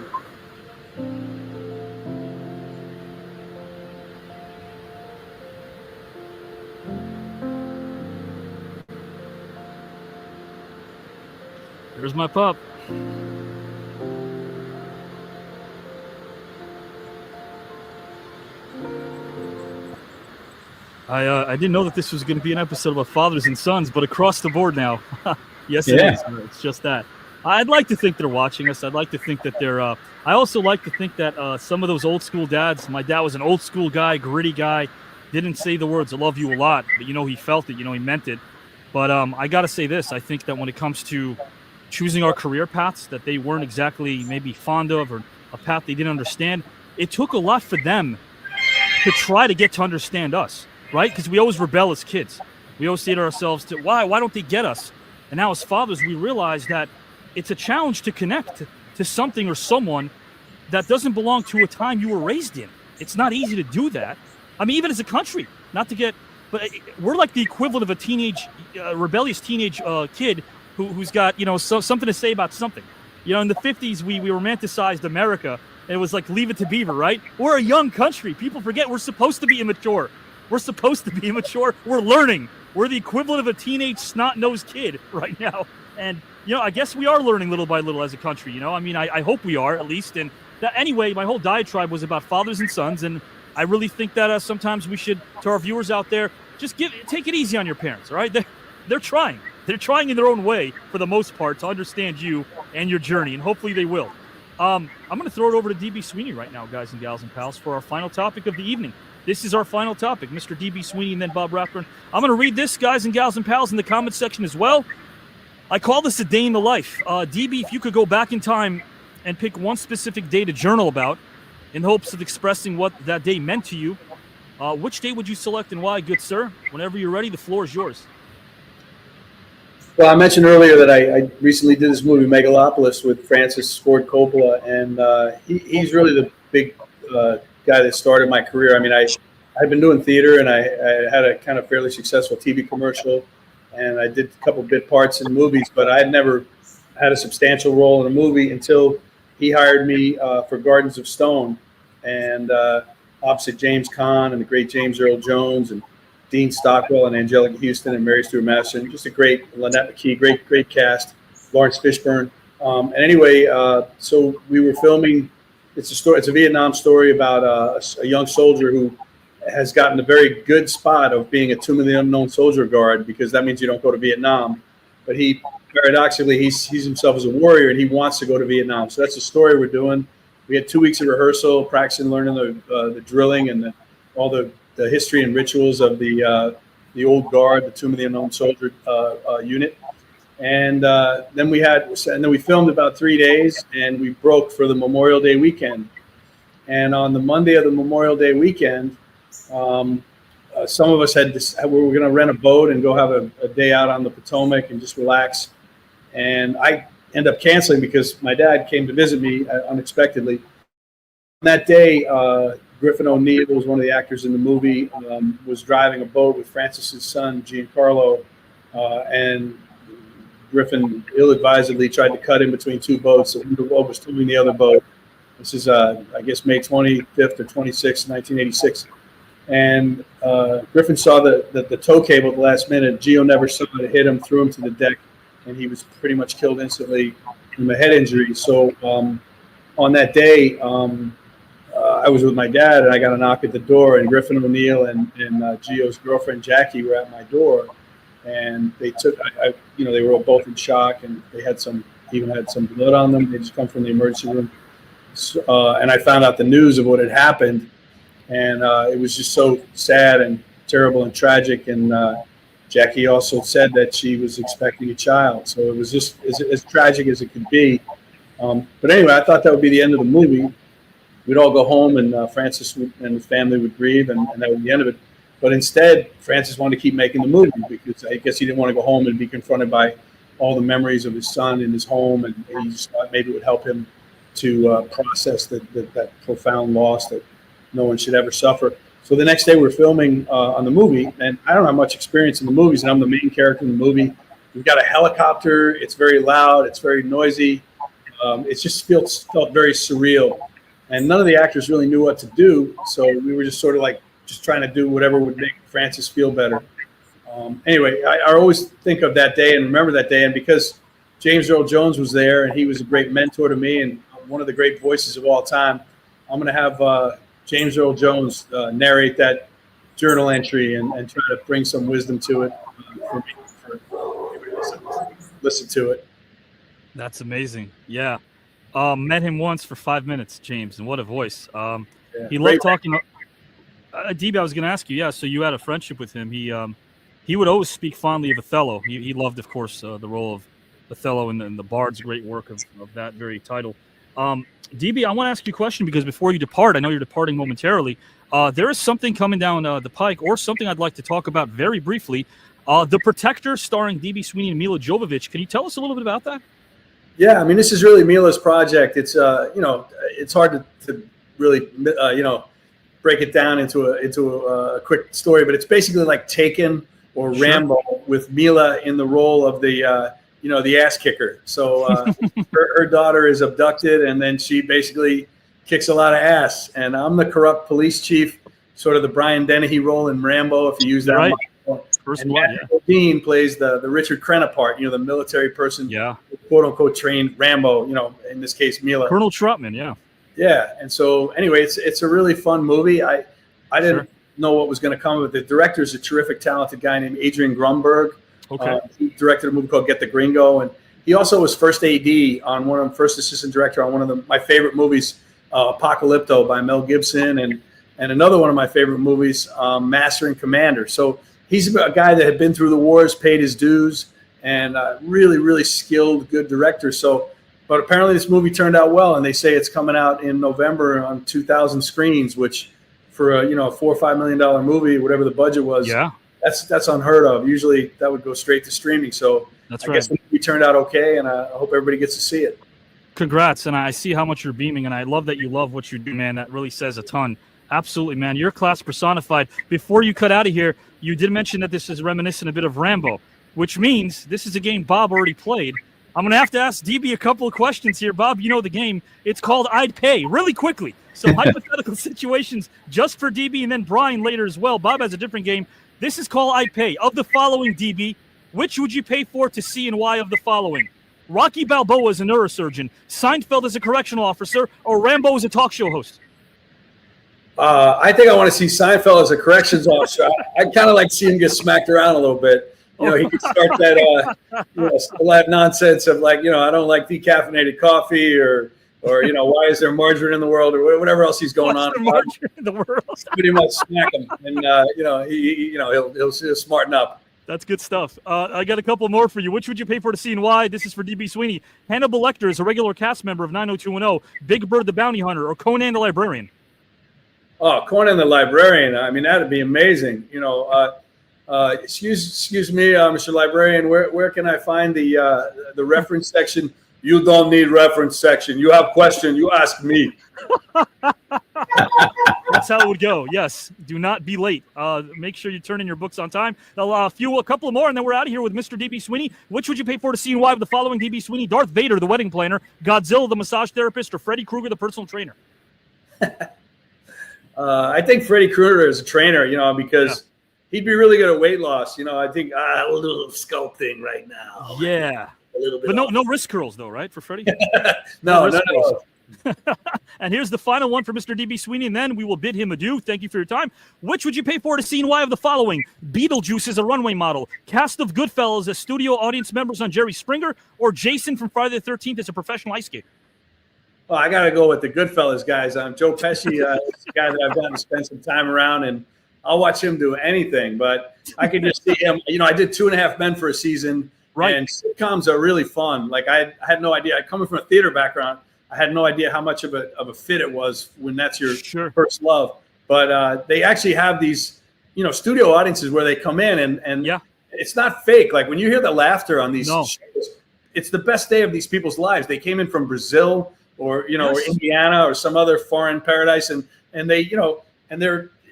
Speaker 9: Here's my pup. I didn't know that this was going to be an episode about fathers and sons, but across the board now. Yes, it is. It's just that. I'd like to think they're watching us. I'd like to think that they're I also like to think that some of those old school dads, my dad was an old school guy, gritty guy, didn't say the words, I love you a lot, but you know, he felt it, you know, he meant it. But I got to say this. I think that when it comes to choosing our career paths that they weren't exactly maybe fond of, or a path they didn't understand, it took a lot for them to try to get to understand us, right? Because we always rebel as kids. We always say to ourselves, why don't they get us? And now as fathers, we realize that it's a challenge to connect to something or someone that doesn't belong to a time you were raised in. It's not easy to do that. I mean, even as a country, but we're like the equivalent of a teenage, rebellious teenage kid who's got, something to say about something. In the 50s, we romanticized America, and it was like Leave It to Beaver, right? We're a young country. People forget we're supposed to be immature. We're learning. We're the equivalent of a teenage snot-nosed kid right now. And, I guess we are learning little by little as a country, I mean, I hope we are, at least. And anyway, my whole diatribe was about fathers and sons, and I really think that sometimes we should, to our viewers out there, just take it easy on your parents, all right? They're trying. They're trying in their own way, for the most part, to understand you and your journey, and hopefully they will. I'm going to throw it over to DB Sweeney right now, guys and gals and pals, for our final topic of the evening. This is our final topic, Mr. DB Sweeney and then Bob Rathbun. I'm going to read this, guys and gals and pals, in the comment section as well. I call this a day in the life. DB, if you could go back in time and pick one specific day to journal about in hopes of expressing what that day meant to you, which day would you select and why, good sir? Whenever you're ready, the floor is yours.
Speaker 5: Well, I mentioned earlier that I recently did this movie, Megalopolis, with Francis Ford Coppola, and he's really the big guy that started my career. I mean, I'd been doing theater, and I had a kind of fairly successful TV commercial, and I did a couple bit parts in movies, but I had never had a substantial role in a movie until he hired me for Gardens of Stone, and opposite James Caan and the great James Earl Jones and Dean Stockwell and Angelica Houston and Mary Stuart Masterson, just a great Lynette McKee, great cast, Lawrence Fishburne. And anyway, so we were filming. It's a Vietnam story about a young soldier who has gotten a very good spot of being a Tomb of the Unknown Soldier Guard, because that means you don't go to Vietnam. But he, paradoxically, he sees himself as a warrior, and he wants to go to Vietnam. So that's the story we're doing. We had 2 weeks of rehearsal, practicing, learning the drilling and all the history and rituals of the old guard, the Tomb of the Unknown Soldier unit. And then we filmed about 3 days, and we broke for the Memorial Day weekend. And on the Monday of the Memorial Day weekend, some of us we were going to rent a boat and go have a day out on the Potomac and just relax. And I ended up canceling because my dad came to visit me unexpectedly. That day, Griffin O'Neill, who was one of the actors in the movie, was driving a boat with Francis's son, Giancarlo, and Griffin ill-advisedly tried to cut in between two boats. So the boat was towing the other boat. This is, I guess, May 25th or 26th, 1986. And Griffin saw the tow cable at the last minute. Gio never saw it. It hit him, threw him to the deck, and he was pretty much killed instantly from a head injury. So on that day, I was with my dad, and I got a knock at the door, and Griffin O'Neill and Gio's girlfriend Jackie were at my door, and they took, they were both in shock, and they had even had some blood on them. They just come from the emergency room, and I found out the news of what had happened, and it was just so sad and terrible and tragic. And Jackie also said that she was expecting a child, so it was just as tragic as it could be. But anyway, I thought that would be the end of the movie. We'd all go home, and Francis and the family would grieve, and that would be the end of it. But instead, Francis wanted to keep making the movie because I guess he didn't want to go home and be confronted by all the memories of his son in his home, and he just thought maybe it would help him to process that profound loss that no one should ever suffer. So the next day, we're filming on the movie, and I don't have much experience in the movies, and I'm the main character in the movie. We've got a helicopter. It's very loud. It's very noisy. It just felt very surreal. And none of the actors really knew what to do, so we were just sort of like just trying to do whatever would make Francis feel better. Anyway, I always think of that day and remember that day, and because James Earl Jones was there, and he was a great mentor to me and one of the great voices of all time, I'm going to have James Earl Jones narrate that journal entry and try to bring some wisdom to it for me, for everybody to listen to it.
Speaker 9: That's amazing. Yeah. Met him once for 5 minutes, James, and what a voice. He loved talking. DB, I was going to ask you, so you had a friendship with him. He he would always speak fondly of Othello. He loved, of course, the role of Othello and the Bard's great work of that very title. DB, I want to ask you a question because before you depart, I know you're departing momentarily. There is something coming down the pike, or something I'd like to talk about very briefly. The Protector, starring D.B. Sweeney and Mila Jovovich. Can you tell us a little bit about that?
Speaker 5: Yeah, I mean, this is really Mila's project. It's it's hard to really break it down into a quick story, but it's basically like Taken or Rambo with Mila in the role of the the ass kicker. So her daughter is abducted, and then she basically kicks a lot of ass. And I'm the corrupt police chief, sort of the Brian Dennehy role in Rambo, if you use that.
Speaker 9: Right.
Speaker 5: And Matt Dean plays the Richard Crenna part, the military person, quote unquote trained Rambo, in this case Mila.
Speaker 9: Colonel Trotman, yeah.
Speaker 5: Yeah, and so anyway, it's a really fun movie. I didn't know what was going to come of it. The director is a terrific, talented guy named Adrian Grunberg.
Speaker 9: Okay.
Speaker 5: He directed a movie called Get the Gringo, and he also was first AD on first assistant director on one of my favorite movies, Apocalypto by Mel Gibson, and another one of my favorite movies, Master and Commander. So he's a guy that had been through the wars, paid his dues, and really, really skilled, good director. So, but apparently this movie turned out well, and they say it's coming out in November on 2,000 screens, which for a $4 or $5 million movie, whatever the budget was, that's unheard of. Usually that would go straight to streaming. So
Speaker 9: that's
Speaker 5: I guess the movie turned out okay, and I hope everybody gets to see it.
Speaker 9: Congrats, and I see how much you're beaming, and I love that you love what you do, man. That really says a ton. Absolutely, man. You're class personified. Before you cut out of here, you did mention that this is reminiscent a bit of Rambo, which means this is a game Bob already played. I'm going to have to ask DB a couple of questions here. Bob, you know the game. It's called I'd Pay, really quickly. So hypothetical situations just for DB and then Brian later as well. Bob has a different game. This is called I'd Pay. Of the following, DB, which would you pay for to see and why of the following? Rocky Balboa is a neurosurgeon, Seinfeld is a correctional officer, or Rambo is a talk show host?
Speaker 5: I think I want to see Seinfeld as a corrections officer. I kind of like to see him get smacked around a little bit. He could start that, all that nonsense of like, I don't like decaffeinated coffee or why is there margarine in the world or whatever else he's going on.
Speaker 9: Margarine in the world.
Speaker 5: Pretty much smack him, and he'll smarten up.
Speaker 9: That's good stuff. I got a couple more for you. Which would you pay for to see and why? This is for DB Sweeney. Hannibal Lecter is a regular cast member of 90210, Big Bird the Bounty Hunter, or Conan the Librarian?
Speaker 5: Oh, Conan the Librarian. I mean, that'd be amazing. Excuse me, Mr. Librarian, where can I find the reference section? You don't need reference section. You have question, you ask me.
Speaker 9: That's how it would go. Yes. Do not be late. Make sure you turn in your books on time. A couple more, and then we're out of here with Mr. DB Sweeney. Which would you pay for to see and why of the following DB Sweeney? Darth Vader, the wedding planner, Godzilla, the massage therapist, or Freddy Krueger, the personal trainer?
Speaker 5: I think Freddy Krueger is a trainer, because he'd be really good at weight loss. I think a little sculpting right now.
Speaker 9: Yeah.
Speaker 5: A little bit.
Speaker 9: But no wrist curls, though, right, for Freddy?
Speaker 5: No.
Speaker 9: And here's the final one for Mr. DB Sweeney, and then we will bid him adieu. Thank you for your time. Which would you pay for to see and why of the following? Beetlejuice is a runway model, cast of Goodfellas as studio audience members on Jerry Springer, or Jason from Friday the 13th as a professional ice skater?
Speaker 5: Well, I got to go with the Goodfellas guys. Joe Pesci is the guy that I've gotten to spend some time around, and I'll watch him do anything. But I could just see him. I did 2.5 Men for a season, and sitcoms are really fun. Like I had no idea. Coming from a theater background, I had no idea how much of a fit it was when that's your first love. But they actually have these, studio audiences where they come in and it's not fake. Like when you hear the laughter on these shows, it's the best day of these people's lives. They came in from Brazil or or Indiana or some other foreign paradise, and they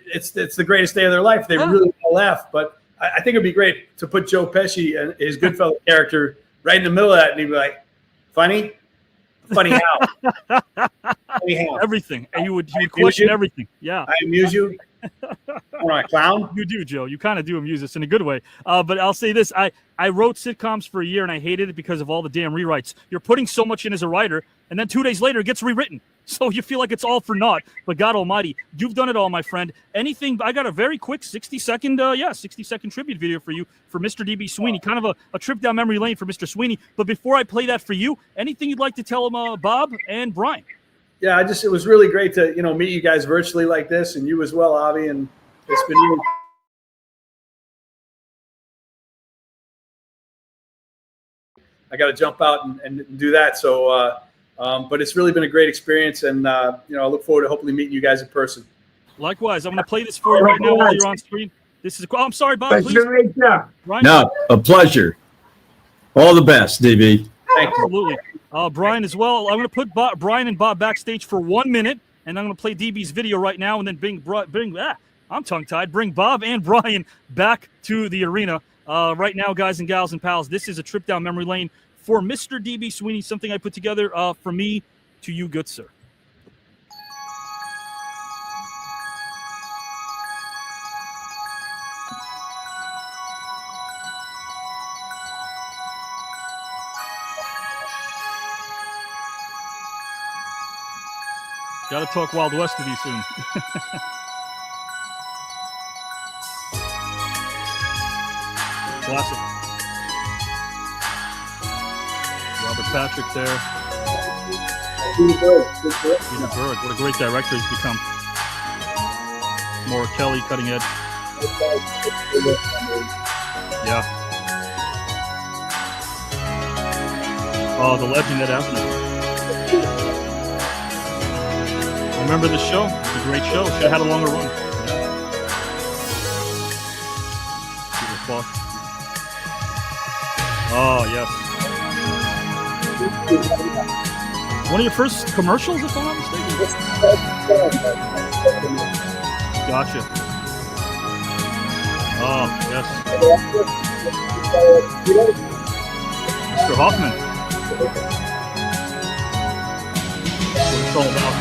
Speaker 5: it's the greatest day of their life. They really laugh. But I think it'd be great to put Joe Pesci and his Goodfellas character right in the middle of that, and he'd be like, funny how? Funny how?
Speaker 9: Everything. And he would question everything. Yeah.
Speaker 5: I amuse you. Am I a clown?
Speaker 9: You do, Joe. You kind of do amuse us in a good way. But I'll say this. I wrote sitcoms for a year, and I hated it because of all the damn rewrites. You're putting so much in as a writer, and then 2 days later, it gets rewritten. So you feel like it's all for naught. But God almighty, you've done it all, my friend. Anything, I got a very quick 60-second tribute video for you for Mr. DB Sweeney. Kind of a trip down memory lane for Mr. Sweeney. But before I play that for you, anything you'd like to tell him, Bob and Brian?
Speaker 5: Yeah, it was really great to, meet you guys virtually like this, and you as well, Avi, and it's been I got to jump out and do that. So, but it's really been a great experience, and I look forward to hopefully meeting you guys in person.
Speaker 9: Likewise, I'm going to play this for you right now while you're on screen. This is. Oh, I'm sorry, Bob. Please. Brian?
Speaker 4: No, a pleasure. All the best, DB.
Speaker 9: Absolutely. Brian as well. I'm going to put Brian and Bob backstage for 1 minute, and I'm going to play DB's video right now, and then I'm tongue-tied. Bring Bob and Brian back to the arena. Right now, guys and gals and pals, this is a trip down memory lane for Mr. DB Sweeney, something I put together from me to you, good sir. Got to talk Wild West with you soon. Classic. Robert Patrick there. Peter Berg, what a great director he's become. Maura Kelly, cutting edge. Yeah. Oh, the legend Ed Asner. Remember the show? It's a great show. Should have had a longer run. Peter Falk. Oh, yes. One of your first commercials, if I'm not mistaken? Gotcha. Oh, yes. Mr. Hoffman. That's what it's all about.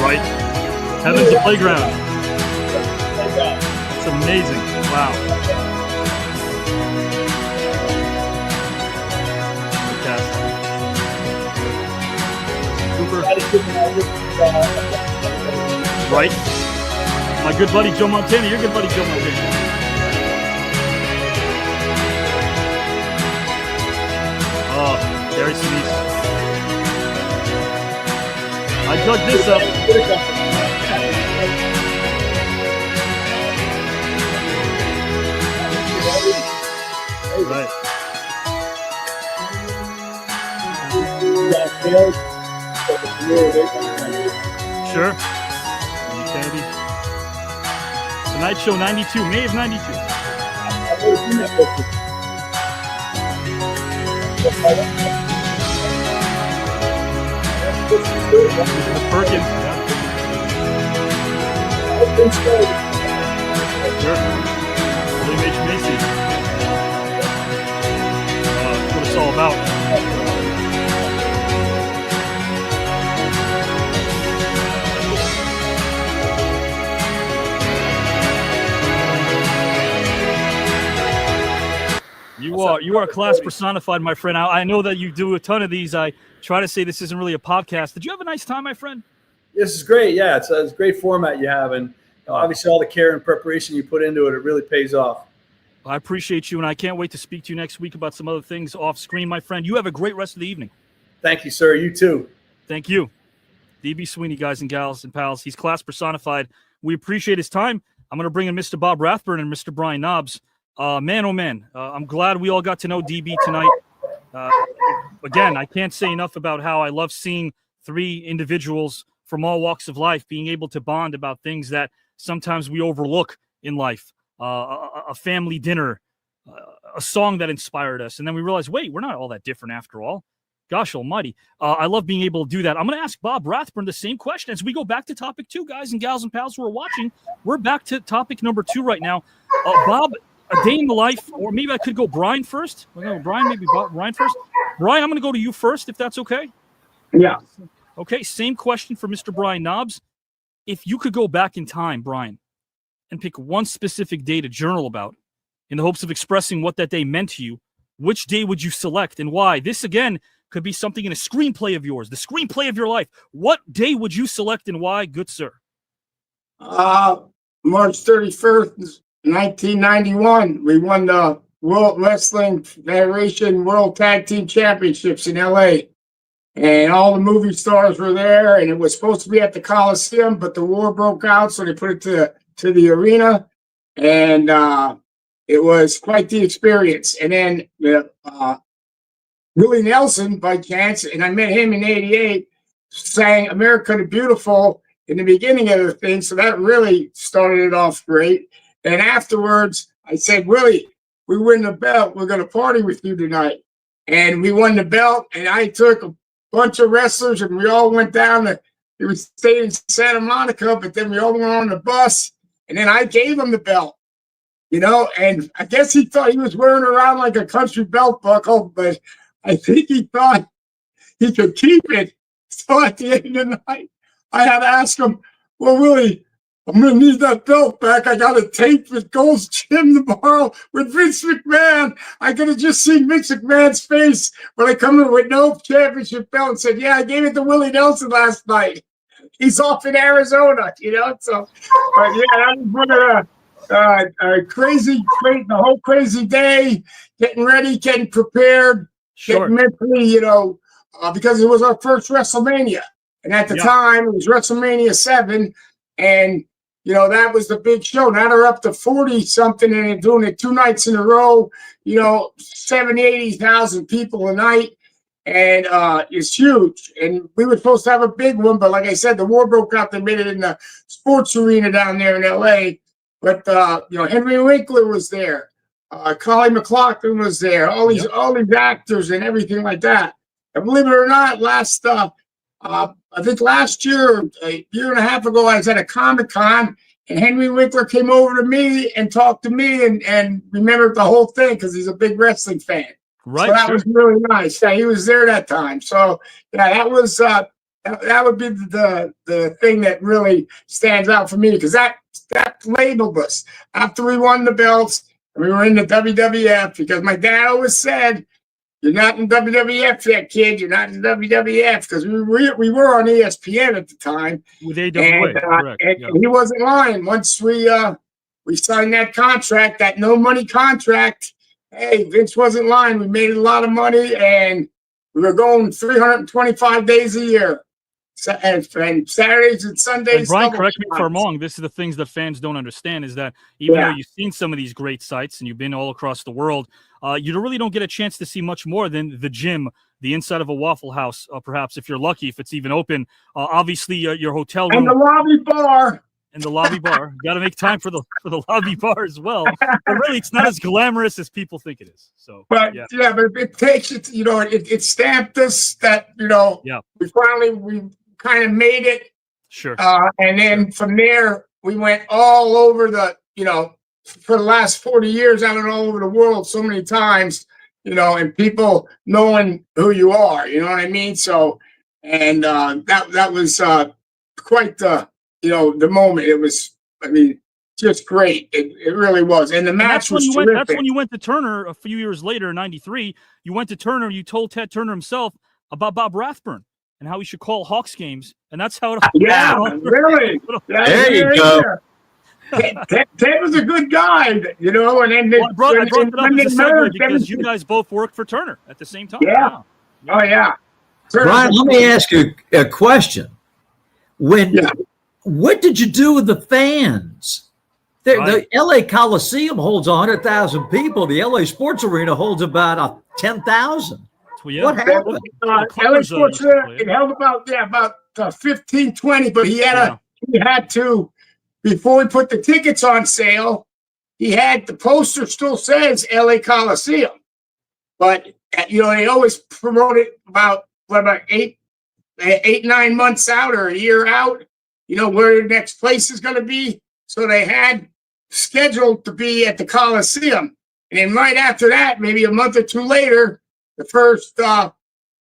Speaker 9: Right. Heaven's a playground. It's amazing. Wow. Fantastic. Cooper. Right. My good buddy Joe Montana. Your good buddy Joe Montana. Oh, Gary Sinise. I dug this up. Right. Sure. Kennedy. Tonight Show 92, May of 92. Perkins, yeah. Sure. William H. Macy. That's what it's all about. You are a class personified, my friend. I know that you do a ton of these. I try to say this isn't really a podcast. Did you have a nice time, my friend?
Speaker 5: This is great. Yeah, it's a great format you have, and obviously all the care and preparation you put into it, it really pays off.
Speaker 9: I appreciate you, and I can't wait to speak to you next week about some other things off screen, my friend. You have a great rest of the evening.
Speaker 5: Thank you, sir. You too.
Speaker 9: Thank you. DB Sweeney, guys and gals and pals. He's class personified. We appreciate his time. I'm going to bring in Mr. Bob Rathbun and Mr. Brian Knobs. Man, oh man, I'm glad we all got to know DB tonight. Again, I can't say enough about how I love seeing three individuals from all walks of life being able to bond about things that sometimes we overlook in life. A family dinner, a song that inspired us. And then we realize, wait, we're not all that different after all. Gosh almighty. I love being able to do that. I'm going to ask Bob Rathbun the same question as we go back to topic 2, guys and gals and pals who are watching. We're back to topic number 2 right now. Bob, a day in the life, or maybe I could go Brian first. Brian, maybe Brian first. Brian, I'm going to go to you first, if that's okay.
Speaker 3: Yeah.
Speaker 9: Okay, same question for Mr. Brian Knobs. If you could go back in time, Brian, and pick one specific day to journal about in the hopes of expressing what that day meant to you, which day would you select and why? This, again, could be something in a screenplay of yours, the screenplay of your life. What day would you select and why, good sir?
Speaker 3: March 31st, 1991. We won the World Wrestling Federation World Tag Team Championships in LA. And all the movie stars were there, and it was supposed to be at the Coliseum, but the war broke out, so they put it to the arena. And it was quite the experience. And then Willie Nelson, by chance, and I met him in '88, sang America the Beautiful in the beginning of the thing. So that really started it off great. And afterwards, I said, Willie, we win the belt. We're going to party with you tonight. And we won the belt. And I took a bunch of wrestlers and we all went down to, we stayed in Santa Monica, but then we all went on the bus. And then I gave him the belt, you know, and I guess he thought he was wearing around like a country belt buckle, but I think he thought he could keep it. So at the end of the night, I had to ask him, well, Willie, I'm going to need that belt back. I got a tape with Gold's Gym tomorrow with Vince McMahon. I could have just seen Vince McMahon's face when I come in with no championship belt and said, yeah, I gave it to Willie Nelson last night. He's off in Arizona, you know? So, but yeah, that was one of the crazy, the whole crazy day, getting ready, getting prepared, getting mentally, you know, because it was our first WrestleMania. And at the time, it was WrestleMania 7. And, you know, that was the big show. Now they're up to 40-something and they're doing it 2 nights in a row, you know, 70,000, 80,000 people a night. And it's huge. And we were supposed to have a big one. But like I said, the war broke out. They made it in the sports arena down there in L.A. But, you know, Henry Winkler was there. Collie McLaughlin was there. All these actors and everything like that. And believe it or not, I think last year, a year and a half ago, I was at a Comic-Con, and Henry Winkler came over to me and talked to me and remembered the whole thing because he's a big wrestling fan.
Speaker 9: Right.
Speaker 3: So that was really nice. Yeah, he was there that time. So yeah, that was that would be the thing that really stands out for me because that labeled us after we won the belts and we were in the WWF because my dad always said, you're not in WWF yet, kid. You're not in WWF because we were on ESPN at the time.
Speaker 9: With AWA, correct.
Speaker 3: And he wasn't lying. Once we signed that contract, that no money contract, hey, Vince wasn't lying. We made a lot of money, and we were going 325 days a year. And Saturdays and Sundays.
Speaker 9: And Brian, correct me if I'm wrong. This is the things that fans don't understand is that even though you've seen some of these great sites and you've been all across the world, you really don't get a chance to see much more than the gym, the inside of a Waffle House, perhaps if you're lucky, if it's even open. Obviously, your hotel room.
Speaker 3: And the lobby bar.
Speaker 9: And the lobby bar. Got to make time for the lobby bar as well. But really, it's not as glamorous as people think it is. So,
Speaker 3: but but it takes it. You know, it stamped us that we kind of made it.
Speaker 9: Sure.
Speaker 3: And then from there, we went all over for the last 40 years, I went all over the world so many times, and people knowing who you are, you know what I mean? So, and that was quite the moment. It was, just great. It really was. And the match was terrific.
Speaker 9: That's when you went to Turner a few years later in '93. You went to Turner, you told Ted Turner himself about Bob Rathbun and how he should call Hawks games. And that's how it all
Speaker 3: really?
Speaker 4: There you go.
Speaker 3: Ted was a good guy, and then
Speaker 9: I brought it up as a segue because you guys both worked for Turner at the same time.
Speaker 3: Yeah. Oh, yeah.
Speaker 4: Brian, let me ask you a question. What did you do with the fans? The LA Coliseum holds 100,000 people. The LA Sports Arena holds about 10,000. What happened?
Speaker 3: LA Sports Arena, it held about 15, 20, but he had to. Before we put the tickets on sale, the poster still says LA Coliseum. But, they always promote it about 8-9 months out or a year out, where the next place is going to be. So they had scheduled to be at the Coliseum. And then right after that, maybe a month or two later, the first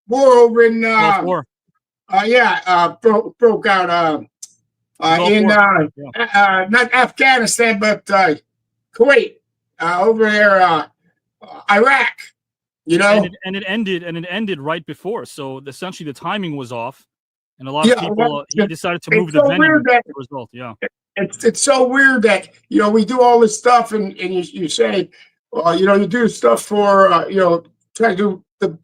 Speaker 3: war over in broke out. Not Afghanistan, but Kuwait, over there, Iraq.
Speaker 9: And it ended right before. So essentially, the timing was off, and a lot of people he decided to move the venue as a result. Yeah,
Speaker 3: it's so weird that we do all this stuff, and you say, you do stuff for try to do the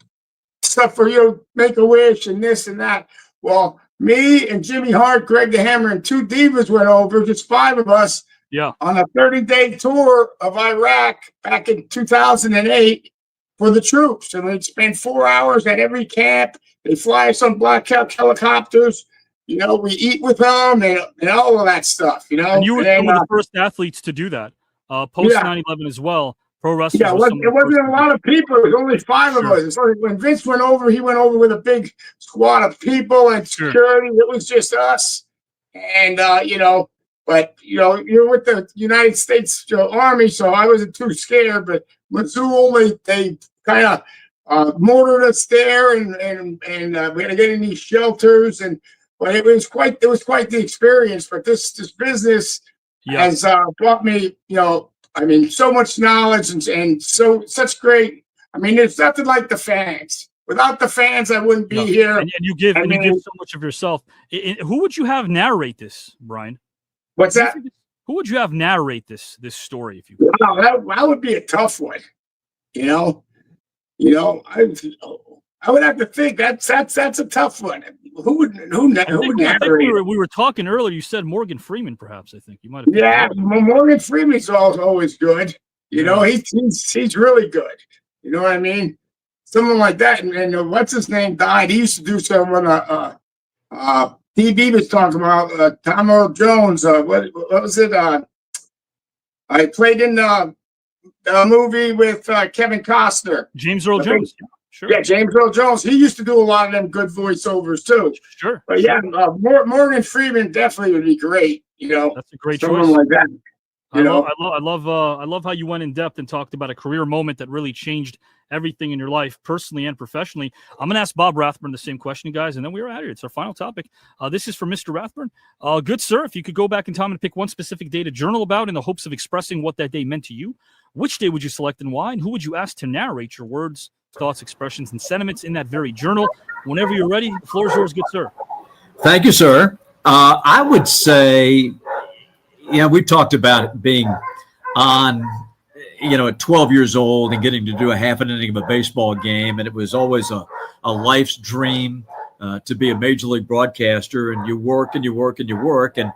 Speaker 3: stuff for Make-A-Wish and this and that. Well, me and Jimmy Hart, Greg the Hammer, and 2 Divas went over, just 5 of us, on a 30-day tour of Iraq back in 2008 for the troops. And we'd spend 4 hours at every camp. They fly us on Black Hawk helicopters. You know, we eat with them and all of that stuff, you know.
Speaker 9: And you were some of the first athletes to do that. Post 9/11 as well. Pro wrestlers.
Speaker 3: Yeah, it wasn't a lot of people. It was only 5 of us. So when Vince went over, he went over with a big squad of people and security. It was just us. And, you know, but, you know, you're with the United States Army, so I wasn't too scared. But Missoula, they kind of mortared us there, and we had to get in these shelters. But it was quite the experience. But this business has brought me, you know, I mean, so much knowledge and such great. I mean, there's nothing like the fans. Without the fans, I wouldn't be here.
Speaker 9: And you give so much of yourself. Who would you have narrate this, Brian?
Speaker 3: What's that?
Speaker 9: Who would you have narrate this story if you?
Speaker 3: Wow, that would be a tough one. You know, I would have to think that's a tough one. Who would narrate?
Speaker 9: We were talking earlier. You said Morgan Freeman, perhaps. I think you might have.
Speaker 3: Yeah, Morgan Freeman's always good. You know, he's really good. You know what I mean? Someone like that. And what's his name died. He used to do some when DB was talking about Tom Earl Jones. What was it? I played in a movie with Kevin Costner.
Speaker 9: James Earl Jones. Sure.
Speaker 3: Yeah, James Earl Jones. He used to do a lot of them good voiceovers too.
Speaker 9: Sure.
Speaker 3: But yeah, Morgan Freeman definitely would be great. You know,
Speaker 9: that's a great
Speaker 3: someone
Speaker 9: choice.
Speaker 3: like that.
Speaker 9: I love how you went in depth and talked about a career moment that really changed everything in your life, personally and professionally. I'm going to ask Bob Rathbun the same question, guys, and then we're out of here. It's our final topic. This is for Mr. Rathbun. Good sir, if you could go back in time and pick one specific day to journal about in the hopes of expressing what that day meant to you, which day would you select and why? And who would you ask to narrate your words, thoughts, expressions, and sentiments in that very journal? Whenever you're ready, the floor is yours, good sir.
Speaker 4: Thank you, sir. I would say, we've talked about being on, at 12 years old and getting to do a half an inning of a baseball game. And it was always a life's dream to be a major league broadcaster. And you work and you work and you work. And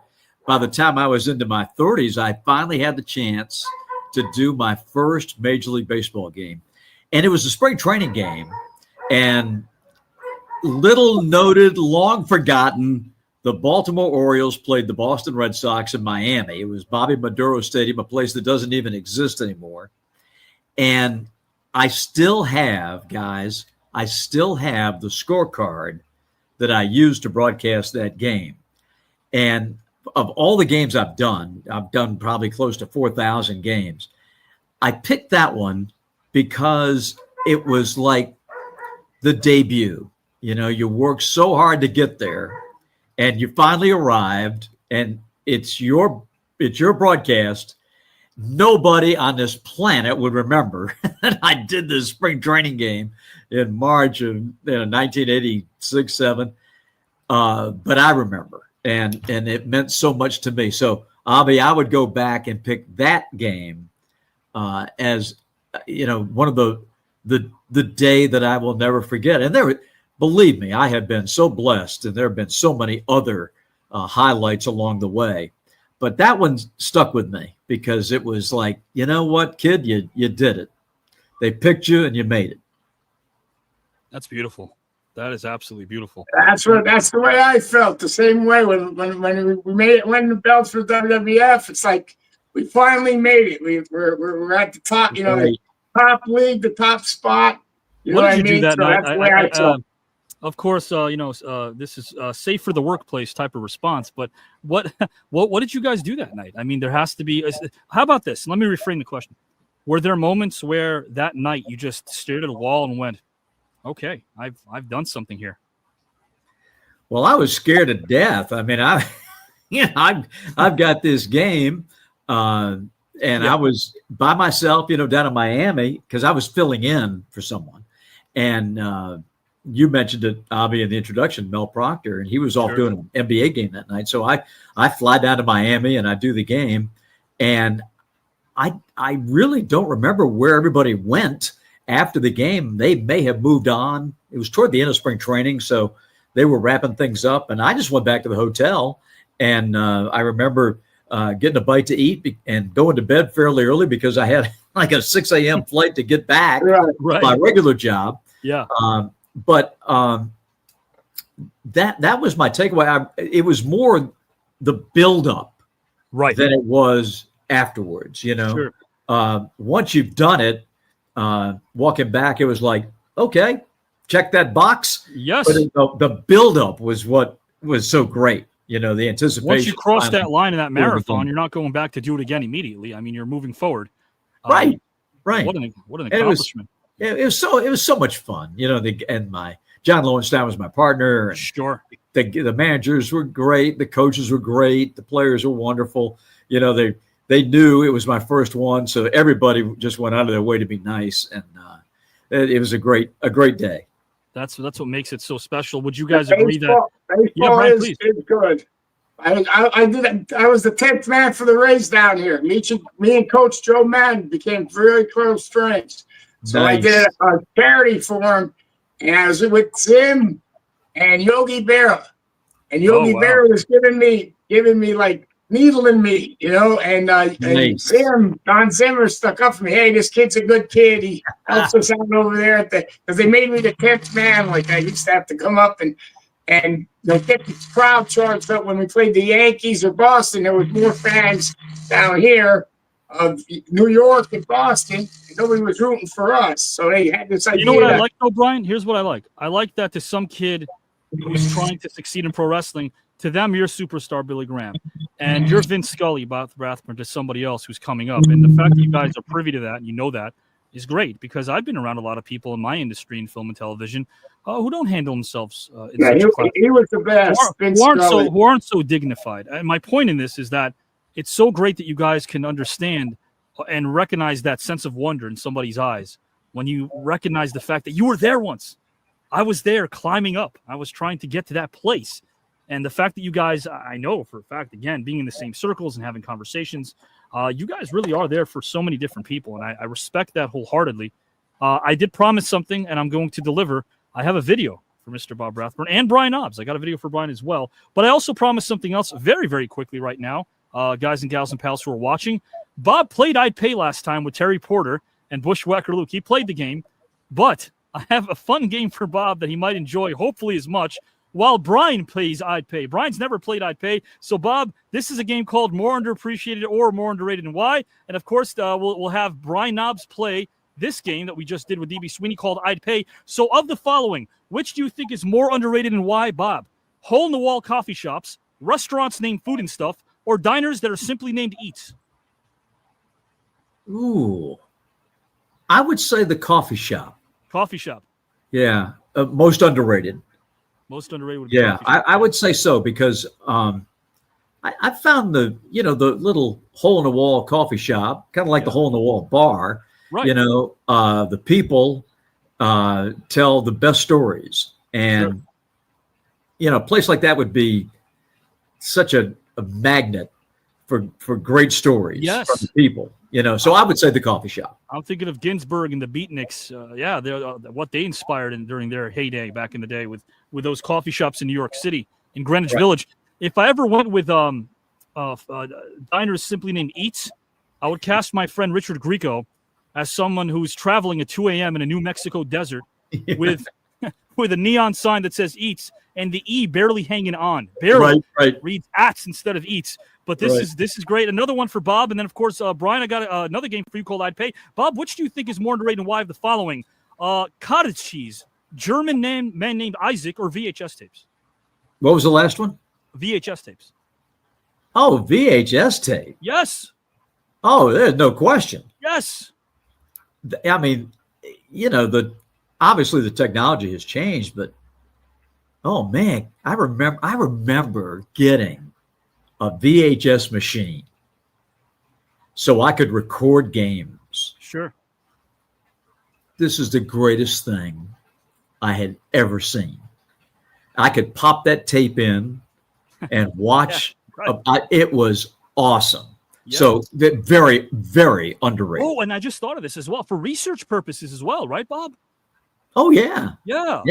Speaker 4: by the time I was into my 30s, I finally had the chance to do my first Major League Baseball game. And it was a spring training game. And little noted, long forgotten, the Baltimore Orioles played the Boston Red Sox in Miami. It was Bobby Maduro Stadium, a place that doesn't even exist anymore. And I still have, guys, the scorecard that I used to broadcast that game. And of all the games I've done probably close to 4,000 games. I picked that one because it was like the debut. You worked so hard to get there, and you finally arrived, and it's your broadcast. Nobody on this planet would remember that I did this spring training game in March of 1986, 7. But I remember, and it meant so much to me. So, Avi, I would go back and pick that game as one of the day that I will never forget. And believe me, I have been so blessed, and there have been so many other highlights along the way. But that one stuck with me because it was like, you know what, kid, you did it. They picked you and you made it.
Speaker 9: That's beautiful. That is absolutely beautiful.
Speaker 3: That's the way I felt. The same way when we made it, when the belts for WWF. It's like we finally made it. We're at the top, the top league, the top spot. You know what I mean?
Speaker 9: Do that
Speaker 3: so
Speaker 9: night?
Speaker 3: that's the way I felt.
Speaker 9: Of course, this is safe for the workplace type of response. But what did you guys do that night? I mean, there has to be. How about this? Let me reframe the question. Were there moments where that night you just stared at a wall and went, "Okay, I've done something here"?
Speaker 4: Well, I was scared to death. I mean, I've got this game, and I was by myself, down in Miami because I was filling in for someone, and. You mentioned it, Avi, in the introduction, Mel Proctor, and he was off doing an NBA game that night. So I fly down to Miami and I do the game, and I really don't remember where everybody went after the game. They may have moved on. It was toward the end of spring training, so they were wrapping things up, and I just went back to the hotel. And I remember getting a bite to eat and going to bed fairly early because I had like a 6 a.m. flight to get back to my regular job.
Speaker 9: Yeah.
Speaker 4: But that was my takeaway. It was more the buildup than it was afterwards, you know.
Speaker 9: Sure.
Speaker 4: Once you've done it, walking back, it was like, okay, check that box.
Speaker 9: Yes.
Speaker 4: But the buildup was what was so great. You know, the anticipation.
Speaker 9: Once you cross that line in that marathon, you're not going back to do it again immediately. I mean, you're moving forward.
Speaker 4: Right.
Speaker 9: What an accomplishment.
Speaker 4: It was so much fun. You know, John Lowenstein was my partner. And
Speaker 9: sure.
Speaker 4: The managers were great. The coaches were great. The players were wonderful. You know, they knew it was my first one, so everybody just went out of their way to be nice, and it was a great day.
Speaker 9: That's what makes it so special. Would you guys agree that
Speaker 3: baseball is good? I was the 10th man for the Rays down here. Me and Coach Joe Madden became very close friends. So I did a charity for him, and I was with Tim and Yogi Berra. And Yogi Berra was giving me like needling me, you know, and Don Zimmer stuck up for me. Hey, this kid's a good kid. He helps us out over there because they made me the 10th man. Like I used to have to come up and get the crowd charged up when we played the Yankees or Boston. There was more fans down here of New York and Boston. And nobody was rooting for us, so they had this idea.
Speaker 9: You know what I like, though, Brian? Here's what I like. I like that to some kid who's trying to succeed in pro wrestling. To them, you're superstar Billy Graham, and you're Vince Scully, Bob Rathbun, to somebody else who's coming up. And the fact that you guys are privy to that and you know that is great, because I've been around a lot of people in my industry in film and television who don't handle themselves in such a class.
Speaker 3: He was the best.
Speaker 9: Who aren't so dignified. And my point in this is that it's so great that you guys can understand and recognize that sense of wonder in somebody's eyes when you recognize the fact that you were there once. I was there climbing up. I was trying to get to that place. And the fact that you guys, I know for a fact, again, being in the same circles and having conversations, you guys really are there for so many different people. And I respect that wholeheartedly. I did promise something, and I'm going to deliver. I have a video for Mr. Bob Rathbun and Brian Knobs. I got a video for Brian as well. But I also promised something else very, very quickly right now, guys and gals and pals who are watching. Bob played I'd Pay last time with Terry Porter and Bushwhacker Luke. He played the game. But I have a fun game for Bob that he might enjoy, hopefully as much, while Brian plays I'd Pay. Brian's never played I'd Pay. So, Bob, this is a game called More Underappreciated or More Underrated and Why. And, of course, we'll have Brian Knobs play this game that we just did with D.B. Sweeney called I'd Pay. So, of the following, which do you think is more underrated and why, Bob? Hole-in-the-wall coffee shops, restaurants named Food and Stuff, or diners that are simply named Eats?
Speaker 4: Ooh. I would say the coffee shop.
Speaker 9: Coffee shop.
Speaker 4: Yeah. Most underrated.
Speaker 9: Most underrated would be
Speaker 4: I would say so, because I found the little hole in the wall coffee shop, kind of like the hole in the wall bar.
Speaker 9: Right.
Speaker 4: You know, the people tell the best stories, and a place like that would be such a magnet for great stories from the people. So I would say the coffee shop.
Speaker 9: I'm thinking of Ginsberg and the Beatniks. What they inspired during their heyday back in the day with those coffee shops in New York City, in Greenwich Village. If I ever went with diners simply named Eats, I would cast my friend Richard Grieco as someone who's traveling at 2 a.m. in a New Mexico desert with a neon sign that says Eats and the E barely hanging on. Barely.
Speaker 4: Right.
Speaker 9: Reads Ats instead of Eats. But this is great. Another one for Bob. And then, of course, Brian, I got another game for you called I'd Pay. Bob, which do you think is more underrated and why of the following? Cottage cheese, German man named Isaac, or VHS tapes?
Speaker 4: What was the last one?
Speaker 9: VHS tapes.
Speaker 4: Oh, VHS tape.
Speaker 9: Yes.
Speaker 4: Oh, there's no question.
Speaker 9: Yes.
Speaker 4: I mean, obviously the technology has changed, but oh man, I remember getting a VHS machine so I could record games.
Speaker 9: Sure.
Speaker 4: This is the greatest thing I had ever seen. I could pop that tape in and watch. It was awesome. Yeah. So very, very underrated.
Speaker 9: Oh, and I just thought of this as well for research purposes as well, right, Bob?
Speaker 4: Oh yeah.
Speaker 9: Yeah.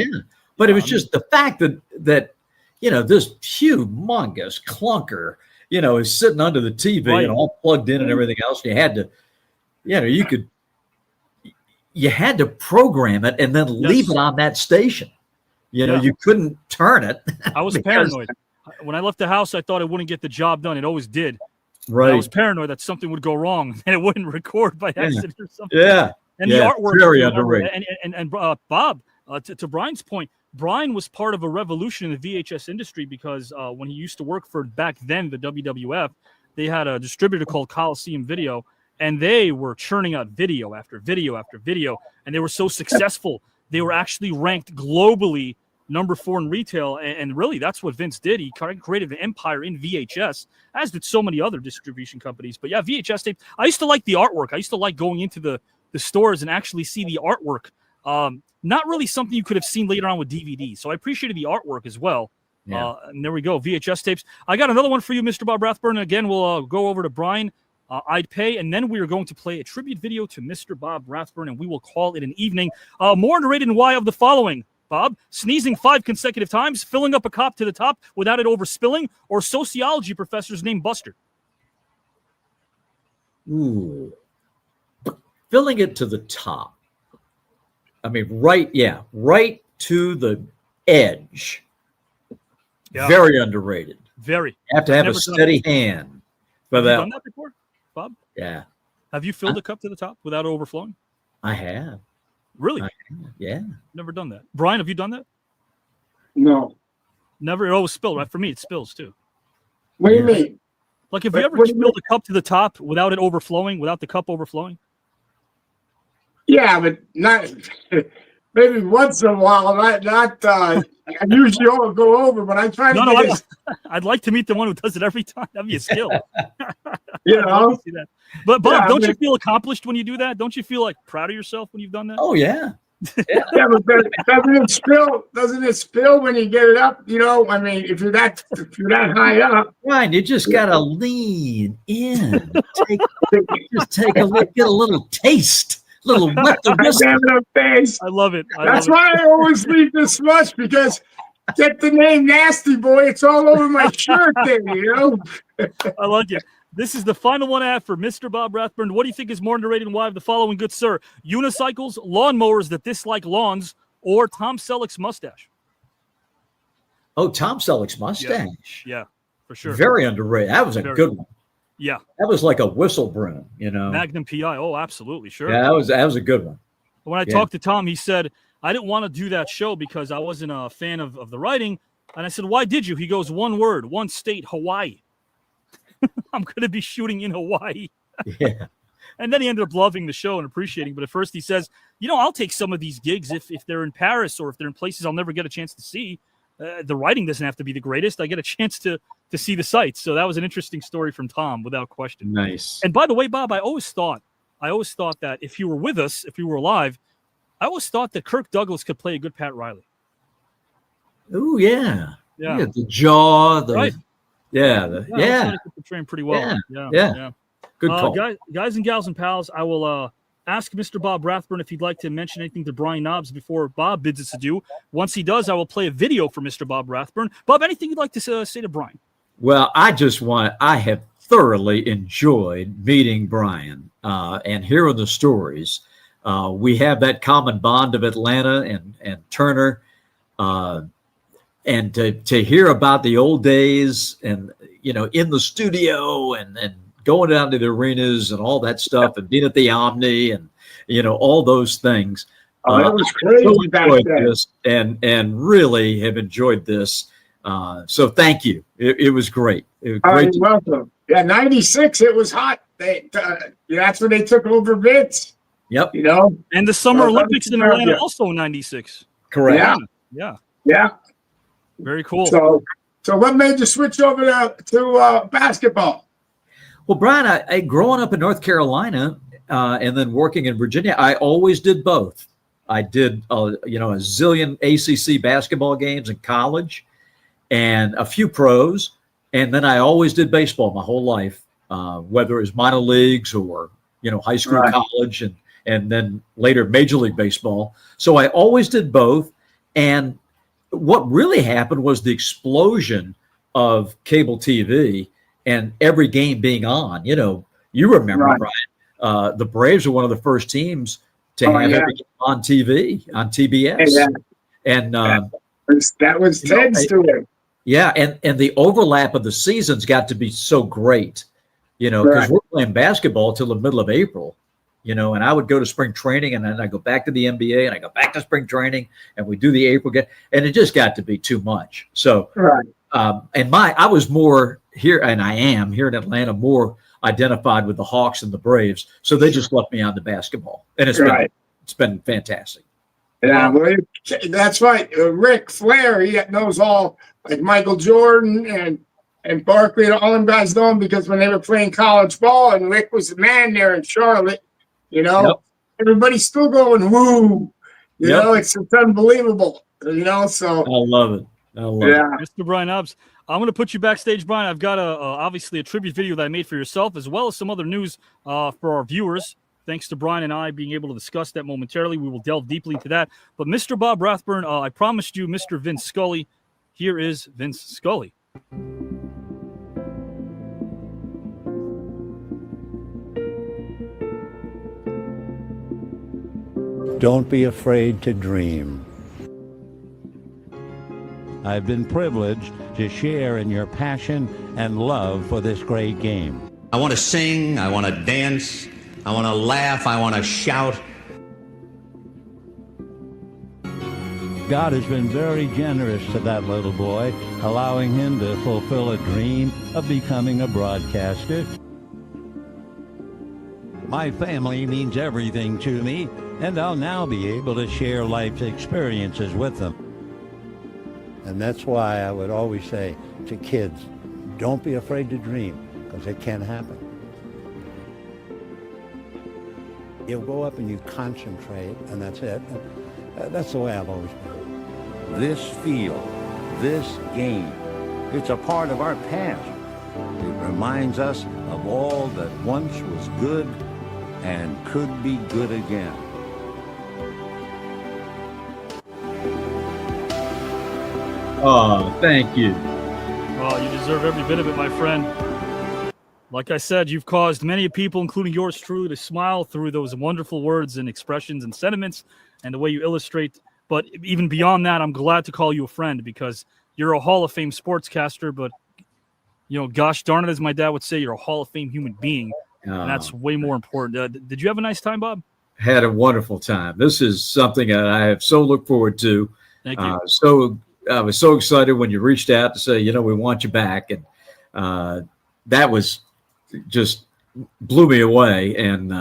Speaker 4: But it was just the fact that this humongous clunker is sitting under the TV
Speaker 9: Right.
Speaker 4: and all plugged in and everything else. You had to, you had to program it and then leave it on that station.
Speaker 9: Yeah.
Speaker 4: You couldn't turn it.
Speaker 9: I was
Speaker 4: because-
Speaker 9: paranoid. When I left the house, I thought it wouldn't get the job done. It always did.
Speaker 4: Right.
Speaker 9: I was paranoid that something would go wrong and it wouldn't record by accident or something.
Speaker 4: Yeah.
Speaker 9: And
Speaker 4: Yeah,
Speaker 9: the artwork,
Speaker 4: very
Speaker 9: you know,
Speaker 4: underrated.
Speaker 9: And Bob, to Brian's point, Brian was part of a revolution in the VHS industry because when he used to work for back then the WWF, they had a distributor called Coliseum Video, and they were churning out video after video after video, and they were so successful they were actually ranked globally #4 in retail, and really that's what Vince did. He created an empire in VHS, as did so many other distribution companies. But yeah, VHS tape. I used to like the artwork. I used to like going into the stores and actually see the artwork. Not really something you could have seen later on with DVD. So I appreciated the artwork as well.
Speaker 4: Yeah.
Speaker 9: And there we go, VHS tapes. I got another one for you, Mr. Bob Rathbun. Again, we'll go over to Brian. I'd pay, and then we are going to play a tribute video to Mr. Bob Rathbun, and we will call it an evening. More underrated and why of the following. Bob, sneezing 5 consecutive times, filling up a cup to the top without it overspilling, or sociology professors named Buster?
Speaker 4: Ooh. Filling it to the top. I mean, right to the edge.
Speaker 9: Yeah.
Speaker 4: Very underrated.
Speaker 9: Very.
Speaker 4: You have to have a
Speaker 9: Never done
Speaker 4: steady
Speaker 9: it.
Speaker 4: hand for
Speaker 9: Have you
Speaker 4: that.
Speaker 9: done that before, Bob?
Speaker 4: Yeah,
Speaker 9: Have you filled a cup to the top without it overflowing?
Speaker 4: I have.
Speaker 9: Really?
Speaker 4: Yeah.
Speaker 9: Never done that. Brian, have you done that?
Speaker 3: No.
Speaker 9: Never. It always spilled, right? For me, it spills too.
Speaker 3: What do you mean?
Speaker 9: Like, have you ever
Speaker 3: What do you
Speaker 9: filled a cup to the top without it overflowing, without the cup overflowing?
Speaker 3: Yeah, but not maybe once in a while. Not. I usually all go over, but I try to.
Speaker 9: No,
Speaker 3: get
Speaker 9: I'd like to meet the one who does it every time. That'd be a skill.
Speaker 3: You
Speaker 9: I'd love
Speaker 3: know?
Speaker 9: to see that. But Bob,
Speaker 3: Yeah,
Speaker 9: don't you
Speaker 3: man.
Speaker 9: feel accomplished when you do that? Don't you feel like proud of yourself when you've done that?
Speaker 4: Oh yeah.
Speaker 3: Yeah, but doesn't it spill? Doesn't it spill when you get it up? You know, I mean, if you're that high up,
Speaker 4: Right. You just gotta lean in. Get a little taste. Little wet the whistle.
Speaker 3: Damn it, face.
Speaker 9: I love it.
Speaker 3: That's why I always leave this much, because get the name Nasty Boy. It's all over my shirt there, you know.
Speaker 9: I like it. This is the final one I have for Mr. Bob Rathbun. What do you think is more underrated and why of the following, good sir? Unicycles, lawnmowers that dislike lawns, or Tom Selleck's mustache?
Speaker 4: Oh, Tom Selleck's mustache.
Speaker 9: Yeah, for sure.
Speaker 4: Very underrated. That was a
Speaker 9: Very.
Speaker 4: good one.
Speaker 9: Yeah.
Speaker 4: That was like a whistle broom, you know.
Speaker 9: Magnum PI. Oh, absolutely. Sure.
Speaker 4: Yeah, that was a good one.
Speaker 9: When I
Speaker 4: Yeah.
Speaker 9: talked to Tom, he said, I didn't want to do that show because I wasn't a fan of the writing. And I said, why did you? He goes, one word, one state, Hawaii. I'm going to be shooting in Hawaii.
Speaker 4: Yeah.
Speaker 9: And then he ended up loving the show and appreciating. But at first he says, I'll take some of these gigs if they're in Paris or if they're in places I'll never get a chance to see. The writing doesn't have to be the greatest. I get a chance to see the sights. So that was an interesting story from Tom, without question.
Speaker 4: Nice.
Speaker 9: And by the way, Bob, I always thought that if you were with us, if you were alive, I always thought that Kirk Douglas could play a good Pat Riley.
Speaker 4: Oh yeah.
Speaker 9: Yeah.
Speaker 4: The jaw.
Speaker 9: Right.
Speaker 4: Yeah.
Speaker 9: I thought he could portray him pretty well.
Speaker 4: Yeah. Good call.
Speaker 9: Guys and gals and pals, I will ask Mr. Bob Rathbun if he'd like to mention anything to Brian Knobs before Bob bids us adieu. Once he does, I will play a video for Mr. Bob Rathbun. Bob, anything you'd like to say to Brian?
Speaker 4: Well, I have thoroughly enjoyed meeting Brian and hearing the stories. We have that common bond of Atlanta and Turner. And to hear about the old days and, in the studio and going down to the arenas and all that stuff and being at the Omni and, all those things.
Speaker 3: Oh, that was crazy back then.
Speaker 4: And really have enjoyed this. So thank you. It was great. It was
Speaker 3: Oh,
Speaker 4: great.
Speaker 3: you're welcome. Yeah, 96, it was hot. That's when they took over Vince.
Speaker 4: Yep.
Speaker 9: And the Summer
Speaker 3: Well,
Speaker 9: Olympics in
Speaker 3: America.
Speaker 9: Atlanta also in 96.
Speaker 4: Correct.
Speaker 9: Yeah. Very cool.
Speaker 3: So what made you switch over to basketball?
Speaker 4: Well, Brian, I growing up in North Carolina and then working in Virginia, I always did both. I did, a zillion ACC basketball games in college and a few pros. And then I always did baseball my whole life, whether it was minor leagues or, high school,
Speaker 3: Right.
Speaker 4: college, and then later Major League Baseball. So I always did both. And what really happened was the explosion of cable TV and every game being on. You remember, Brian, the Braves were one of the first teams to have every game on TV, on TBS.
Speaker 3: Yeah.
Speaker 4: And
Speaker 3: that was Ted's doing.
Speaker 4: Yeah, and the overlap of the seasons got to be so great, because we're playing basketball till the middle of April, and I would go to spring training, and then I go back to the NBA, and I go back to spring training, and we do the April game, and it just got to be too much. So, I was more here, and I am here in Atlanta, more identified with the Hawks and the Braves, so they just left me on the basketball, and it's been fantastic.
Speaker 3: Yeah, well, that's right. Rick Flair, he knows all, like Michael Jordan and Barkley, all them guys know him because when they were playing college ball and Rick was the man there in Charlotte, everybody's still going, woo. It's unbelievable, so.
Speaker 4: I love it.
Speaker 9: Mr. Brian Knobbs, I'm going to put you backstage, Brian. I've got obviously a tribute video that I made for yourself, as well as some other news for our viewers. Thanks to Brian and I being able to discuss that momentarily. We will delve deeply into that. But Mr. Bob Rathbun, I promised you Mr. Vince Scully. Here is Vince Scully.
Speaker 32: Don't be afraid to dream. I've been privileged to share in your passion and love for this great game.
Speaker 2: I want to sing, I want to dance, I want to laugh, I want to shout.
Speaker 32: God has been very generous to that little boy, allowing him to fulfill a dream of becoming a broadcaster. My family means everything to me, and I'll now be able to share life's experiences with them. And that's why I would always say to kids, don't be afraid to dream, because it can happen. You go up and you concentrate, and that's it. That's the way I've always been. This field, this game, it's a part of our past. It reminds us of all that once was good and could be good again.
Speaker 4: Oh, thank you.
Speaker 9: Oh, you deserve every bit of it, my friend. Like I said, you've caused many people, including yours truly, to smile through those wonderful words and expressions and sentiments and the way you illustrate. But even beyond that, I'm glad to call you a friend because you're a Hall of Fame sportscaster. But, gosh darn it, as my dad would say, you're a Hall of Fame human being. And that's way more important. Did you have a nice time, Bob?
Speaker 4: Had a wonderful time. This is something that I have so looked forward to.
Speaker 9: Thank you.
Speaker 4: I was so excited when you reached out to say, we want you back. And that was just blew me away. And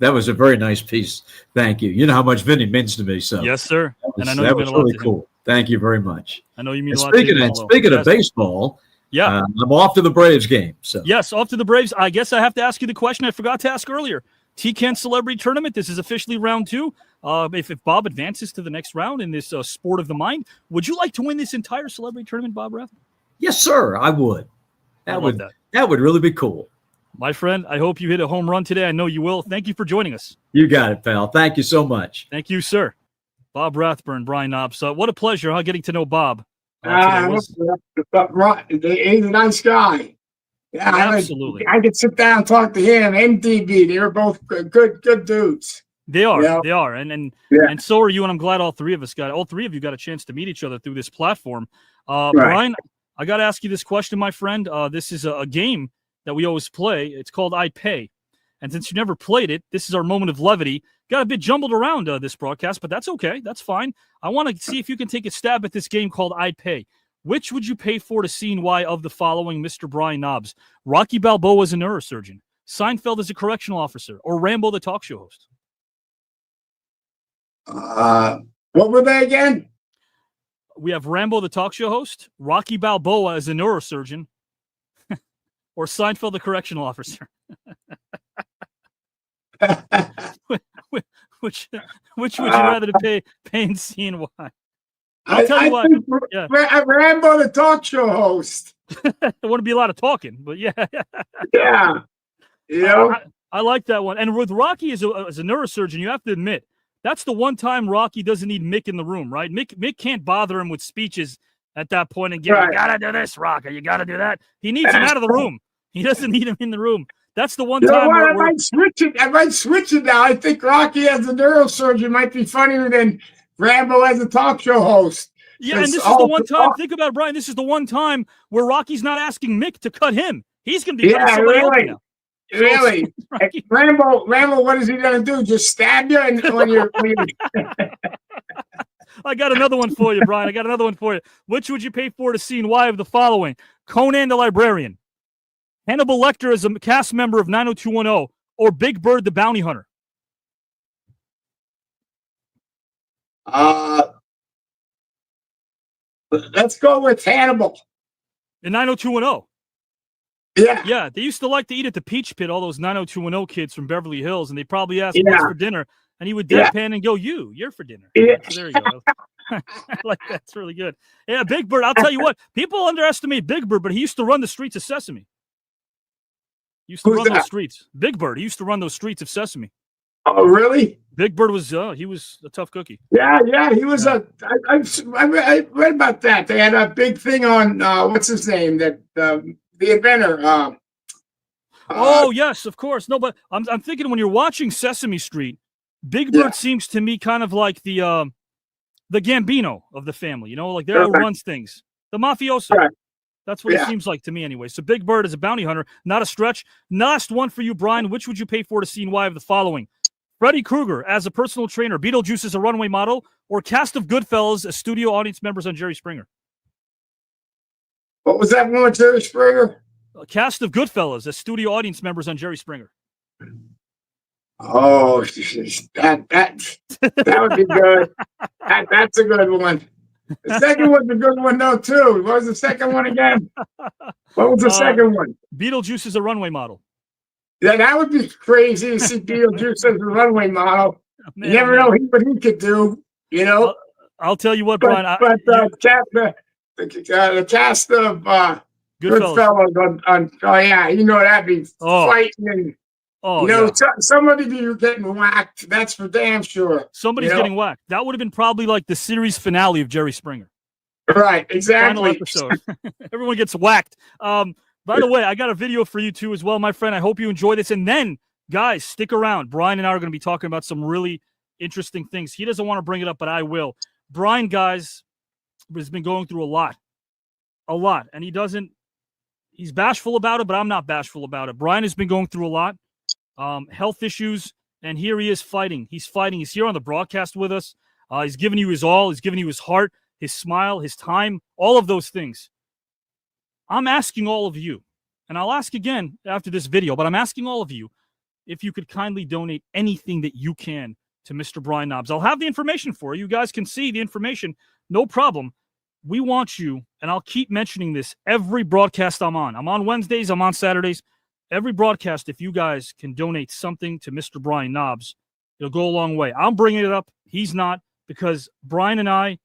Speaker 4: that was a very nice piece. Thank you. You know how much Vinny means to me. So
Speaker 9: yes, sir.
Speaker 4: And I know that was really cool. Thank you very much.
Speaker 9: I know you mean a lot to him.
Speaker 4: Speaking of baseball, I'm off to the Braves game. So
Speaker 9: yes, off to the Braves. I guess I have to ask you the question I forgot to ask earlier. TKN Celebrity Tournament. This is officially round 2. If Bob advances to the next round in this sport of the mind, would you like to win this entire celebrity tournament, Bob Rathbun?
Speaker 4: Yes, sir. I would. That would really be cool.
Speaker 9: My friend, I hope you hit a home run today. I know you will. Thank you for joining us.
Speaker 4: You got it, pal. Thank you so much.
Speaker 9: Thank you, sir. Bob Rathbun, Brian Knobbs. What a pleasure, getting to know Bob.
Speaker 3: He's a nice guy. Yeah,
Speaker 9: absolutely.
Speaker 3: I could sit down and talk to him. MDB, they were both good dudes.
Speaker 9: They are. They are. And so are you. And I'm glad all three of you got a chance to meet each other through this platform. Brian, I got to ask you this question, my friend. This is a game that we always play. It's called I'd Pay. And since you never played it, this is our moment of levity. Got a bit jumbled around this broadcast, but that's okay. That's fine. I want to see if you can take a stab at this game called I'd Pay. Which would you pay for to see and why of the following, Mr. Brian Knobbs? Rocky Balboa as a neurosurgeon, Seinfeld as a correctional officer, or Rambo the talk show host?
Speaker 3: What were they again?
Speaker 9: We have Rambo the talk show host, Rocky Balboa as a neurosurgeon, or Seinfeld the correctional officer. which would you rather pay and see and why? I'll tell you what.
Speaker 3: Rambo the talk show host.
Speaker 9: There wouldn't be a lot of talking, but yeah. I like that one. And with Rocky as a neurosurgeon, you have to admit, that's the one time Rocky doesn't need Mick in the room, right? Mick can't bother him with speeches at that point and you gotta do this, Rocky, you gotta do that. He needs him out of the room. He doesn't need him in the room. That's the one
Speaker 3: You know
Speaker 9: time
Speaker 3: what?
Speaker 9: where
Speaker 3: I might switch it. I might switch it now. I think Rocky as a neurosurgeon might be funnier than Rambo as a talk show host.
Speaker 9: yeah, and this is the one time. Think about it, Brian. This is the one time where Rocky's not asking Mick to cut him. He's going to be cutting somebody else now.
Speaker 3: Really? Rambo, what is he going to do? Just stab you? And when you're
Speaker 9: I got another one for you, Brian. I got another one for you. Which would you pay for to see and why of the following? Conan the Librarian, Hannibal Lecter as a cast member of 90210, or Big Bird the Bounty Hunter?
Speaker 3: Let's go with Hannibal.
Speaker 9: In 90210.
Speaker 3: Yeah.
Speaker 9: Yeah, they used to like to eat at the Peach Pit, all those 90210 kids from Beverly Hills, and they probably asked what's for dinner, and he would deadpan and go, you're for dinner.
Speaker 3: Yeah.
Speaker 9: So there you go. I like that. It's really good. Yeah, Big Bird, I'll tell you what, people underestimate Big Bird, but he used to run the streets of Sesame. He used to run those streets. Big Bird, he used to run those streets of Sesame.
Speaker 3: Oh, really?
Speaker 9: Big Bird was, he was a tough cookie.
Speaker 3: Yeah, he was I read about that. They had a big thing on, what's his name, that the inventor.
Speaker 9: Oh, yes, of course. No, but I'm thinking when you're watching Sesame Street, Big Bird seems to me kind of like the Gambino of the family, you know, like they're who runs things. The mafioso. Right. That's what it seems like to me anyway. So Big Bird is a bounty hunter, not a stretch. Last one for you, Brian. Which would you pay for to see and why of the following? Freddy Krueger as a personal trainer, Beetlejuice as a runway model, or cast of Goodfellas as studio audience members on Jerry Springer?
Speaker 3: What was that one with Jerry Springer?
Speaker 9: A cast of Goodfellas as studio audience members on Jerry Springer.
Speaker 3: Oh, that would be good. That's a good one. The second one's a good one though too. What was the second one again? What was the second one?
Speaker 9: Beetlejuice is a runway model.
Speaker 3: Yeah, that would be crazy to see Beetlejuice as a runway model. You never know what he could do. You know.
Speaker 9: I'll tell you what, Brian.
Speaker 3: The cast of Goodfellas on that'd be fighting and. Somebody be getting whacked. That's for damn sure.
Speaker 9: Somebody's getting whacked. That would have been probably like the series finale of Jerry Springer.
Speaker 3: Right, exactly.
Speaker 9: Final episode. Everyone gets whacked. By the way, I got a video for you too as well, my friend. I hope you enjoy this. And then, guys, stick around. Brian and I are going to be talking about some really interesting things. He doesn't want to bring it up, but I will. Brian, guys, has been going through a lot. And he's bashful about it, but I'm not bashful about it. Brian has been going through a lot. Health issues, and here he is fighting. He's fighting. He's here on the broadcast with us. He's giving you his all. He's giving you his heart, his smile, his time, all of those things. I'm asking all of you, and I'll ask again after this video, but I'm asking all of you if you could kindly donate anything that you can to Mr. Brian Knobbs. I'll have the information for you. You guys can see the information. No problem. We want you, and I'll keep mentioning this every broadcast I'm on. I'm on Wednesdays. I'm on Saturdays. Every broadcast, if you guys can donate something to Mr. Brian Knobbs, it'll go a long way. I'm bringing it up. He's not, because Brian and I,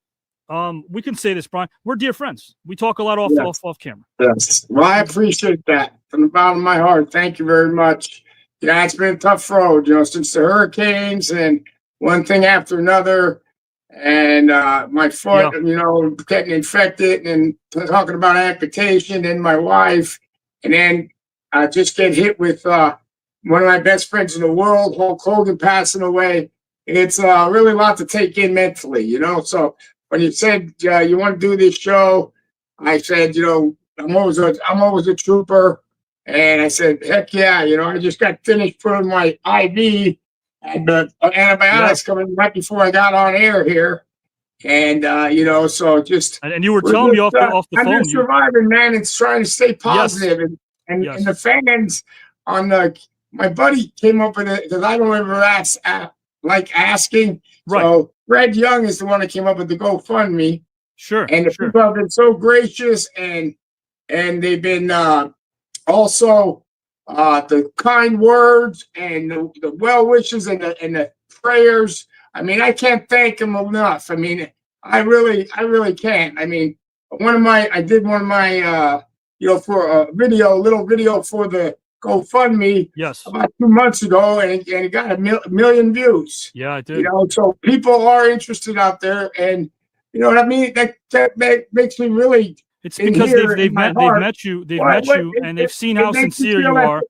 Speaker 9: we can say this, Brian, we're dear friends. We talk a lot off camera.
Speaker 3: Yes. Well, I appreciate that from the bottom of my heart. Thank you very much. Yeah, it's been a tough road, since the hurricanes and one thing after another. And my foot, getting infected and talking about amputation, and my wife, and then I just get hit with one of my best friends in the world, Hulk Hogan, passing away. It's really a lot to take in mentally, So when you said you want to do this show, I said, I'm always a trooper, and I said, heck yeah, I just got finished putting my IV and the antibiotics coming right before I got on air here, and so just
Speaker 9: and you were telling me off the phone,
Speaker 3: I'm just surviving, man, and trying to stay positive. And the fans on my buddy came up with it, because I don't ever like asking. Right. So Red Young is the one that came up with the GoFundMe.
Speaker 9: Sure.
Speaker 3: And the people have been so gracious, and they've been also the kind words and the well wishes and the prayers. I mean, I can't thank them enough. I mean, I really can't. I mean, I did one of my for a little video for the GoFundMe.
Speaker 9: Yes.
Speaker 3: About 2 months ago, and it got a million views.
Speaker 9: Yeah, I did.
Speaker 3: So people are interested out there, and you know what I mean. That makes me really
Speaker 9: It's
Speaker 3: in
Speaker 9: because
Speaker 3: here
Speaker 9: they've
Speaker 3: in my
Speaker 9: met
Speaker 3: heart.
Speaker 9: you,
Speaker 3: What- what-
Speaker 9: and they've seen
Speaker 3: it
Speaker 9: how
Speaker 3: makes me
Speaker 9: sincere
Speaker 3: feel
Speaker 9: you
Speaker 3: that-
Speaker 9: are, and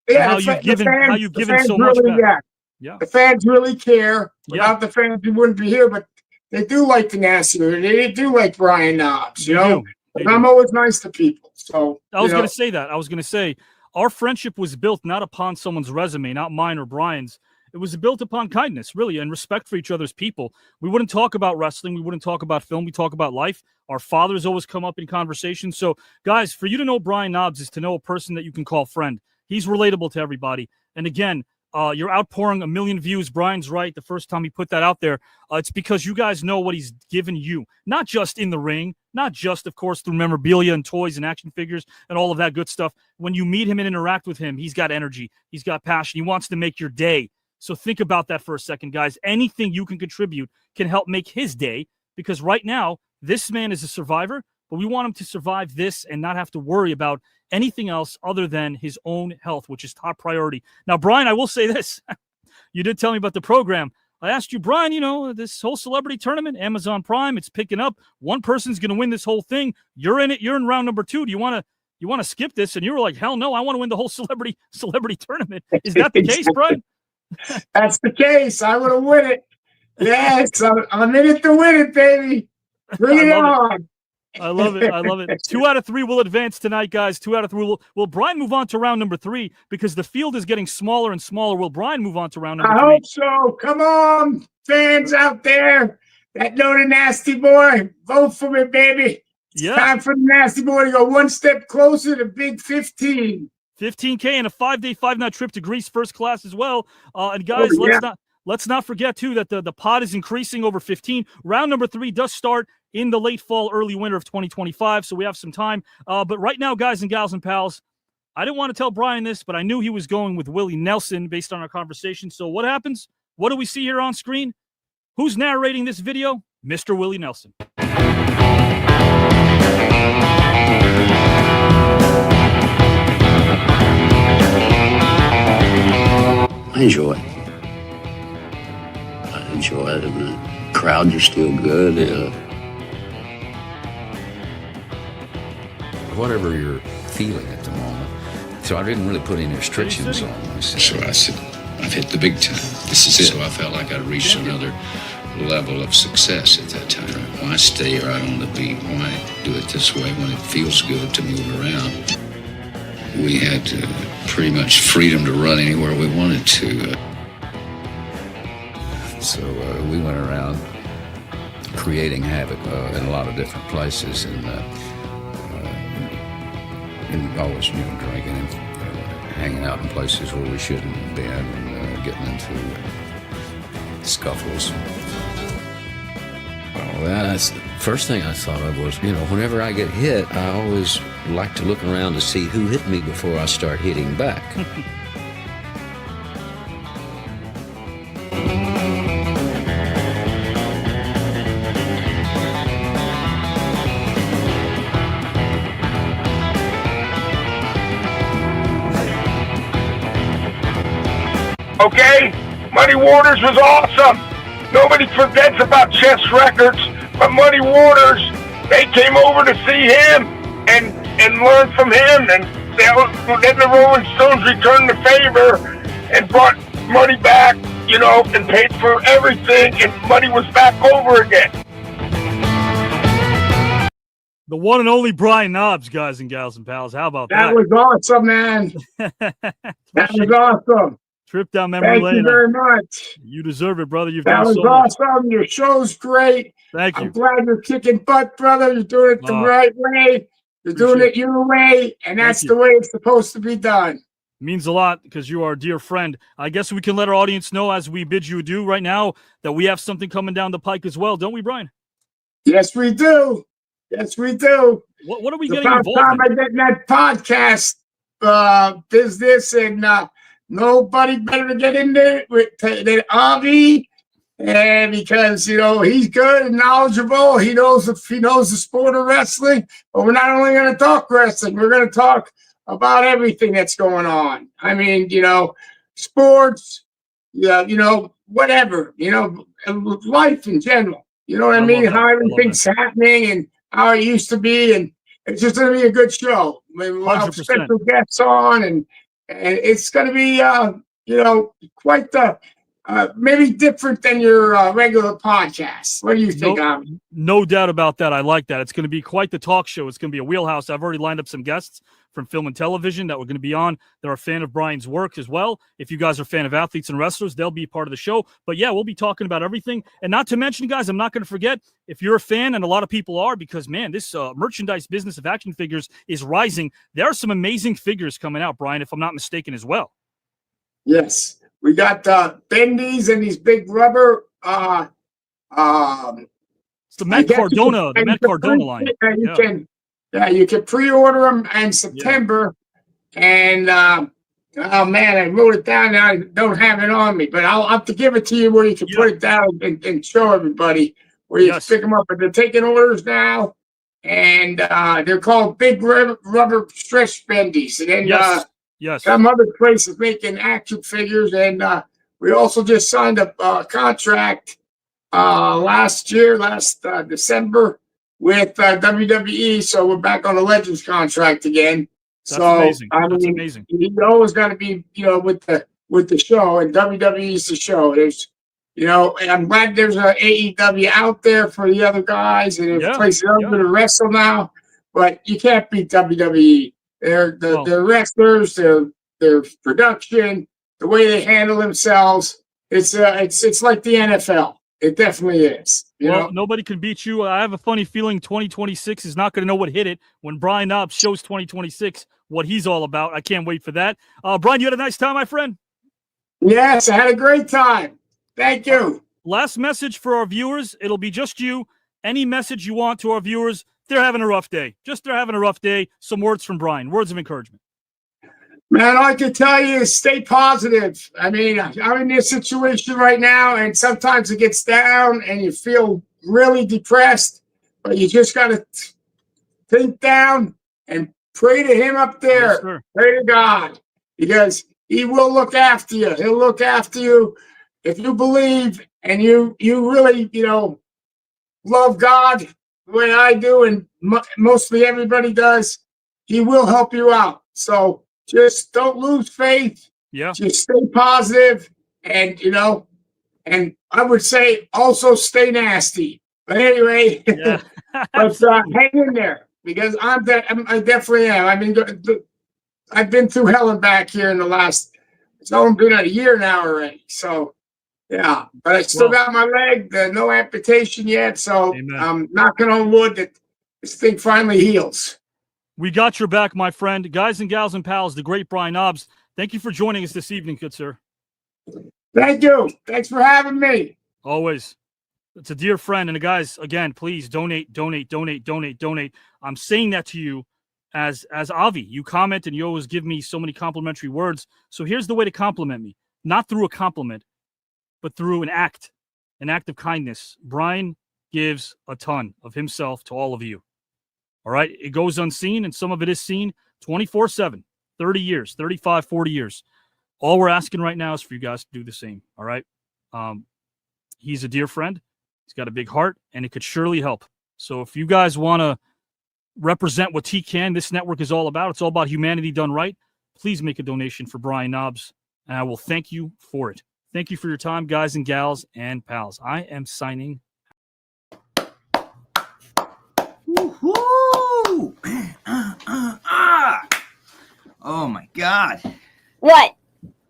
Speaker 3: Yeah,
Speaker 9: how
Speaker 3: the
Speaker 9: you've given
Speaker 3: the fans
Speaker 9: so much
Speaker 3: really,
Speaker 9: back.
Speaker 3: Yeah, the fans really care. Without the fans, we wouldn't be here. But they do like the nasty. They do like Brian Knobs. You know, and I'm always nice to people. So
Speaker 9: I was going to say that. I was going to say our friendship was built not upon someone's resume, not mine or Brian's. It was built upon kindness, really, and respect for each other's people. We wouldn't talk about wrestling. We wouldn't talk about film. We talk about life. Our fathers always come up in conversation. So, guys, for you to know Brian Knobs is to know a person that you can call friend. He's relatable to everybody. And again, you're outpouring 1 million views. Brian's right. The first time he put that out there, it's because you guys know what he's given you, not just in the ring, not just, of course, through memorabilia and toys and action figures and all of that good stuff. When you meet him and interact with him, he's got energy. He's got passion. He wants to make your day. So think about that for a second, guys. Anything you can contribute can help make his day, because right now, this man is a survivor, but we want him to survive this and not have to worry about anything else other than his own health, which is top priority. Now, Brian, I will say this. You did tell me about the program. I asked you, Brian, you know, this whole celebrity tournament, Amazon Prime, it's picking up. One person's going to win this whole thing. You're in it. You're in round number 2. Do you want to skip this? And you were like, hell no, I want to win the whole celebrity tournament. Is that the case, Brian?
Speaker 3: That's the case. I would have win it. Yes, I'm in it to win it, baby. Bring it on.
Speaker 9: I love it. I love it. 2 out of 3 will advance tonight, guys. 2 out of 3 will Brian move on to round number 3 because the field is getting smaller and smaller. Will Brian move on to round number 3?
Speaker 3: I hope so. Come on, fans out there that know the Nasty Boy. Vote for me, baby. It's time for the Nasty Boy to go one step closer to Big 15.
Speaker 9: 15K and a 5-day, 5-night trip to Greece first class as well. And guys, let's not forget too that the pot is increasing over 15. Round number 3 does start in the late fall, early winter of 2025. So we have some time. But right now, guys and gals and pals, I didn't want to tell Brian this, but I knew he was going with Willie Nelson based on our conversation. So what happens? What do we see here on screen? Who's narrating this video? Mr. Willie Nelson.
Speaker 6: I enjoy it. I enjoy it, and the crowds are still good.
Speaker 18: Whatever you're feeling at the moment. So I didn't really put any restrictions on myself.
Speaker 19: So I said, I've hit the big time. This is it. So I felt like I'd reached another level of success at that time. Why stay right on the beat? Why do it this way when it feels good to move around? We had pretty much freedom to run anywhere we wanted to.
Speaker 18: So we went around creating havoc in a lot of different places, and always, drinking and hanging out in places where we shouldn't have been, and getting into scuffles. Well, that's the first thing I thought of was, whenever I get hit, I always like to look around to see who hit me before I start hitting back.
Speaker 20: Okay? Muddy Waters was awesome. Nobody forgets about Chess Records, but Muddy Waters, they came over to see him and learn from him, and then the Rolling Stones returned the favor and brought Muddy back, and paid for everything, and Muddy was back over again.
Speaker 9: The one and only Brian Knobs, guys and gals and pals. How about that?
Speaker 3: That was awesome, man. That was awesome.
Speaker 9: Trip down memory lane.
Speaker 3: Thank you very much.
Speaker 9: You deserve it, brother. You've
Speaker 3: That
Speaker 9: done
Speaker 3: was
Speaker 9: so much.
Speaker 3: awesome. Your show's great.
Speaker 9: Thank you.
Speaker 3: I'm glad you're kicking butt, brother. You're doing it the right way. You're doing it your way, and that's the way it's supposed to be done.
Speaker 9: Means a lot because you are a dear friend. I guess we can let our audience know as we bid you adieu right now that we have something coming down the pike as well, don't we, Brian?
Speaker 3: Yes, we do. Yes, we do.
Speaker 9: What are we
Speaker 3: the
Speaker 9: getting
Speaker 3: first
Speaker 9: involved
Speaker 3: time
Speaker 9: in?
Speaker 3: I get in that podcast business, and nobody better to get in there than Avi, and because he's good and knowledgeable. He knows the sport of wrestling. But we're not only going to talk wrestling; we're going to talk about everything that's going on. I mean, sports, whatever, life in general. You know what I mean? How everything's happening and how it used to be, and it's just going to be a good show. We'll have
Speaker 9: 100%.
Speaker 3: special guests on, and it's going to be, quite the maybe different than your regular podcast. What do you think, Avi?
Speaker 9: No doubt about that. I like that. It's going to be quite the talk show. It's going to be a wheelhouse. I've already lined up some guests from film and television that we're going to be on. They're a fan of Brian's work as well. If you guys are a fan of athletes and wrestlers, they'll be part of the show. But yeah, we'll be talking about everything. And not to mention, guys, I'm not going to forget, if you're a fan, and a lot of people are, because, man, this merchandise business of action figures is rising. There are some amazing figures coming out, Brian, if I'm not mistaken, as well.
Speaker 3: Yes. We got bendies and these big rubber.
Speaker 9: It's the Matt Cardona, line.
Speaker 3: You can pre-order them in September. Yeah. And oh man, I wrote it down now. I don't have it on me, but I'll have to give it to you where you can put it down and show everybody where you can pick them up. But they're taking orders now, and they're called big rubber stretch bendies. And then some other places making action figures, and we also just signed a contract last December with WWE, so we're back on a Legends contract again.
Speaker 9: That's amazing. That's amazing.
Speaker 3: You always got to be, with the show, and WWE is the show. There's, and I'm glad there's a AEW out there for the other guys, and there's places out there to wrestle now, but you can't beat WWE. Their wrestlers, their production, the way they handle themselves. It's like the NFL. It definitely is.
Speaker 9: Nobody can beat you. I have a funny feeling 2026 is not going to know what hit it when Brian Knobs shows 2026 what he's all about. I can't wait for that. Brian, you had a nice time, my friend?
Speaker 3: Yes, I had a great time. Thank you.
Speaker 9: Last message for our viewers. It'll be just you. Any message you want to our viewers. They're having a rough day. They're having a rough day. Some words from Brian. Words of encouragement.
Speaker 3: Man, all I can tell you is stay positive. I mean, I'm in this situation right now, and sometimes it gets down and you feel really depressed, but you just got to think down and pray to him up there.
Speaker 9: Yes,
Speaker 3: pray to God, because he will look after you. He'll look after you if you believe and you really, love God the way I do, and mostly everybody does. He will help you out. So just don't lose faith.
Speaker 9: Yeah.
Speaker 3: Just stay positive, and and I would say also stay nasty. But anyway, but hang in there, because I definitely am. I mean, I've been through hell and back here in the last. It's only been a year now already. So yeah, but I still got my leg. No amputation yet. So I'm knocking on wood that this thing finally heals.
Speaker 9: We got your back, my friend. Guys and gals and pals, the great Brian Knobs. Thank you for joining us this evening, good sir.
Speaker 3: Thank you. Thanks for having me.
Speaker 9: Always. It's a dear friend. And guys, again, please donate. I'm saying that to you as Avi. You comment and you always give me so many complimentary words. So here's the way to compliment me. Not through a compliment, but through an act of kindness. Brian gives a ton of himself to all of you. All right. It goes unseen, and some of it is seen 24/7, 30 years, 35, 40 years. All we're asking right now is for you guys to do the same. All right. He's a dear friend. He's got a big heart, and it could surely help. So if you guys want to represent what TKN, this network, is all about, it's all about humanity done right, please make a donation for Brian Knobs, and I will thank you for it. Thank you for your time, guys and gals and pals. I am signing.
Speaker 16: Woo-hoo! Oh my God.
Speaker 7: What?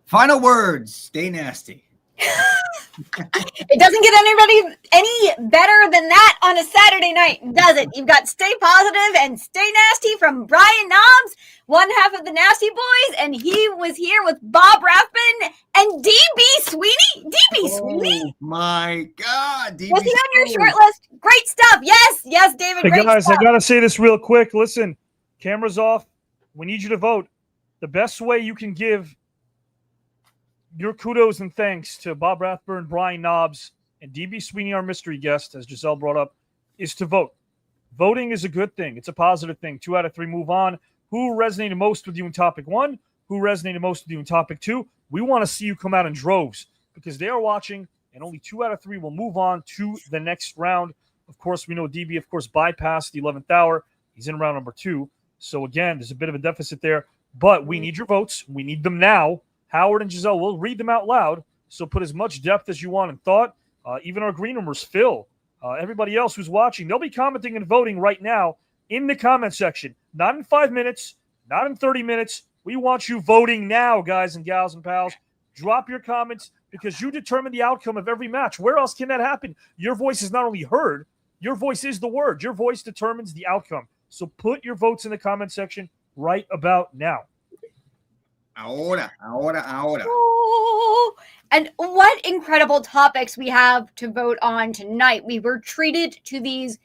Speaker 16: Final words. Stay nasty.
Speaker 7: It doesn't get anybody any better than that on a Saturday night, does it? You've got Stay Positive and Stay Nasty from Brian Knobs, one half of the Nasty Boys, and he was here with Bob Rathbun and D.B. Sweeney. D.B. Sweeney?
Speaker 16: My God. D.B.
Speaker 7: Was he on your short list? Great stuff. Yes, David.
Speaker 9: Hey,
Speaker 7: great
Speaker 9: guys,
Speaker 7: stuff.
Speaker 9: I got to say this real quick. Listen, cameras off. We need you to vote. The best way you can give your kudos and thanks to Bob Rathbun, Brian Knobs, and D.B. Sweeney, our mystery guest, as Giselle brought up, is to vote. Voting is a good thing. It's a positive thing. 2 out of 3 move on. Who resonated most with you in topic 1? Who resonated most with you in topic 2? We want to see you come out in droves because they are watching, and only 2 out of 3 will move on to the next round. Of course, we know DB, of course, bypassed the 11th hour. He's in round number 2. So again, there's a bit of a deficit there, but we need your votes. We need them now. Howard and Giselle will read them out loud. So put as much depth as you want in thought. Even our green roomers, Phil, everybody else who's watching, they'll be commenting and voting right now in the comment section. Not in 5 minutes, not in 30 minutes. We want you voting now, guys and gals and pals. Drop your comments because you determine the outcome of every match. Where else can that happen? Your voice is not only heard, your voice is the word. Your voice determines the outcome. So put your votes in the comment section right about now.
Speaker 16: Ahora.
Speaker 7: Oh, and what incredible topics we have to vote on tonight. We were treated to these,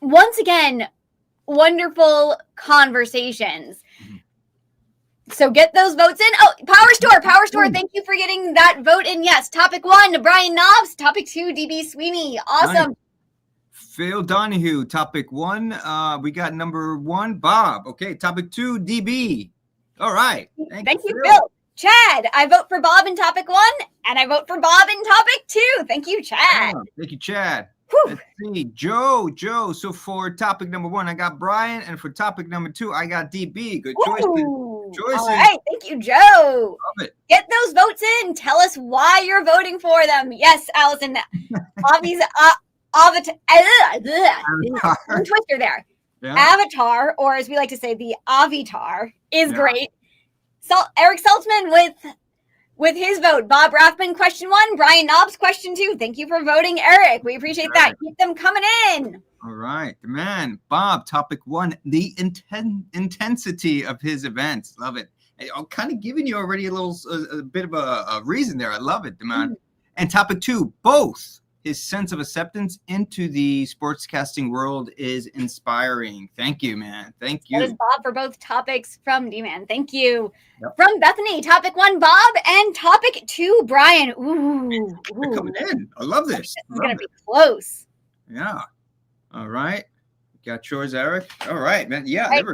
Speaker 7: once again, wonderful conversations. So get those votes in. Oh, Power Store. Thank you for getting that vote in. Yes. Topic 1, Brian Knobs. Topic 2, DB Sweeney. Awesome.
Speaker 16: Nice. Phil Donahue. Topic 1. We got number 1, Bob. Okay. Topic 2, DB. All right.
Speaker 7: Thank you, Phil. Chad. I vote for Bob in topic 1, and I vote for Bob in topic 2. Thank you, Chad.
Speaker 16: Thank you, Chad.
Speaker 7: Whew.
Speaker 16: Let's see. Joe. So for topic number 1, I got Brian, and for topic number 2, I got DB. Good choices.
Speaker 7: All right. Thank you, Joe.
Speaker 16: Love it.
Speaker 7: Get those votes in. Tell us why you're voting for them. Yes, Allison. Obviously, twister there.
Speaker 16: Yeah.
Speaker 7: Avatar, or as we like to say, the Avitar, is great. Eric Saltzman with his vote. Bob Rathbun, question 1. Brian Knobs, question 2. Thank you for voting, Eric. We appreciate that. Keep them coming in.
Speaker 16: All right. The man, Bob, topic 1, the intensity of his events. Love it. I'm kind of giving you already a bit of a reason there. I love it, the man. And topic 2, both. His sense of acceptance into the sportscasting world is inspiring. Thank you, man. Thank you.
Speaker 7: That is Bob for both topics from D-Man. Thank you. Yep. From Bethany, topic 1, Bob, and topic 2, Brian. Ooh.
Speaker 16: They're coming in. I love this.
Speaker 7: This is going to be close.
Speaker 16: Yeah. All right. Got yours, Eric. All right, man. Yeah.
Speaker 7: Right.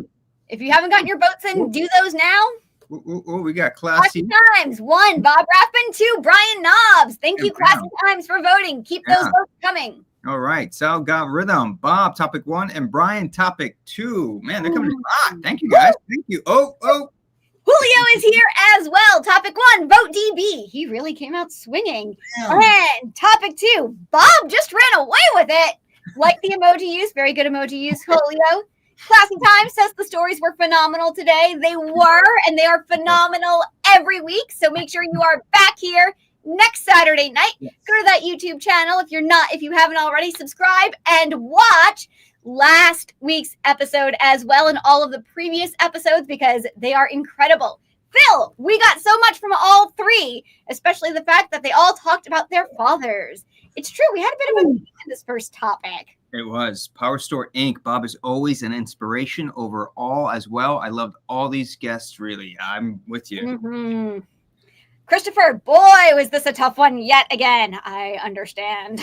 Speaker 7: If you haven't gotten your votes in, do those now.
Speaker 16: We got Classy
Speaker 7: Times. 1, Bob Rathbun. 2, Brian Knobs. Thank you, Classy Times, for voting. Keep those votes coming.
Speaker 16: All right. Sal got Rhythm. Bob, topic 1, and Brian, topic 2. Man, they're coming in hot. Thank you, guys. Thank you. Oh.
Speaker 7: Julio is here as well. Topic 1, vote DB. He really came out swinging. And topic 2, Bob just ran away with it. Like the emoji use. Very good emoji use, Julio. Classy Times says the stories were phenomenal today. They were, and they are phenomenal every week. So make sure you are back here next Saturday night. Yes. Go to that YouTube channel if you haven't already, subscribe and watch last week's episode as well, and all of the previous episodes, because they are incredible. Phil, we got so much from all 3, especially the fact that they all talked about their fathers. It's true. We had a bit of a theme in this first topic.
Speaker 16: It was Power Store Inc. Bob is always an inspiration overall as well. I loved all these guests, really. I'm with you.
Speaker 7: Mm-hmm. Christopher, boy, was this a tough one yet again. I understand.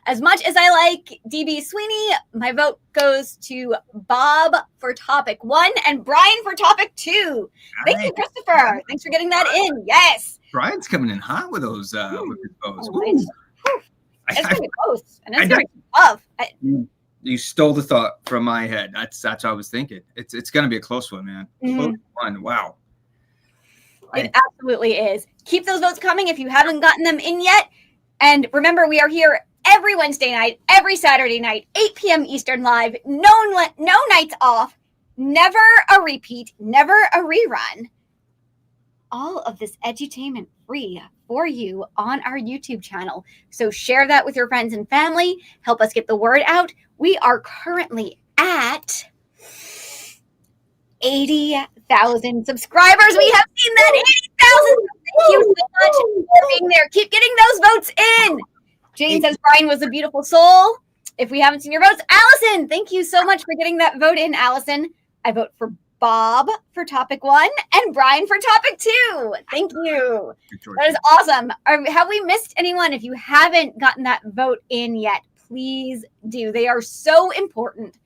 Speaker 7: As much as I like DB Sweeney, my vote goes to Bob for topic 1 and Brian for topic 2. Thank you, Christopher. Thanks for getting that in. Yes.
Speaker 16: Brian's coming in hot with those with his votes.
Speaker 7: It's going to be close, and it's going to be tough.
Speaker 16: You stole the thought from my head. That's what I was thinking. It's going to be a close one, man. Close one. Wow.
Speaker 7: It absolutely is. Keep those votes coming if you haven't gotten them in yet. And remember, we are here every Wednesday night, every Saturday night, 8 p.m. Eastern live. No nights off. Never a repeat. Never a rerun. All of this edutainment free for you on our YouTube channel. So share that with your friends and family. Help us get the word out. We are currently at 80,000 subscribers. We have seen that 80,000. Thank you so much for being there. Keep getting those votes in. Jane says Brian was a beautiful soul. If we haven't seen your votes, Allison, thank you so much for getting that vote in, Allison. I vote for Bob for topic 1 and Brian for topic 2. Thank you. That is awesome. Have we missed anyone? If you haven't gotten that vote in yet, please do. They are so important.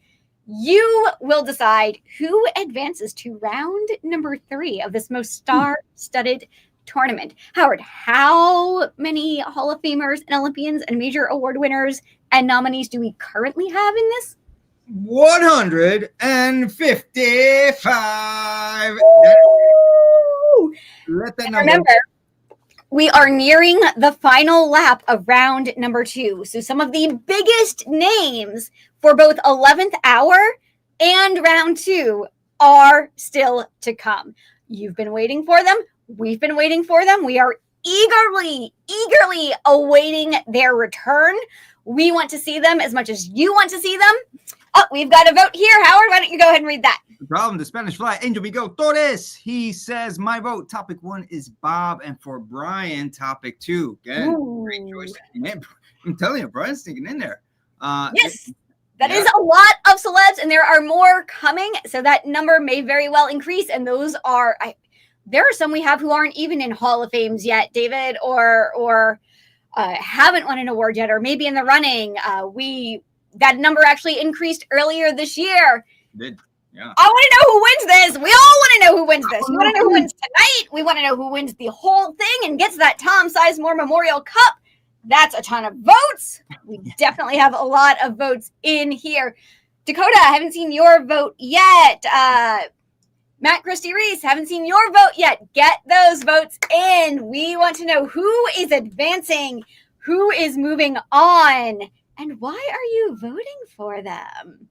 Speaker 7: You will decide who advances to round number 3 of this most star-studded tournament. Howard, how many Hall of Famers and Olympians and major award winners and nominees do we currently have in this?
Speaker 16: 155. Let that number.
Speaker 7: Remember, we are nearing the final lap of round number 2. So some of the biggest names for both 11th hour and round 2 are still to come. You've been waiting for them. We've been waiting for them. We are eagerly awaiting their return. We want to see them as much as you want to see them. Oh, we've got a vote here. Howard, why don't you go ahead and read that?
Speaker 16: No problem. The Spanish fly, Angel Miguel Torres. He says, my vote, topic 1 is Bob. And for Brian, topic 2. Again, great choice. I'm telling you, Brian's sticking in there.
Speaker 7: Yes. That is a lot of celebs, and there are more coming. So that number may very well increase. And those are, there are some we have who aren't even in Hall of Fames yet, David, or haven't won an award yet, or maybe in the running. That number actually increased earlier this year.
Speaker 16: Did. Yeah.
Speaker 7: I want to know who wins this. We all want to know who wins this. We want to know who wins tonight. We want to know who wins the whole thing and gets that Tom Sizemore Memorial Cup. That's a ton of votes. We definitely have a lot of votes in here. Dakota, I haven't seen your vote yet. Matt Christie Reese, haven't seen your vote yet. Get those votes in. We want to know who is advancing, who is moving on, and why are you voting for them?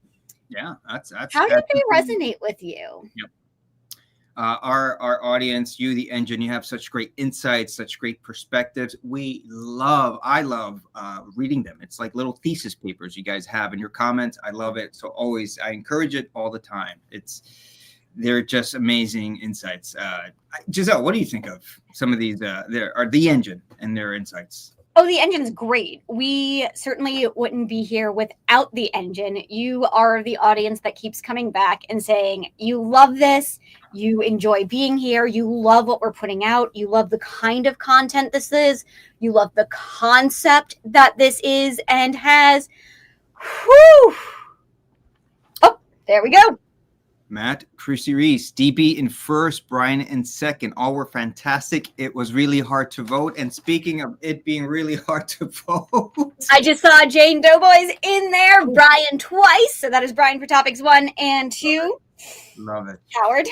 Speaker 16: Yeah, that's
Speaker 7: how did they resonate with you?
Speaker 16: Yep. Our audience, you, the engine, you have such great insights, such great perspectives. I love reading them. It's like little thesis papers you guys have in your comments. I love it. So always, I encourage it all the time. They're just amazing insights. Giselle, what do you think of some of these? There are the engine and their insights.
Speaker 7: Oh, the engine's great. We certainly wouldn't be here without the engine. You are the audience that keeps coming back and saying, you love this, you enjoy being here, you love what we're putting out, you love the kind of content this is, you love the concept that this is and has. Whew. Oh, there we go.
Speaker 16: Matt, Chrissy Reese, DB in first, Brian in second. All were fantastic. It was really hard to vote. And speaking of it being really hard to vote,
Speaker 7: I just saw Jane Doughboys in there, Brian twice. So that is Brian for topics 1 and 2.
Speaker 16: Love it.
Speaker 7: Howard.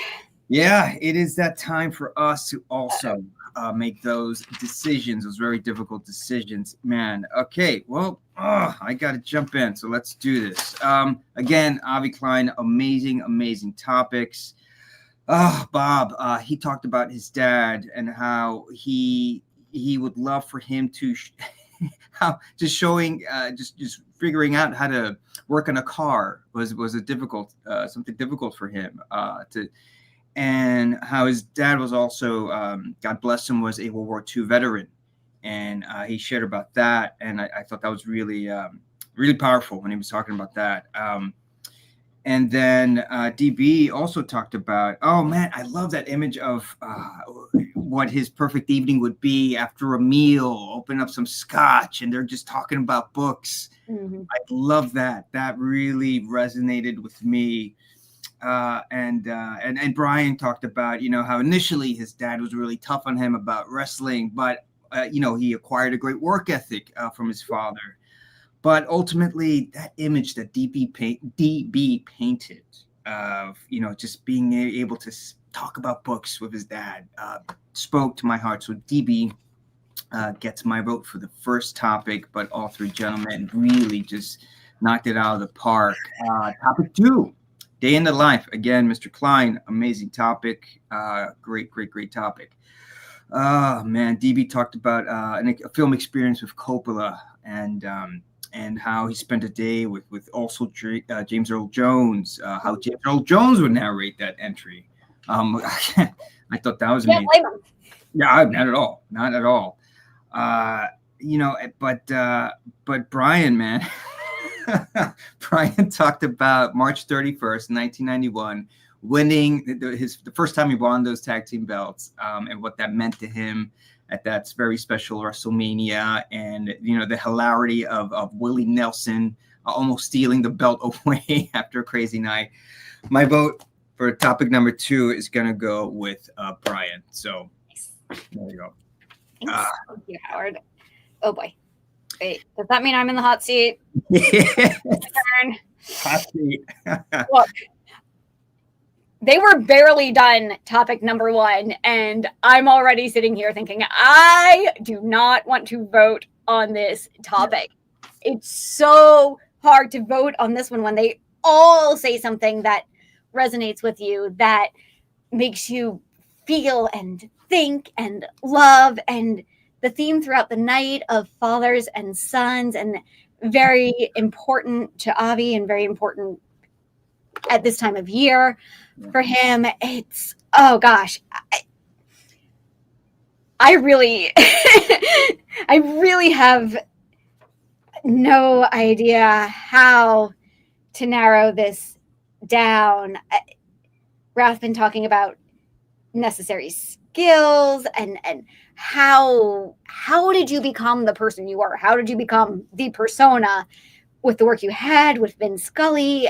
Speaker 16: Yeah, it is that time for us to also make those decisions, those very difficult decisions. Man, okay, well, I got to jump in, so let's do this. Again, Avi Klein, amazing topics. Bob, he talked about his dad and how he would love for him to just figuring out how to work on a car was a difficult something difficult for him and how his dad was also, God bless him, was a World War II veteran. And he shared about that. And I thought that was really, really powerful when he was talking about that. And then DB also talked about, oh, man, I love that image of what his perfect evening would be after a meal, open up some scotch, and they're just talking about books. Mm-hmm. I love that. That really resonated with me. And Brian talked about, how initially his dad was really tough on him about wrestling, but, he acquired a great work ethic from his father. But ultimately, that image that DB painted of, just being able to talk about books with his dad spoke to my heart. So DB gets my vote for the first topic, but all three gentlemen really just knocked it out of the park. Topic 2. Day in the life. Again, Mr. Klein, amazing topic. Great topic. Man, DB talked about a film experience with Coppola and how he spent a day with also James Earl Jones, how James Earl Jones would narrate that entry. I thought that was amazing. Yeah, not at all. But Brian, man. Brian talked about March 31st, 1991, winning the first time he won those tag team belts, and what that meant to him at that very special WrestleMania, and the hilarity of Willie Nelson almost stealing the belt away after a crazy night. My vote for topic number 2 is gonna go with Brian. So there you go.
Speaker 7: Thank you, Howard. Oh boy. Wait, does that mean I'm in the hot seat?
Speaker 16: Hot seat.
Speaker 7: Look, they were barely done topic number 1, and I'm already sitting here thinking, I do not want to vote on this topic. It's so hard to vote on this one when they all say something that resonates with you, that makes you feel and think and love, and the theme throughout the night of fathers and sons, and very important to Avi and very important at this time of year for him. It's, oh gosh, I really I really have no idea how to narrow this down. Rathbun talking about necessary skills and how did you become the person you are? How did you become the persona with the work you had with Vin Scully?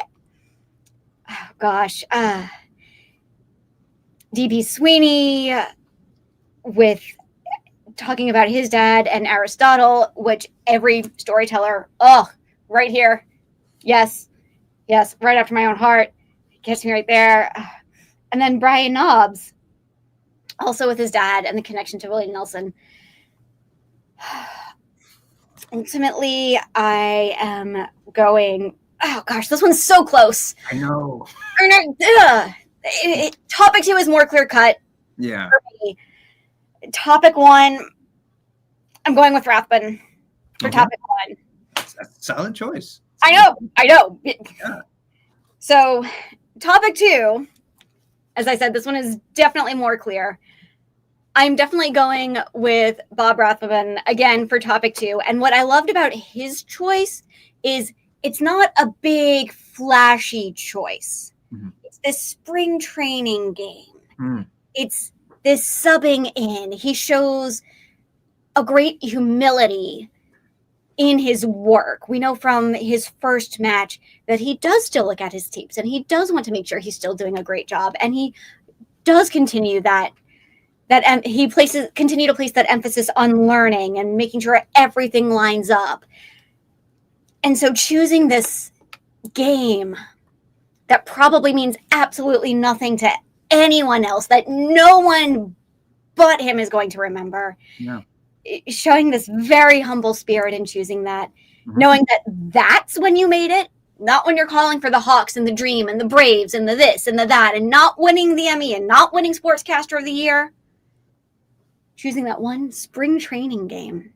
Speaker 7: Oh gosh, D.B. Sweeney with talking about his dad and Aristotle, which every storyteller, right here, yes, right after my own heart, gets me right there. And then Brian Knobs, also with his dad and the connection to Willie Nelson. Ultimately, I am going, oh gosh, this one's so close.
Speaker 16: I know.
Speaker 7: Topic 2 is more clear cut.
Speaker 16: Yeah.
Speaker 7: For me. Topic 1, I'm going with Rathbun for topic 1.
Speaker 16: That's a solid choice.
Speaker 7: I know. Yeah. So, topic 2, as I said, this one is definitely more clear. I'm definitely going with Bob Rathbun again for topic 2. And what I loved about his choice is it's not a big, flashy choice. Mm-hmm. It's this spring training game. Mm. It's this subbing in. He shows a great humility in his work. We know from his first match that he does still look at his tapes and he does want to make sure he's still doing a great job. And he does continue continue to place that emphasis on learning and making sure everything lines up. And so choosing this game that probably means absolutely nothing to anyone else, that no one but him is going to remember. Yeah. Showing this very humble spirit in choosing that, knowing that that's when you made it, not when you're calling for the Hawks and the Dream and the Braves and the this and the that, and not winning the Emmy and not winning Sportscaster of the Year. Choosing that one spring training game.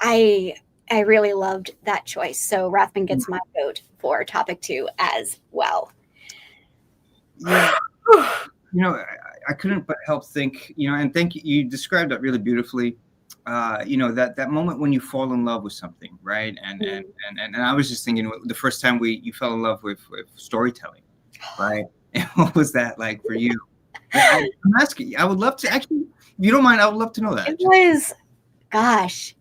Speaker 7: I really loved that choice. So Rathbun gets my vote for topic 2 as well.
Speaker 16: Yeah. I couldn't but help think, and thank you. You described that really beautifully. That moment when you fall in love with something, right? And I was just thinking the first time you fell in love with storytelling, right? And what was that like for you? I'm asking. I would love to actually, if you don't mind, I would love to know that.
Speaker 7: It was, gosh.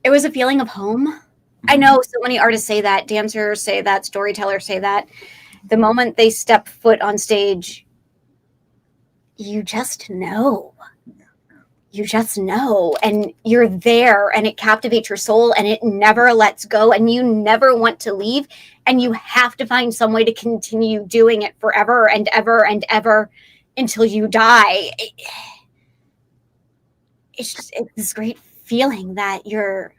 Speaker 7: It was a feeling of home. I know so many artists say that, dancers say that, storytellers say that. The moment they step foot on stage, you just know. You just know, and you're there, and it captivates your soul, and it never lets go, and you never want to leave, and you have to find some way to continue doing it forever and ever and ever until you die. It's this great feeling that you're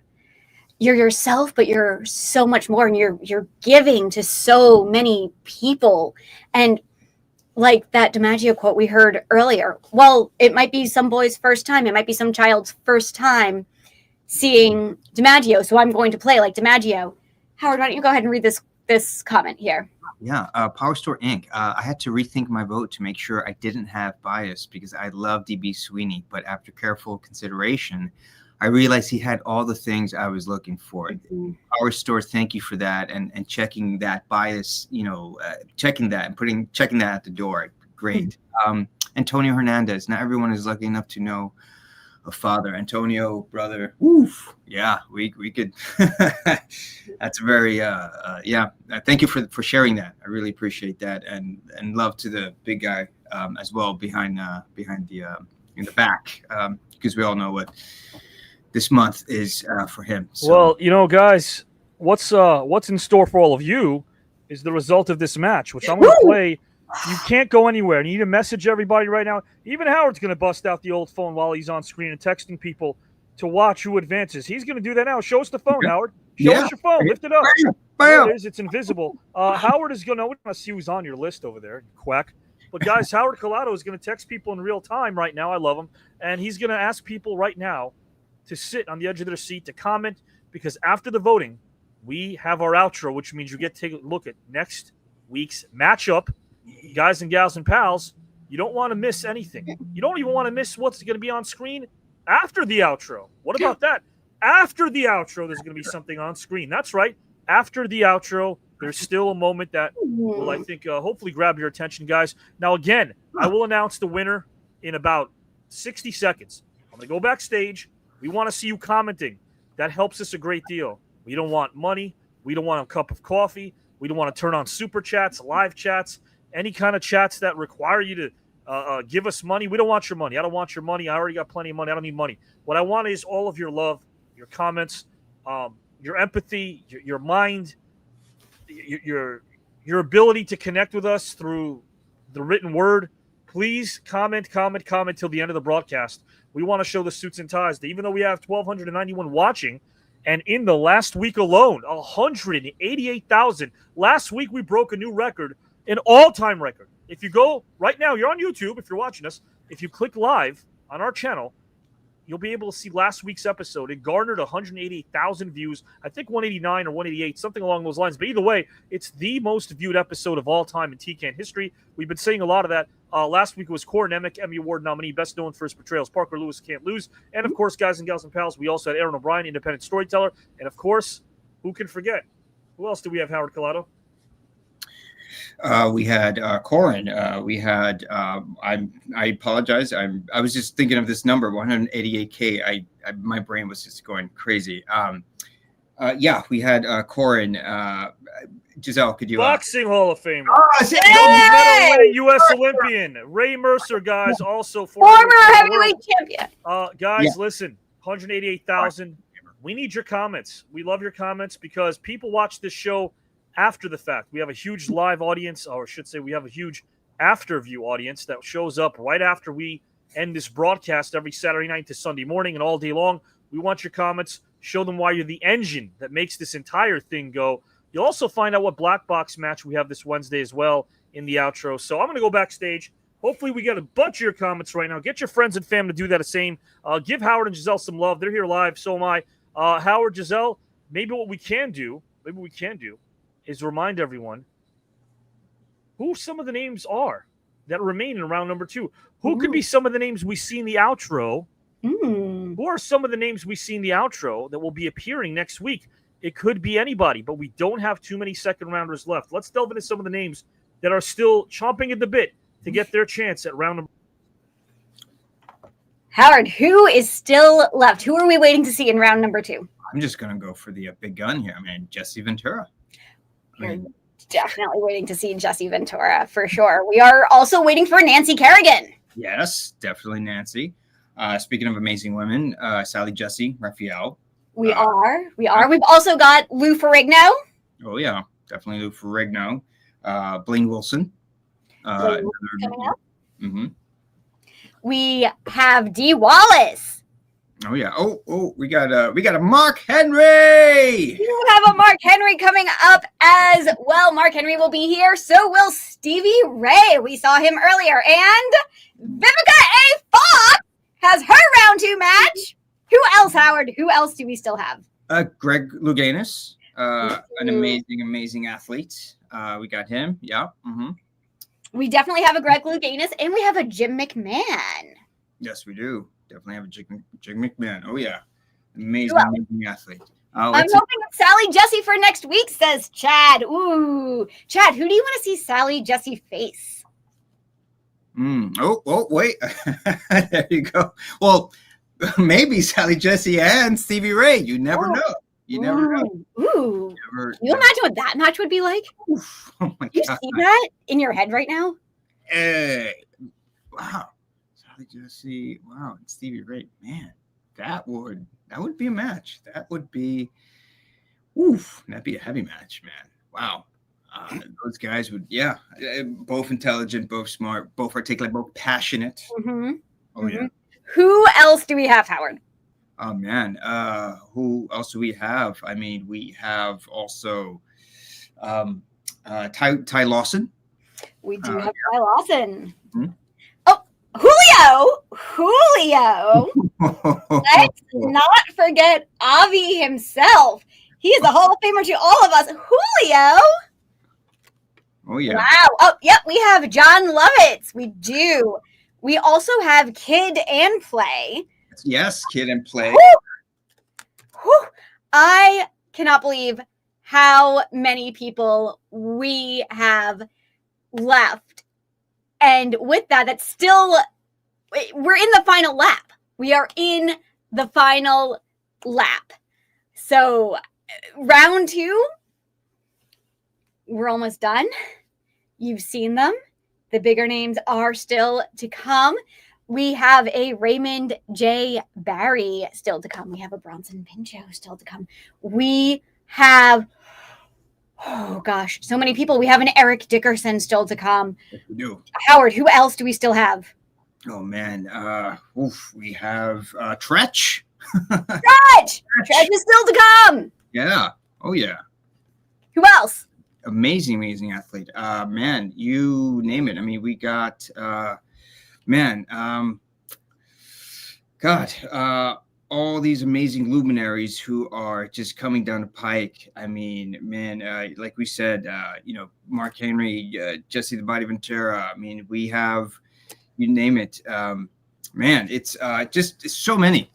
Speaker 7: yourself, but you're so much more, and you're giving to so many people. And like that DiMaggio quote we heard earlier, well, it might be some boy's first time, it might be some child's first time seeing DiMaggio, so I'm going to play like DiMaggio. Howard, why don't you go ahead and read this comment here?
Speaker 16: Yeah, Power Store Inc. I had to rethink my vote to make sure I didn't have bias because I love D.B. Sweeney, but after careful consideration, I realized he had all the things I was looking for. Power Store, thank you for that, and checking that bias, checking that and checking that at the door. Great. Antonio Hernandez. Not everyone is lucky enough to know a father. Antonio, brother. Oof. Yeah, we could. That's very thank you for sharing that. I really appreciate that, and love to the big guy as well behind the in the back, because we all know what this month is for him. So.
Speaker 9: Well, you know, guys, what's in store for all of you is the result of this match, which I'm going to play. You can't go anywhere. You need to message everybody right now. Even Howard's going to bust out the old phone while he's on screen and texting people to watch who advances. He's going to do that now. Show us the phone, Howard. Show us your phone. Lift it up. There it is. It's invisible. Howard is going to – we want to see who's on your list over there, you quack. But, guys, Howard Collado is going to text people in real time right now. I love him. And he's going to ask people right now to sit on the edge of their seat to comment, because after the voting, we have our outro, which means you get to take a look at next week's matchup. Guys and gals and pals, you don't want to miss anything. You don't even want to miss what's going to be on screen after the outro. What about that? After the outro, there's going to be something on screen. That's right. After the outro, there's still a moment that will, I think, hopefully grab your attention, guys. Now, again, I will announce the winner in about 60 seconds. I'm going to go backstage. We want to see you commenting. That helps us a great deal. We don't want money. We don't want a cup of coffee. We don't want to turn on super chats, live chats, any kind of chats that require you to give us money. We don't want your money. I don't want your money. I already got plenty of money. I don't need money. What I want is all of your love, your comments, your empathy, your mind, your ability to connect with us through the written word. Please comment till the end of the broadcast. We want to show the suits and ties that even though we have 1,291 watching, and in the last week alone, 188,000. Last week we broke a new record, an all-time record. If you go right now, you're on YouTube, if you're watching us, if you click live on our channel, you'll be able to see last week's episode. It garnered 188,000 views, I think 189 or 188, something along those lines. But either way, it's the most viewed episode of all time in TKN history. We've been saying a lot of that. Last week was Core Nemec, Emmy Award nominee, best known for his portrayals, Parker Lewis Can't Lose. And, of course, guys and gals and pals, we also had Aaron O'Brien, independent storyteller. And, of course, who can forget? Who else do we have, Howard Collado?
Speaker 16: We had Corin. We had I apologize. I was just thinking of this number, 188K. My brain was just going crazy. Yeah, we had Corin. Giselle, could you
Speaker 9: Boxing Hall of Famer.
Speaker 16: Hey!
Speaker 9: Medal-winning U.S. Olympian. Ray Mercer, guys, also
Speaker 7: former heavyweight champion.
Speaker 9: Guys, listen, 188,000. We need your comments. We love your comments because people watch this show after the fact. We have a huge live audience, or I should say we have a huge after-view audience that shows up right after we end this broadcast every Saturday night to Sunday morning and all day long. We want your comments. Show them why you're the engine that makes this entire thing go. You'll also find out what black box match we have this Wednesday as well in the outro. So I'm going to go backstage. Hopefully we get a bunch of your comments right now. Get your friends and family to do that the same. Give Howard and Giselle some love. They're here live. So am I. Howard, Giselle, maybe we can do is remind everyone who some of the names are that remain in round number 2. Who could be some of the names we see in the outro? Who are some of the names we see in the outro that will be appearing next week? It could be anybody, but we don't have too many second rounders left. Let's delve into some of the names that are still chomping at the bit to get their chance at round number.
Speaker 7: Howard, who is still left? Who are we waiting to see in round number 2?
Speaker 16: I'm just going to go for the big gun here. I mean, Jesse Ventura.
Speaker 7: Definitely waiting to see Jesse Ventura for sure. We are also waiting for Nancy Kerrigan.
Speaker 16: Yes, definitely Nancy. Speaking of amazing women, Sally Jesse Raphael.
Speaker 7: We are. We've also got Lou Ferrigno.
Speaker 16: Oh, yeah. Definitely Lou Ferrigno. Blaine Wilson.
Speaker 7: Coming up. We have Dee Wallace.
Speaker 16: Oh, yeah. Oh, we got a Mark Henry.
Speaker 7: You have a Mark Henry coming up as well. Mark Henry will be here. So will Stevie Ray. We saw him earlier. And Vivica A. Fox has her round 2 match. Who else, Howard? Who else do we still have?
Speaker 16: Greg Louganis, an amazing athlete. We got him. Yeah.
Speaker 7: We definitely have a Greg Louganis, and we have a Jim McMahon.
Speaker 16: Yes, we do. Definitely have a Jim McMahon. Oh, yeah. Amazing athlete.
Speaker 7: I'm hoping Sally Jesse for next week, says Chad. Ooh. Chad, who do you want to see Sally Jesse face?
Speaker 16: Oh, wait. There you go. Well, maybe Sally Jesse and Stevie Ray. You never know. You never know.
Speaker 7: Ooh. Can you imagine what that match would be like?
Speaker 16: Oh my
Speaker 7: you
Speaker 16: God.
Speaker 7: see that in your head right now?
Speaker 16: Hey. Wow. Sally Jesse. Wow. And Stevie Ray. Man, that would That would be a match. That would be, oof, that'd be a heavy match, man. Wow. Those guys would, both intelligent, both smart, both articulate, both passionate.
Speaker 7: Mm-hmm.
Speaker 16: Oh, yeah.
Speaker 7: Who else do we have, Howard?
Speaker 16: Oh, man. Who else do we have? I mean, we have also Ty Lawson.
Speaker 7: We do have Ty Lawson.
Speaker 16: Hmm?
Speaker 7: Oh, Julio. Let's not forget Avi himself. He is a Hall of Famer to all of us. Julio.
Speaker 16: Oh, yeah.
Speaker 7: Wow. Oh, yep. We have John Lovitz. We do. We also have Kid and Play.
Speaker 16: Yes, Kid and Play.
Speaker 7: Whew. I cannot believe how many people we have left. And with that, that's still, we're in the final lap. We are in the final lap. So round 2, we're almost done. You've seen them. The bigger names are still to come. We have a Raymond J. Barry still to come. We have a Bronson Pinchot still to come. We have, oh gosh, so many people. We have an Eric Dickerson still to come.
Speaker 16: Yes, we do.
Speaker 7: Howard, who else do we still have?
Speaker 16: Oh, man. We have Tretch.
Speaker 7: Tretch is still to come.
Speaker 16: Yeah. Oh, yeah.
Speaker 7: Who else?
Speaker 16: Amazing athlete. Man, you name it. I mean, we got, all these amazing luminaries who are just coming down the pike. I mean, man, like we said, Mark Henry, Jesse the Body Ventura. I mean, we have, you name it. Man, it's just so many.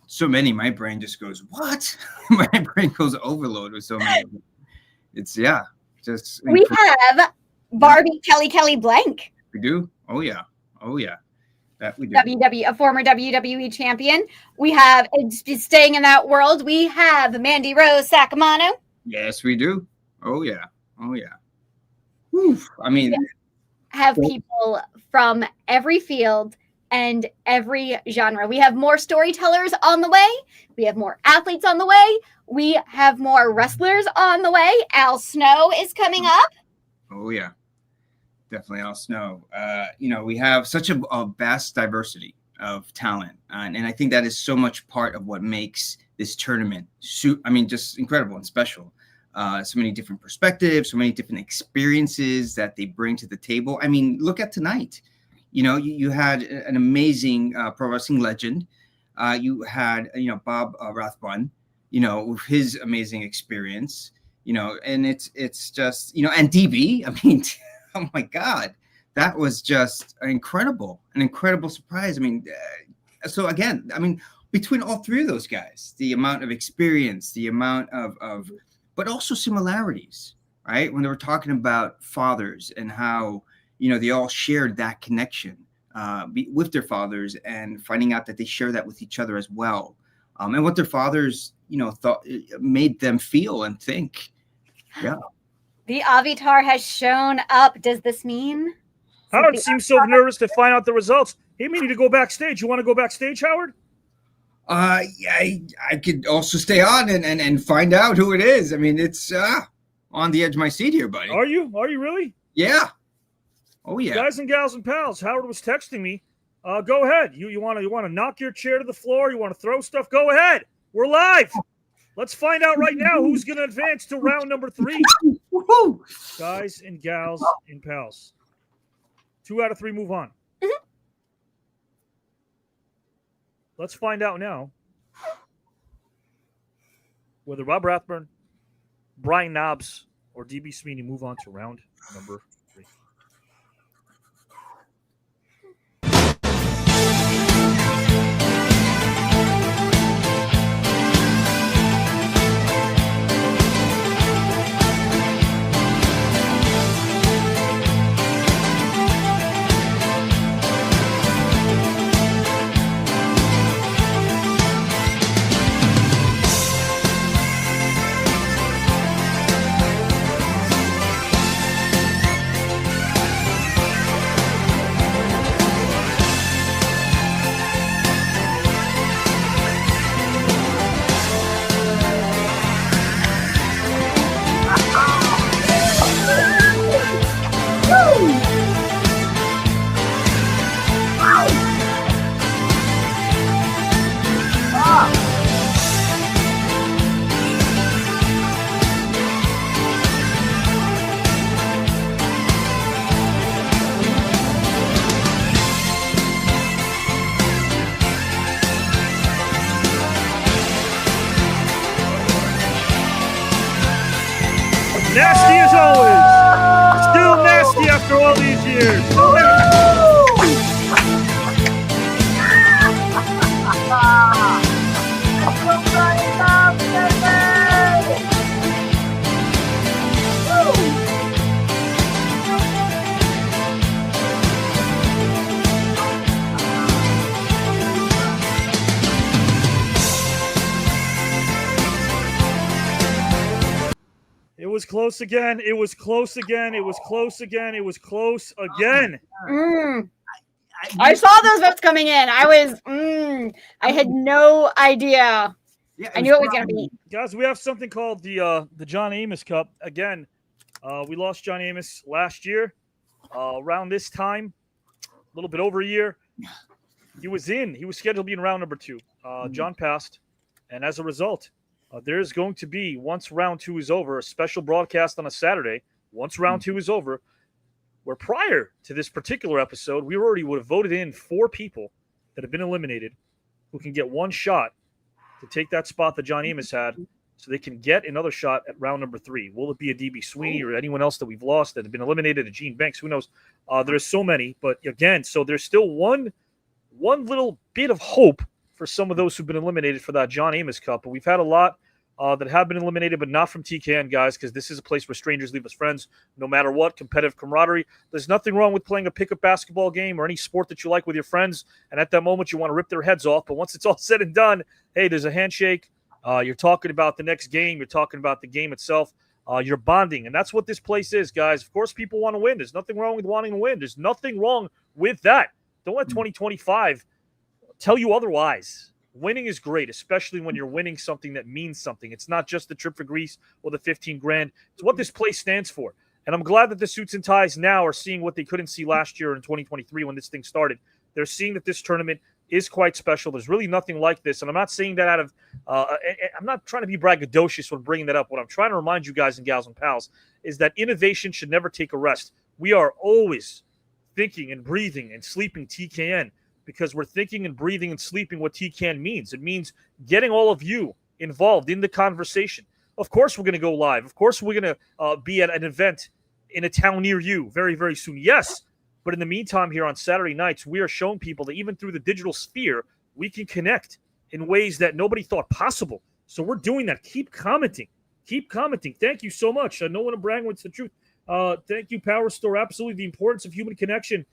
Speaker 16: My brain just goes, what? My brain goes overload with so many. It's, just.
Speaker 7: We have Barbie Kelly Blank.
Speaker 16: We do? Oh, yeah. That we do.
Speaker 7: a former WWE champion. We have, staying in that world, we have Mandy Rose Sacamano.
Speaker 16: Yes, we do. Oh, yeah. Oof. I mean,
Speaker 7: we have people from every field and every genre. We have more storytellers on the way. We have more athletes on the way. We have more wrestlers on the way. Al Snow is coming up.
Speaker 16: Oh, yeah. Definitely Al Snow. We have such a vast diversity of talent. And I think that is so much part of what makes this tournament, just incredible and special. So many different perspectives, so many different experiences that they bring to the table. I mean, look at tonight. You had an amazing pro wrestling legend. You had, Bob Rathbun, with his amazing experience, and it's just, and DB, I mean, oh my God, that was just an incredible surprise. I mean, so again, between all three of those guys, the amount of experience, the amount of but also similarities, right? When they were talking about fathers and how, they all shared that connection with their fathers, and finding out that they share that with each other as well. And what their fathers, thought made them feel and think. Yeah.
Speaker 7: The Avatar has shown up. Does this mean?
Speaker 9: Howard seems so nervous to find out the results. Hey, we need to go backstage. You want to go backstage, Howard?
Speaker 16: I could also stay on and find out who it is. I mean, it's on the edge of my seat here, buddy.
Speaker 9: Are you really?
Speaker 16: Yeah. Oh, yeah.
Speaker 9: Guys and gals and pals, Howard was texting me. Go ahead. You want to knock your chair to the floor? You want to throw stuff? Go ahead. We're live. Let's find out right now who's going to advance to round number 3. Guys and gals and pals. 2 out of 3 move on.
Speaker 7: Mm-hmm.
Speaker 9: Let's find out now whether Bob Rathbun, Brian Knobs, or D.B. Sweeney move on to round number 3. as always. Still nasty after all these years. Still nasty. It was close again. It was close again. It was close again. It was close again.
Speaker 7: I saw those votes coming in. I had no idea.
Speaker 9: Yeah,
Speaker 7: I knew it was going to be.
Speaker 9: Guys, we have something called the John Amos Cup. Again, we lost John Amos last year around this time, a little bit over a year. He was scheduled to be in round number 2. John passed, and as a result, there's going to be, once round 2 is over, a special broadcast on a Saturday. Once round 2 is over, where prior to this particular episode, we already would have voted in 4 people that have been eliminated who can get one shot to take that spot that John Amos had, so they can get another shot at round number 3. Will it be a D.B. Sweeney or anyone else that we've lost that have been eliminated, a Gene Banks? Who knows? There's so many, but again, so there's still one little bit of hope for some of those who've been eliminated for that John Amos Cup. But we've had a lot that have been eliminated, but not from TKN, guys, because this is a place where strangers leave us friends, no matter what, competitive camaraderie. There's nothing wrong with playing a pickup basketball game or any sport that you like with your friends, and at that moment you want to rip their heads off, but once it's all said and done, hey, there's a handshake. You're talking about the next game. You're talking about the game itself. You're bonding, and that's what this place is, guys. Of course, people want to win. There's nothing wrong with wanting to win. There's nothing wrong with that. Don't let 2025 tell you otherwise. Winning is great, especially when you're winning something that means something. It's not just the trip for Greece or the 15 grand. It's what this place stands for. And I'm glad that the Suits and Ties now are seeing what they couldn't see last year in 2023 when this thing started. They're seeing that this tournament is quite special. There's really nothing like this. And I'm not saying that out of I'm not trying to be braggadocious when bringing that up. What I'm trying to remind you guys and gals and pals is that innovation should never take a rest. We are always thinking and breathing and sleeping TKN, because we're thinking and breathing and sleeping what TKN means. It means getting all of you involved in the conversation. Of course, we're going to go live. Of course, we're going to be at an event in a town near you very, very soon. Yes, but in the meantime, here on Saturday nights, we are showing people that even through the digital sphere, we can connect in ways that nobody thought possible. So we're doing that. Keep commenting. Keep commenting. Thank you so much. No one to brag when it's the truth. Thank you, Power Store. Absolutely, the importance of human connection.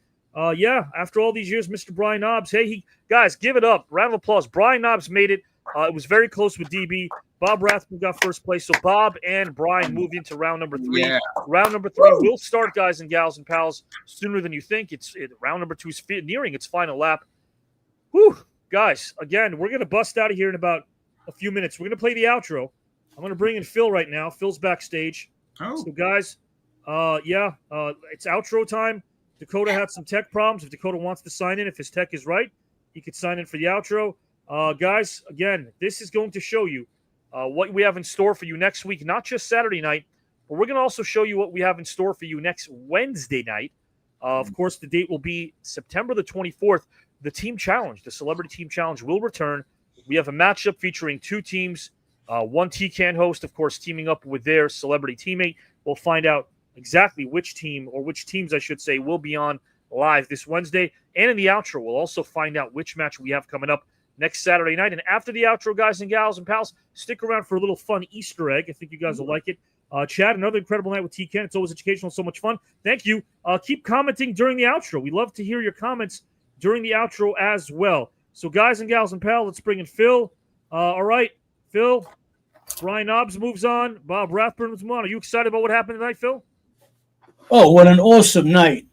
Speaker 9: Yeah, after all these years, Mr. Brian Knobs. Hey, guys, give it up. Round of applause. Brian Knobs made it. It was very close with DB. Bob Rathbun got first place. So Bob and Brian moved into round number 3.
Speaker 3: Yeah.
Speaker 9: Round number 3 will start, guys and gals and pals, sooner than you think. Round number 2 is nearing its final lap. Whew, guys, again, we're going to bust out of here in about a few minutes. We're going to play the outro. I'm going to bring in Phil right now. Phil's backstage.
Speaker 16: Oh.
Speaker 9: So, guys, it's outro time. Dakota had some tech problems. If Dakota wants to sign in, if his tech is right, he could sign in for the outro. Guys, again, this is going to show you what we have in store for you next week, not just Saturday night, but we're going to also show you what we have in store for you next Wednesday night. Of course, the date will be September the 24th. The Team Challenge, the Celebrity Team Challenge, will return. We have a matchup featuring 2 teams, one TKN host, of course, teaming up with their celebrity teammate. We'll find out exactly which team, or which teams, I should say, will be on live this Wednesday. And in the outro, we'll also find out which match we have coming up next Saturday night. And after the outro, guys and gals and pals, stick around for a little fun Easter egg. I think you guys will like it. Chad, another incredible night with TKN. It's always educational, so much fun. Thank you. Keep commenting during the outro. We love to hear your comments during the outro as well. So, guys and gals and pals, let's bring in Phil. All right, Phil. Brian Knobs moves on. Bob Rathbun moves on. Are you excited about what happened tonight, Phil?
Speaker 10: Oh, what an awesome night.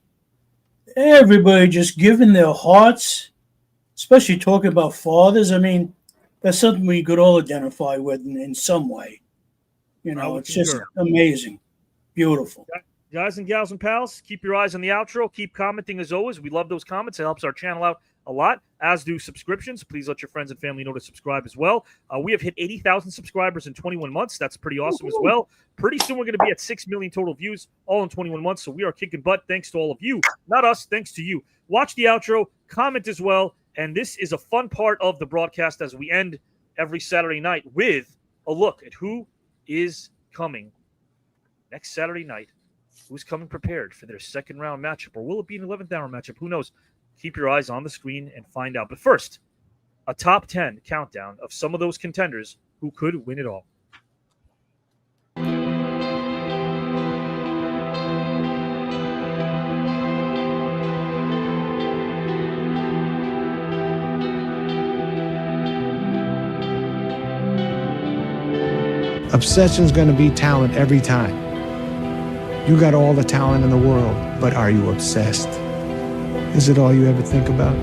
Speaker 10: Everybody just giving their hearts, especially talking about fathers. I mean, that's something we could all identify with in some way. You know, it's just amazing. Beautiful.
Speaker 9: Guys and gals and pals, keep your eyes on the outro. Keep commenting as always. We love those comments. It helps our channel out a lot, as do subscriptions. Please let your friends and family know to subscribe as well. We have hit 80,000 subscribers in 21 months. That's pretty awesome as well. Pretty soon we're going to be at 6 million total views, all in 21 months. So we are kicking butt thanks to all of you. Not us, thanks to you. Watch the outro, comment as well. And this is a fun part of the broadcast as we end every Saturday night with a look at who is coming next Saturday night. Who's coming prepared for their second round matchup? Or will it be an 11th hour matchup? Who knows? Keep your eyes on the screen and find out. But first, a top 10 countdown of some of those contenders who could win it all.
Speaker 12: Obsession's going to be talent every time. You got all the talent in the world, but are you obsessed? Is it all you ever think about?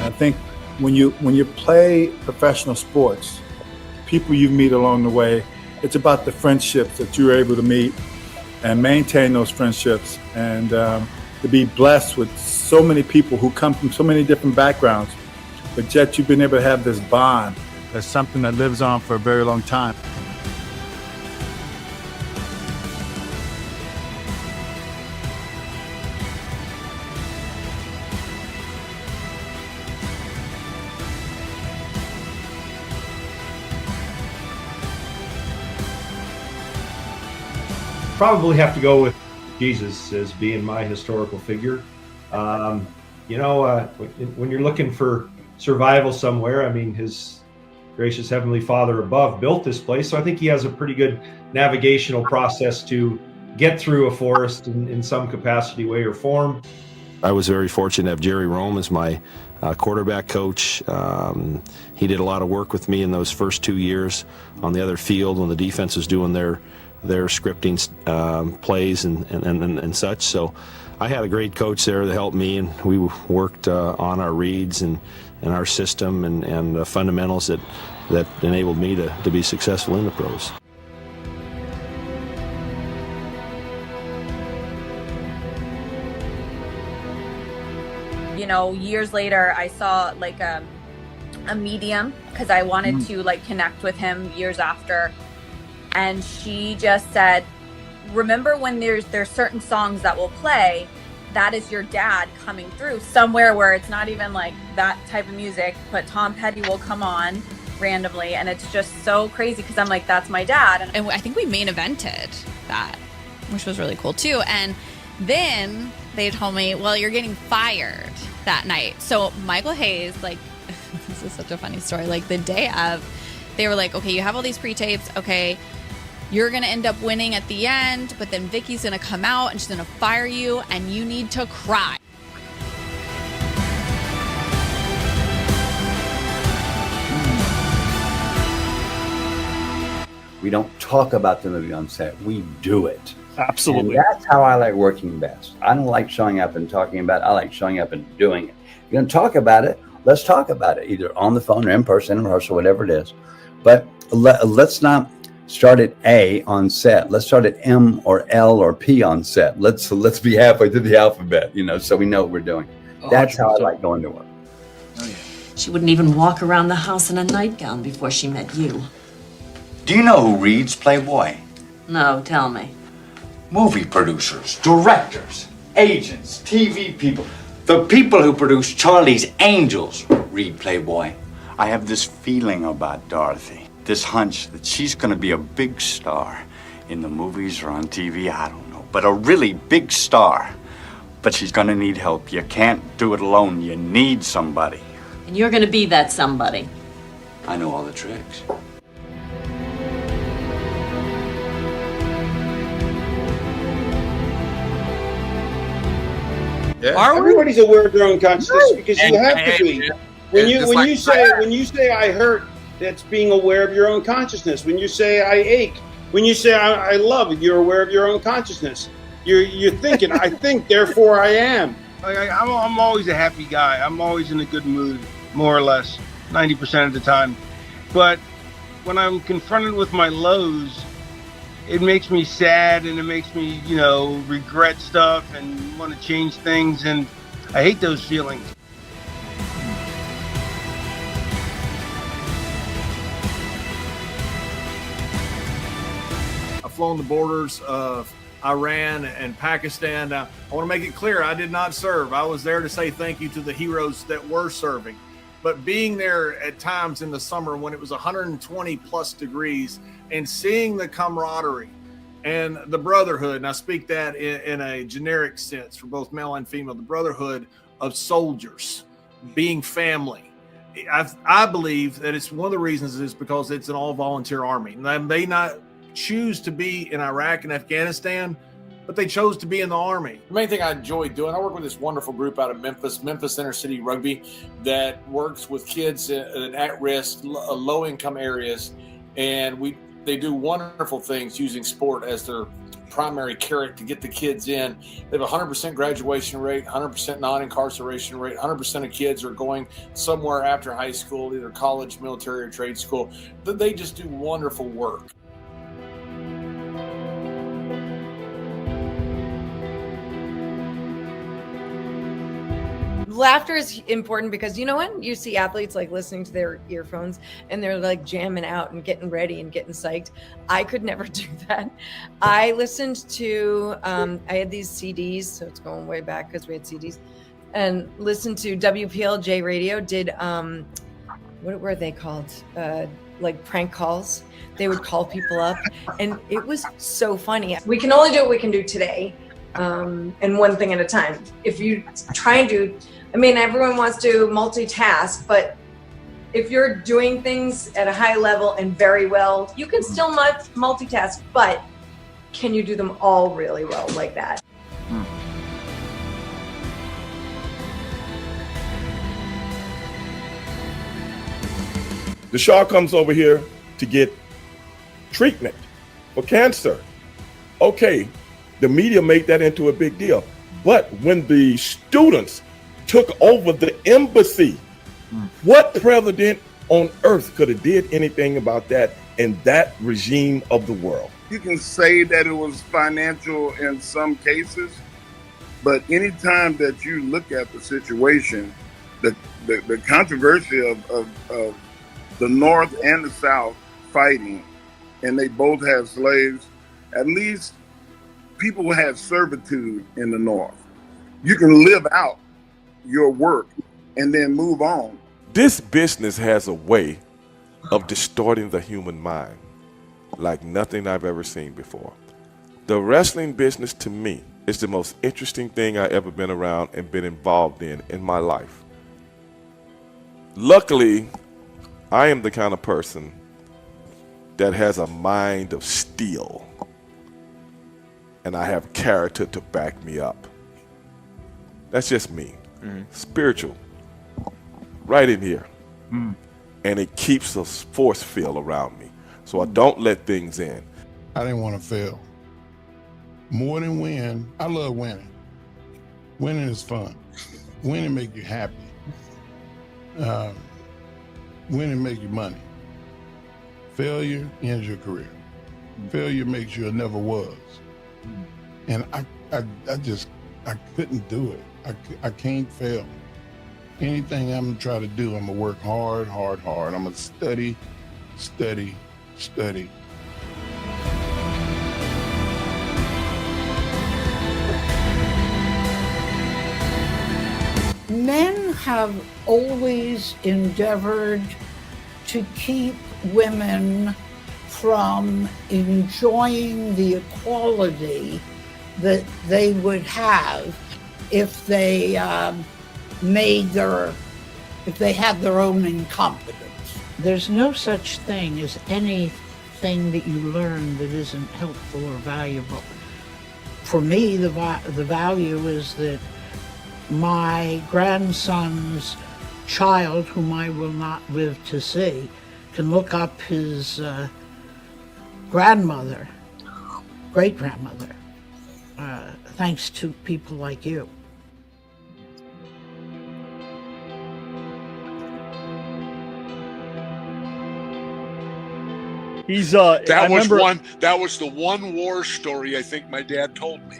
Speaker 1: I think when you play professional sports, people you meet along the way, it's about the friendships that you're able to meet and maintain those friendships, and to be blessed with so many people who come from so many different backgrounds, but yet you've been able to have this bond. That's something that lives on for a very long time.
Speaker 13: Probably have to go with Jesus as being my historical figure. When you're looking for survival somewhere, I mean, his gracious Heavenly Father above built this place, so I think he has a pretty good navigational process to get through a forest in some capacity, way, or form.
Speaker 14: I was very fortunate to have Jerry Rome as my quarterback coach. He did a lot of work with me in those first 2 years on the other field when the defense was doing their scripting plays and such. So I had a great coach there that helped me, and we worked on our reads and our system and the fundamentals that enabled me to be successful in the pros.
Speaker 21: You know, years later, I saw like a medium because I wanted to like connect with him years after. And she just said, remember when there's certain songs that will play, that is your dad coming through somewhere where it's not even like that type of music, but Tom Petty will come on randomly. And it's just so crazy because I'm like, that's my dad.
Speaker 22: And I think we main evented that, which was really cool too. And then they told me, well, you're getting fired that night. So Michael Hayes, like, this is such a funny story. Like the day of, they were like, okay, you have all these pre-tapes. Okay, you're going to end up winning at the end, but then Vicky's going to come out and she's going to fire you and you need to cry.
Speaker 23: We don't talk about the movie on set. We do it.
Speaker 9: Absolutely.
Speaker 23: And that's how I like working best. I don't like showing up and talking about it. I like showing up and doing it. If you're going to talk about it, let's talk about it, either on the phone or in person, in rehearsal, whatever it is. But let's not start at A on set. Let's start at M or L or P on set. Let's be halfway through the alphabet, so we know what we're doing. That's how I like going to work.
Speaker 24: She wouldn't even walk around the house in a nightgown before she met you.
Speaker 25: Do you know who reads Playboy?
Speaker 24: No, tell me.
Speaker 25: Movie producers, directors, agents, TV people. The people who produce Charlie's Angels read Playboy. I have this feeling about Dorothy. This hunch that she's gonna be a big star in the movies or on TV, I don't know, but a really big star. But she's gonna need help. You can't do it alone. You need somebody.
Speaker 24: And you're gonna be that somebody.
Speaker 25: I know all the tricks.
Speaker 26: Everybody's aware of their own consciousness because you have to be. When you say I hurt, that's being aware of your own consciousness. When you say I ache, When you say, I love it, you're aware of your own consciousness. You're thinking, I think, therefore I am. I'm always a happy guy. I'm always in a good mood, more or less, 90% of the time. But when I'm confronted with my lows, it makes me sad and it makes me, regret stuff and want to change things. And I hate those feelings.
Speaker 2: I've flown the borders of Iran and Pakistan. Now, I want to make it clear, I did not serve. I was there to say thank you to the heroes that were serving. But being there at times in the summer when it was 120 plus degrees and seeing the camaraderie and the brotherhood, and I speak that in a generic sense for both male and female, the brotherhood of soldiers being family. I believe that it's one of the reasons is because it's an all volunteer army. They may not choose to be in Iraq and Afghanistan, but they chose to be in the Army.
Speaker 5: The main thing I enjoy doing, I work with this wonderful group out of Memphis Inner City Rugby, that works with kids in at-risk, low-income areas, and they do wonderful things using sport as their primary carrot to get the kids in. They have a 100% graduation rate, 100% non-incarceration rate, 100% of kids are going somewhere after high school, either college, military, or trade school. They just do wonderful work.
Speaker 8: Laughter is important because when you see athletes like listening to their earphones and they're like jamming out and getting ready and getting psyched. I could never do that. I listened to, I had these CDs, so it's going way back because we had CDs, and listened to WPLJ radio did, what were they called? Like prank calls. They would call people up and it was so funny. We can only do what we can do today. And one thing at a time. If you try and do, everyone wants to multitask, but if you're doing things at a high level and very well, you can still multitask, but can you do them all really well like that?
Speaker 11: The Shaw comes over here to get treatment for cancer. Okay, the media made that into a big deal. But when the students took over the embassy, what president on earth could have did anything about that in that regime of the world?
Speaker 1: You can say that it was financial in some cases, but anytime that you look at the situation, the controversy of the North and the South fighting, and they both have slaves, at least people had servitude in the North. You can live out your work and then move on.
Speaker 15: This business has a way of distorting the human mind like nothing I've ever seen before. The wrestling business to me is the most interesting thing I've ever been around and been involved in my life. Luckily, I am the kind of person that has a mind of steel, and I have character to back me up. That's just me. Spiritual, right in here. And it keeps a force field around me, so I don't let things in.
Speaker 1: I didn't want to fail. More than win, I love winning. Winning is fun. Winning make you happy. Winning make you money. Failure ends your career. Failure makes you a never was. And I couldn't do it. I can't fail. Anything I'm gonna try to do, I'm gonna work hard. I'm gonna study.
Speaker 17: Men have always endeavored to keep women from enjoying the equality that they would have if they if they had their own incompetence. There's no such thing as anything that you learn that isn't helpful or valuable. For me, the value is that my grandson's child, whom I will not live to see, can look up his grandmother, great-grandmother, thanks to people like you.
Speaker 4: That was the one war story I think my dad told me,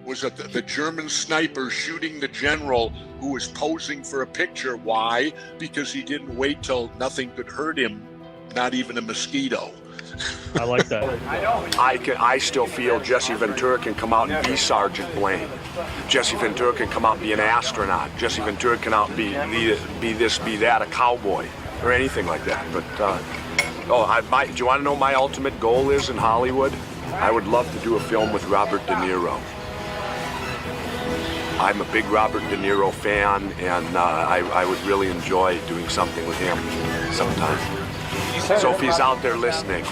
Speaker 4: was that the German sniper shooting the general who was posing for a picture. Why? Because he didn't wait till nothing could hurt him, not even a mosquito.
Speaker 9: I like that.
Speaker 6: I still feel Jesse Ventura can come out and be Sergeant Blaine. Jesse Ventura can come out and be an astronaut. Jesse Ventura can out and be this, be that, a cowboy, or anything like that. But do you want to know what my ultimate goal is in Hollywood? I would love to do a film with Robert De Niro. I'm a big Robert De Niro fan, and I would really enjoy doing something with him sometime. So if he's out there listening,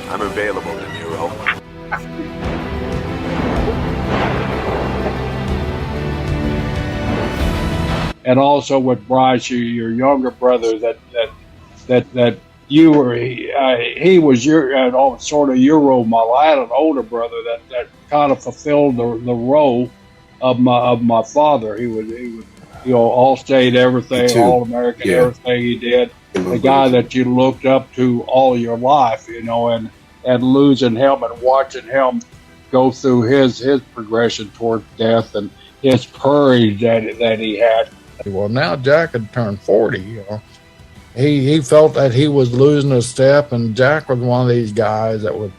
Speaker 6: I'm available, De Niro.
Speaker 7: And also with Bryce, your younger brother, that you were, he was your sort of your role model. I had an older brother that kind of fulfilled the role of my father. He would all-state everything, all-American everything he did. The guy that you looked up to all your life, and losing him and watching him go through his progression towards death and his courage that he had.
Speaker 18: Well, now Jack had turned 40, He felt that he was losing a step, and Jack was one of these guys that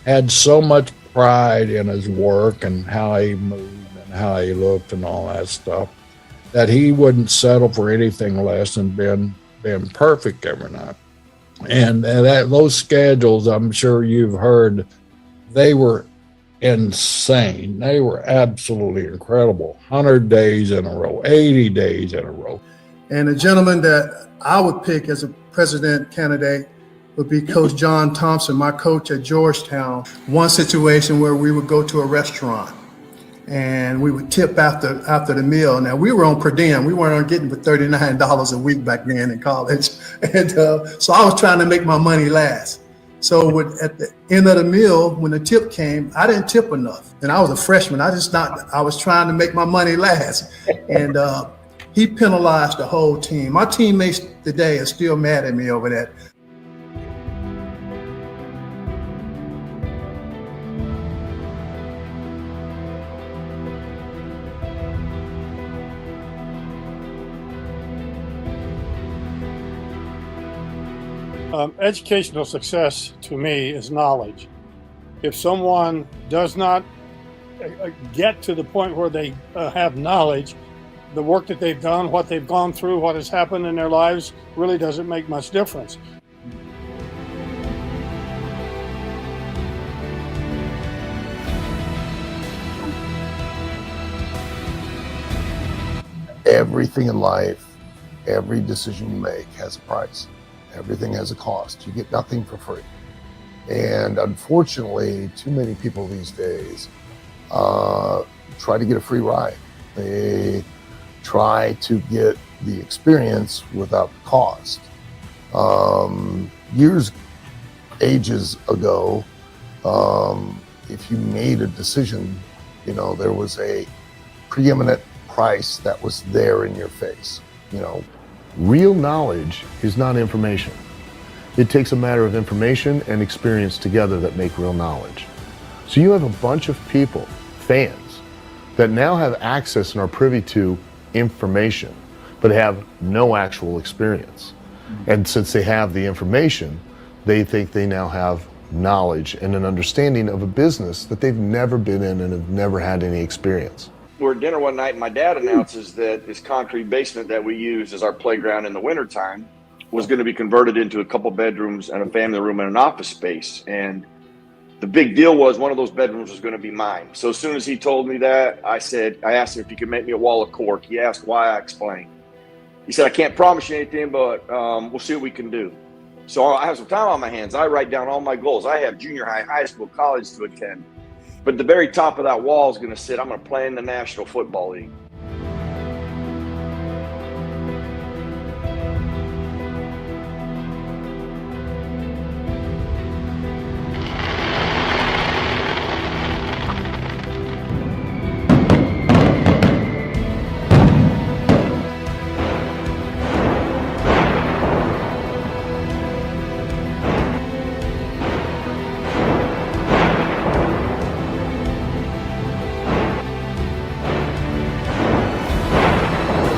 Speaker 18: had so much pride in his work and how he moved and how he looked and all that stuff, that he wouldn't settle for anything less than being perfect every night. And those schedules, I'm sure you've heard, they were insane. They were absolutely incredible. 100 days in a row, 80 days in a row.
Speaker 19: And the gentleman that I would pick as a president candidate would be Coach John Thompson, my coach at Georgetown. One situation where we would go to a restaurant and we would tip after the meal. Now, we were on per diem. We weren't on getting for $39 a week back then in college. And so I was trying to make my money last. So at the end of the meal, when the tip came, I didn't tip enough. And I was a freshman. I was trying to make my money last. And he penalized the whole team. My teammates today are still mad at me over that.
Speaker 20: Educational success to me is knowledge. If someone does not get to the point where they have knowledge, the work that they've done, what they've gone through, what has happened in their lives really doesn't make much difference.
Speaker 27: Everything in life, every decision you make has a price. Everything has a cost. You get nothing for free. And unfortunately, too many people these days try to get a free ride. They try to get the experience without the cost. Ages ago, if you made a decision, there was a preeminent price that was there in your face.
Speaker 28: Real knowledge is not information. It takes a matter of information and experience together that make real knowledge. So you have a bunch of people, fans, that now have access and are privy to information, but have no actual experience. And since they have the information, they think they now have knowledge and an understanding of a business that they've never been in and have never had any experience.
Speaker 6: We're at dinner one night and my dad announces that this concrete basement that we use as our playground in the wintertime was going to be converted into a couple bedrooms and a family room and an office space. And the big deal was one of those bedrooms was going to be mine. So as soon as he told me that, I asked him if he could make me a wall of cork. He asked why, I explained. He said, I can't promise you anything, but we'll see what we can do. So I have some time on my hands. I write down all my goals. I have junior high, high school, college to attend. But the very top of that wall is going to sit, I'm going to play in the National Football League.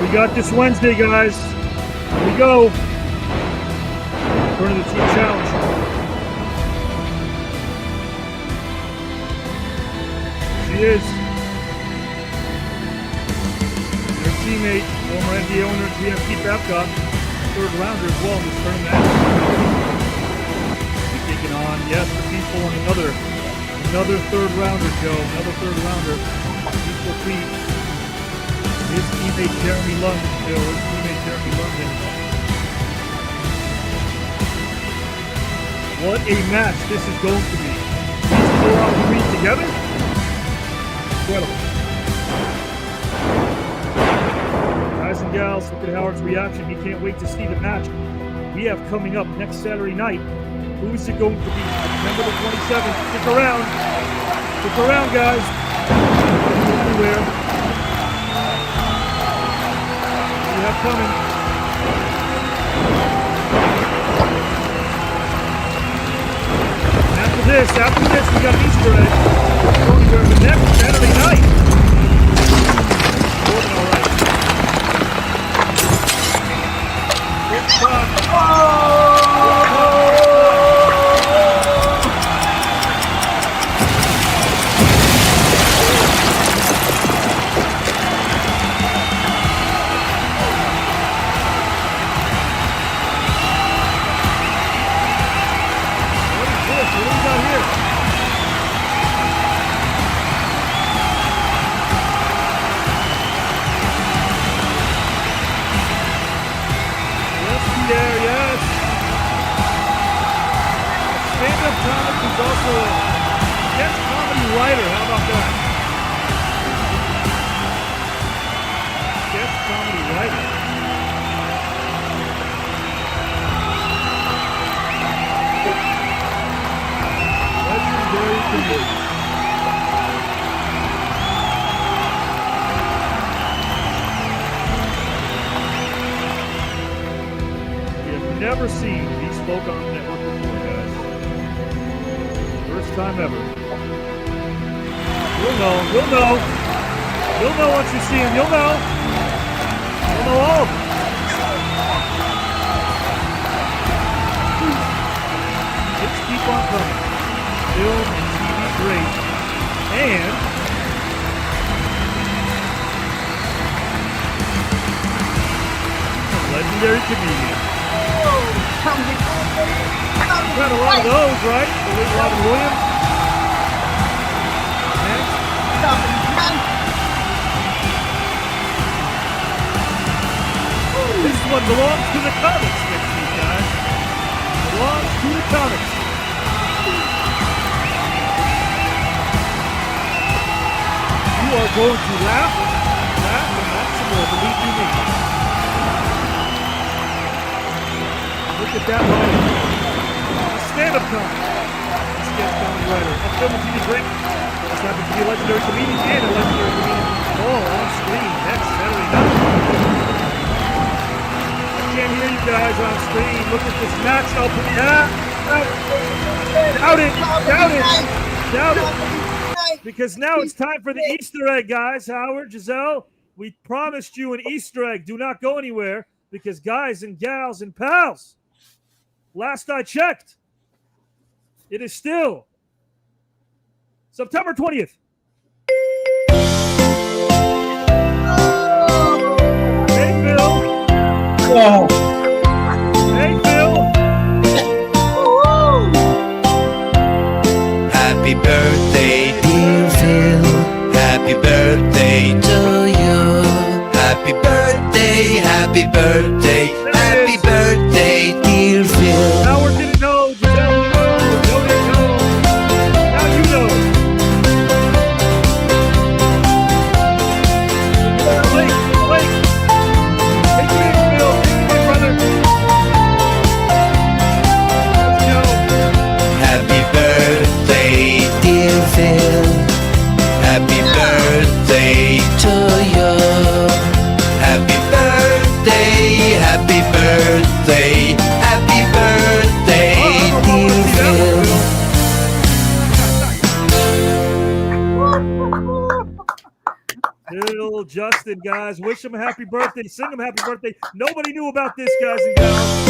Speaker 9: we got this Wednesday, guys. Here we go. Turn of the team challenge. She is. Their teammate, former NBA owner GFP Babcock, third rounder as well in this tournament. He's taking on, yes, the people on another third rounder, Joe. Another third rounder. Equal feet. His teammate Jeremy London, Joe. His teammate Jeremy London. What a match this is going to be. These four on the green together? Incredible. Guys and gals, look at Howard's reaction. He can't wait to see the match we have coming up next Saturday night. Who is it going to be? September the 27th. Stick around. Stick around, guys. Don't go anywhere. What do you have coming? After this, we got an Easter egg. Don't go anywhere, but next Saturday night. More than all right. It's time. Comic who's also a guest comedy writer. How about that? Guest comedy writer. Legendary comedian. We have never seen these folk on the network before, guys. First time ever. You'll know. You'll know. You'll know once you see him. You'll know. You'll know all of them. Let's keep on coming. Film and TV great. And a legendary comedian. We've had a lot of those, right? Robin Williams. Next. This one belongs to the comics next week, guys. Belongs to the comics. You are going to laugh, and laugh some more, believe you me. Look at that line. Stand-up comedy. This guest comedy writer. A film and TV great. This happens to be a legendary comedian and a legendary comedian. All on screen next Saturday night. I can't hear you guys on screen. Look at this match opening. Doubt it. Doubt it. Doubt it. Because now it's time for the Easter egg, guys. Howard, Giselle, we promised you an Easter egg. Do not go anywhere because guys and gals and pals, last I checked, it is still September 20th. Hey, Phil.
Speaker 17: Oh.
Speaker 9: Hey, Phil.
Speaker 3: Happy birthday, dear Phil. Happy birthday to you. Happy birthday, happy birthday, happy birthday, dear Phil.
Speaker 9: Howard didn't know, Giselle didn't know, Joe didn't know. Now you know. Blake, take it in, Phil. Take it in, brother. Let's go.
Speaker 3: Happy birthday, dear Phil. Happy birthday to you. Happy birthday, happy birthday.
Speaker 9: Phil, Justin, guys, wish him a happy birthday. Sing him happy birthday. Nobody knew about this, guys and gals.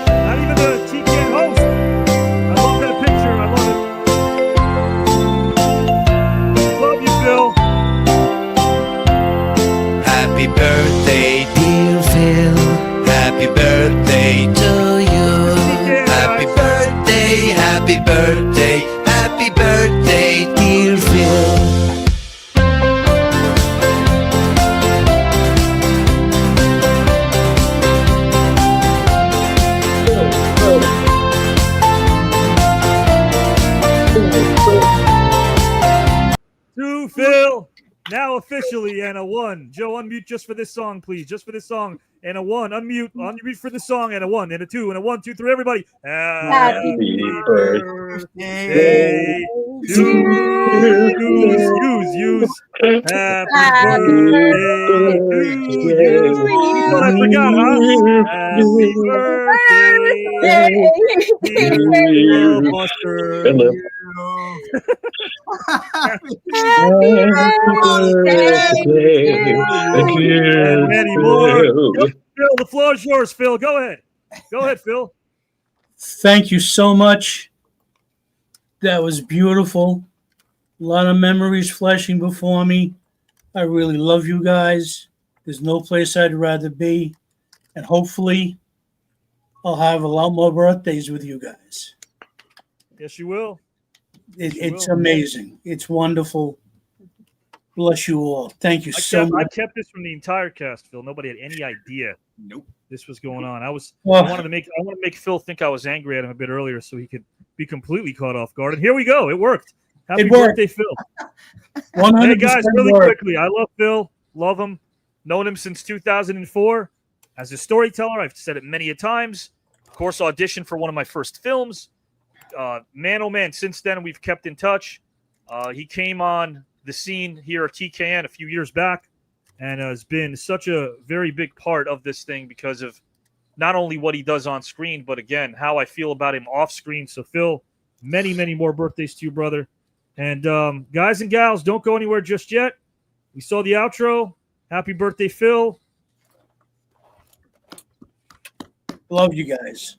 Speaker 9: Not even the TKN host. I love that picture. I love it. Love you, Phil.
Speaker 3: Happy birthday, dear Phil. Happy birthday to you. Happy birthday, happy birthday, happy birthday, dear Phil.
Speaker 9: To Phil. Now officially, and a 1. Joe, unmute just for this song, please. Just for this song. And a 1. Unmute for the song. And a 1. And a 2. And a 1, 2, 3. Everybody. Happy birthday to you. Happy birthday to you. What I forgot, huh? Happy birthday, dear Buster. And many more. Phil, the floor is yours, Phil. Go ahead. Go ahead, Phil.
Speaker 10: Thank you so much. That was beautiful. A lot of memories flashing before me. I really love you guys. There's no place I'd rather be. And hopefully I'll have a lot more birthdays with you guys.
Speaker 9: Yes, you will.
Speaker 10: It's amazing. It's wonderful. Bless you all. Thank you so much.
Speaker 9: I kept this from the entire cast, Phil. Nobody had any idea.
Speaker 12: Nope.
Speaker 9: This was going on. I
Speaker 10: Well-
Speaker 9: wanted to make Phil think I was angry at him a bit earlier so he could be completely caught off guard. And here we go. It worked. Happy
Speaker 10: It worked.
Speaker 9: birthday, Phil.
Speaker 10: 100%
Speaker 9: Hey guys, really
Speaker 10: worked.
Speaker 9: quickly. I love Phil. Love him. Known him since 2004. As a storyteller, I've said it many a times. Of course, auditioned for one of my first films. Man, oh man, since then we've kept in touch. He came on the scene here at TKN a few years back and has been such a very big part of this thing because of not only what he does on screen, but again, how I feel about him off screen. So Phil, many, many more birthdays to you, brother. And guys and gals, don't go anywhere just yet. We saw the outro. Happy birthday, Phil.
Speaker 10: Love you guys.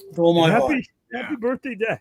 Speaker 10: With all my heart.
Speaker 9: Happy birthday, Dad.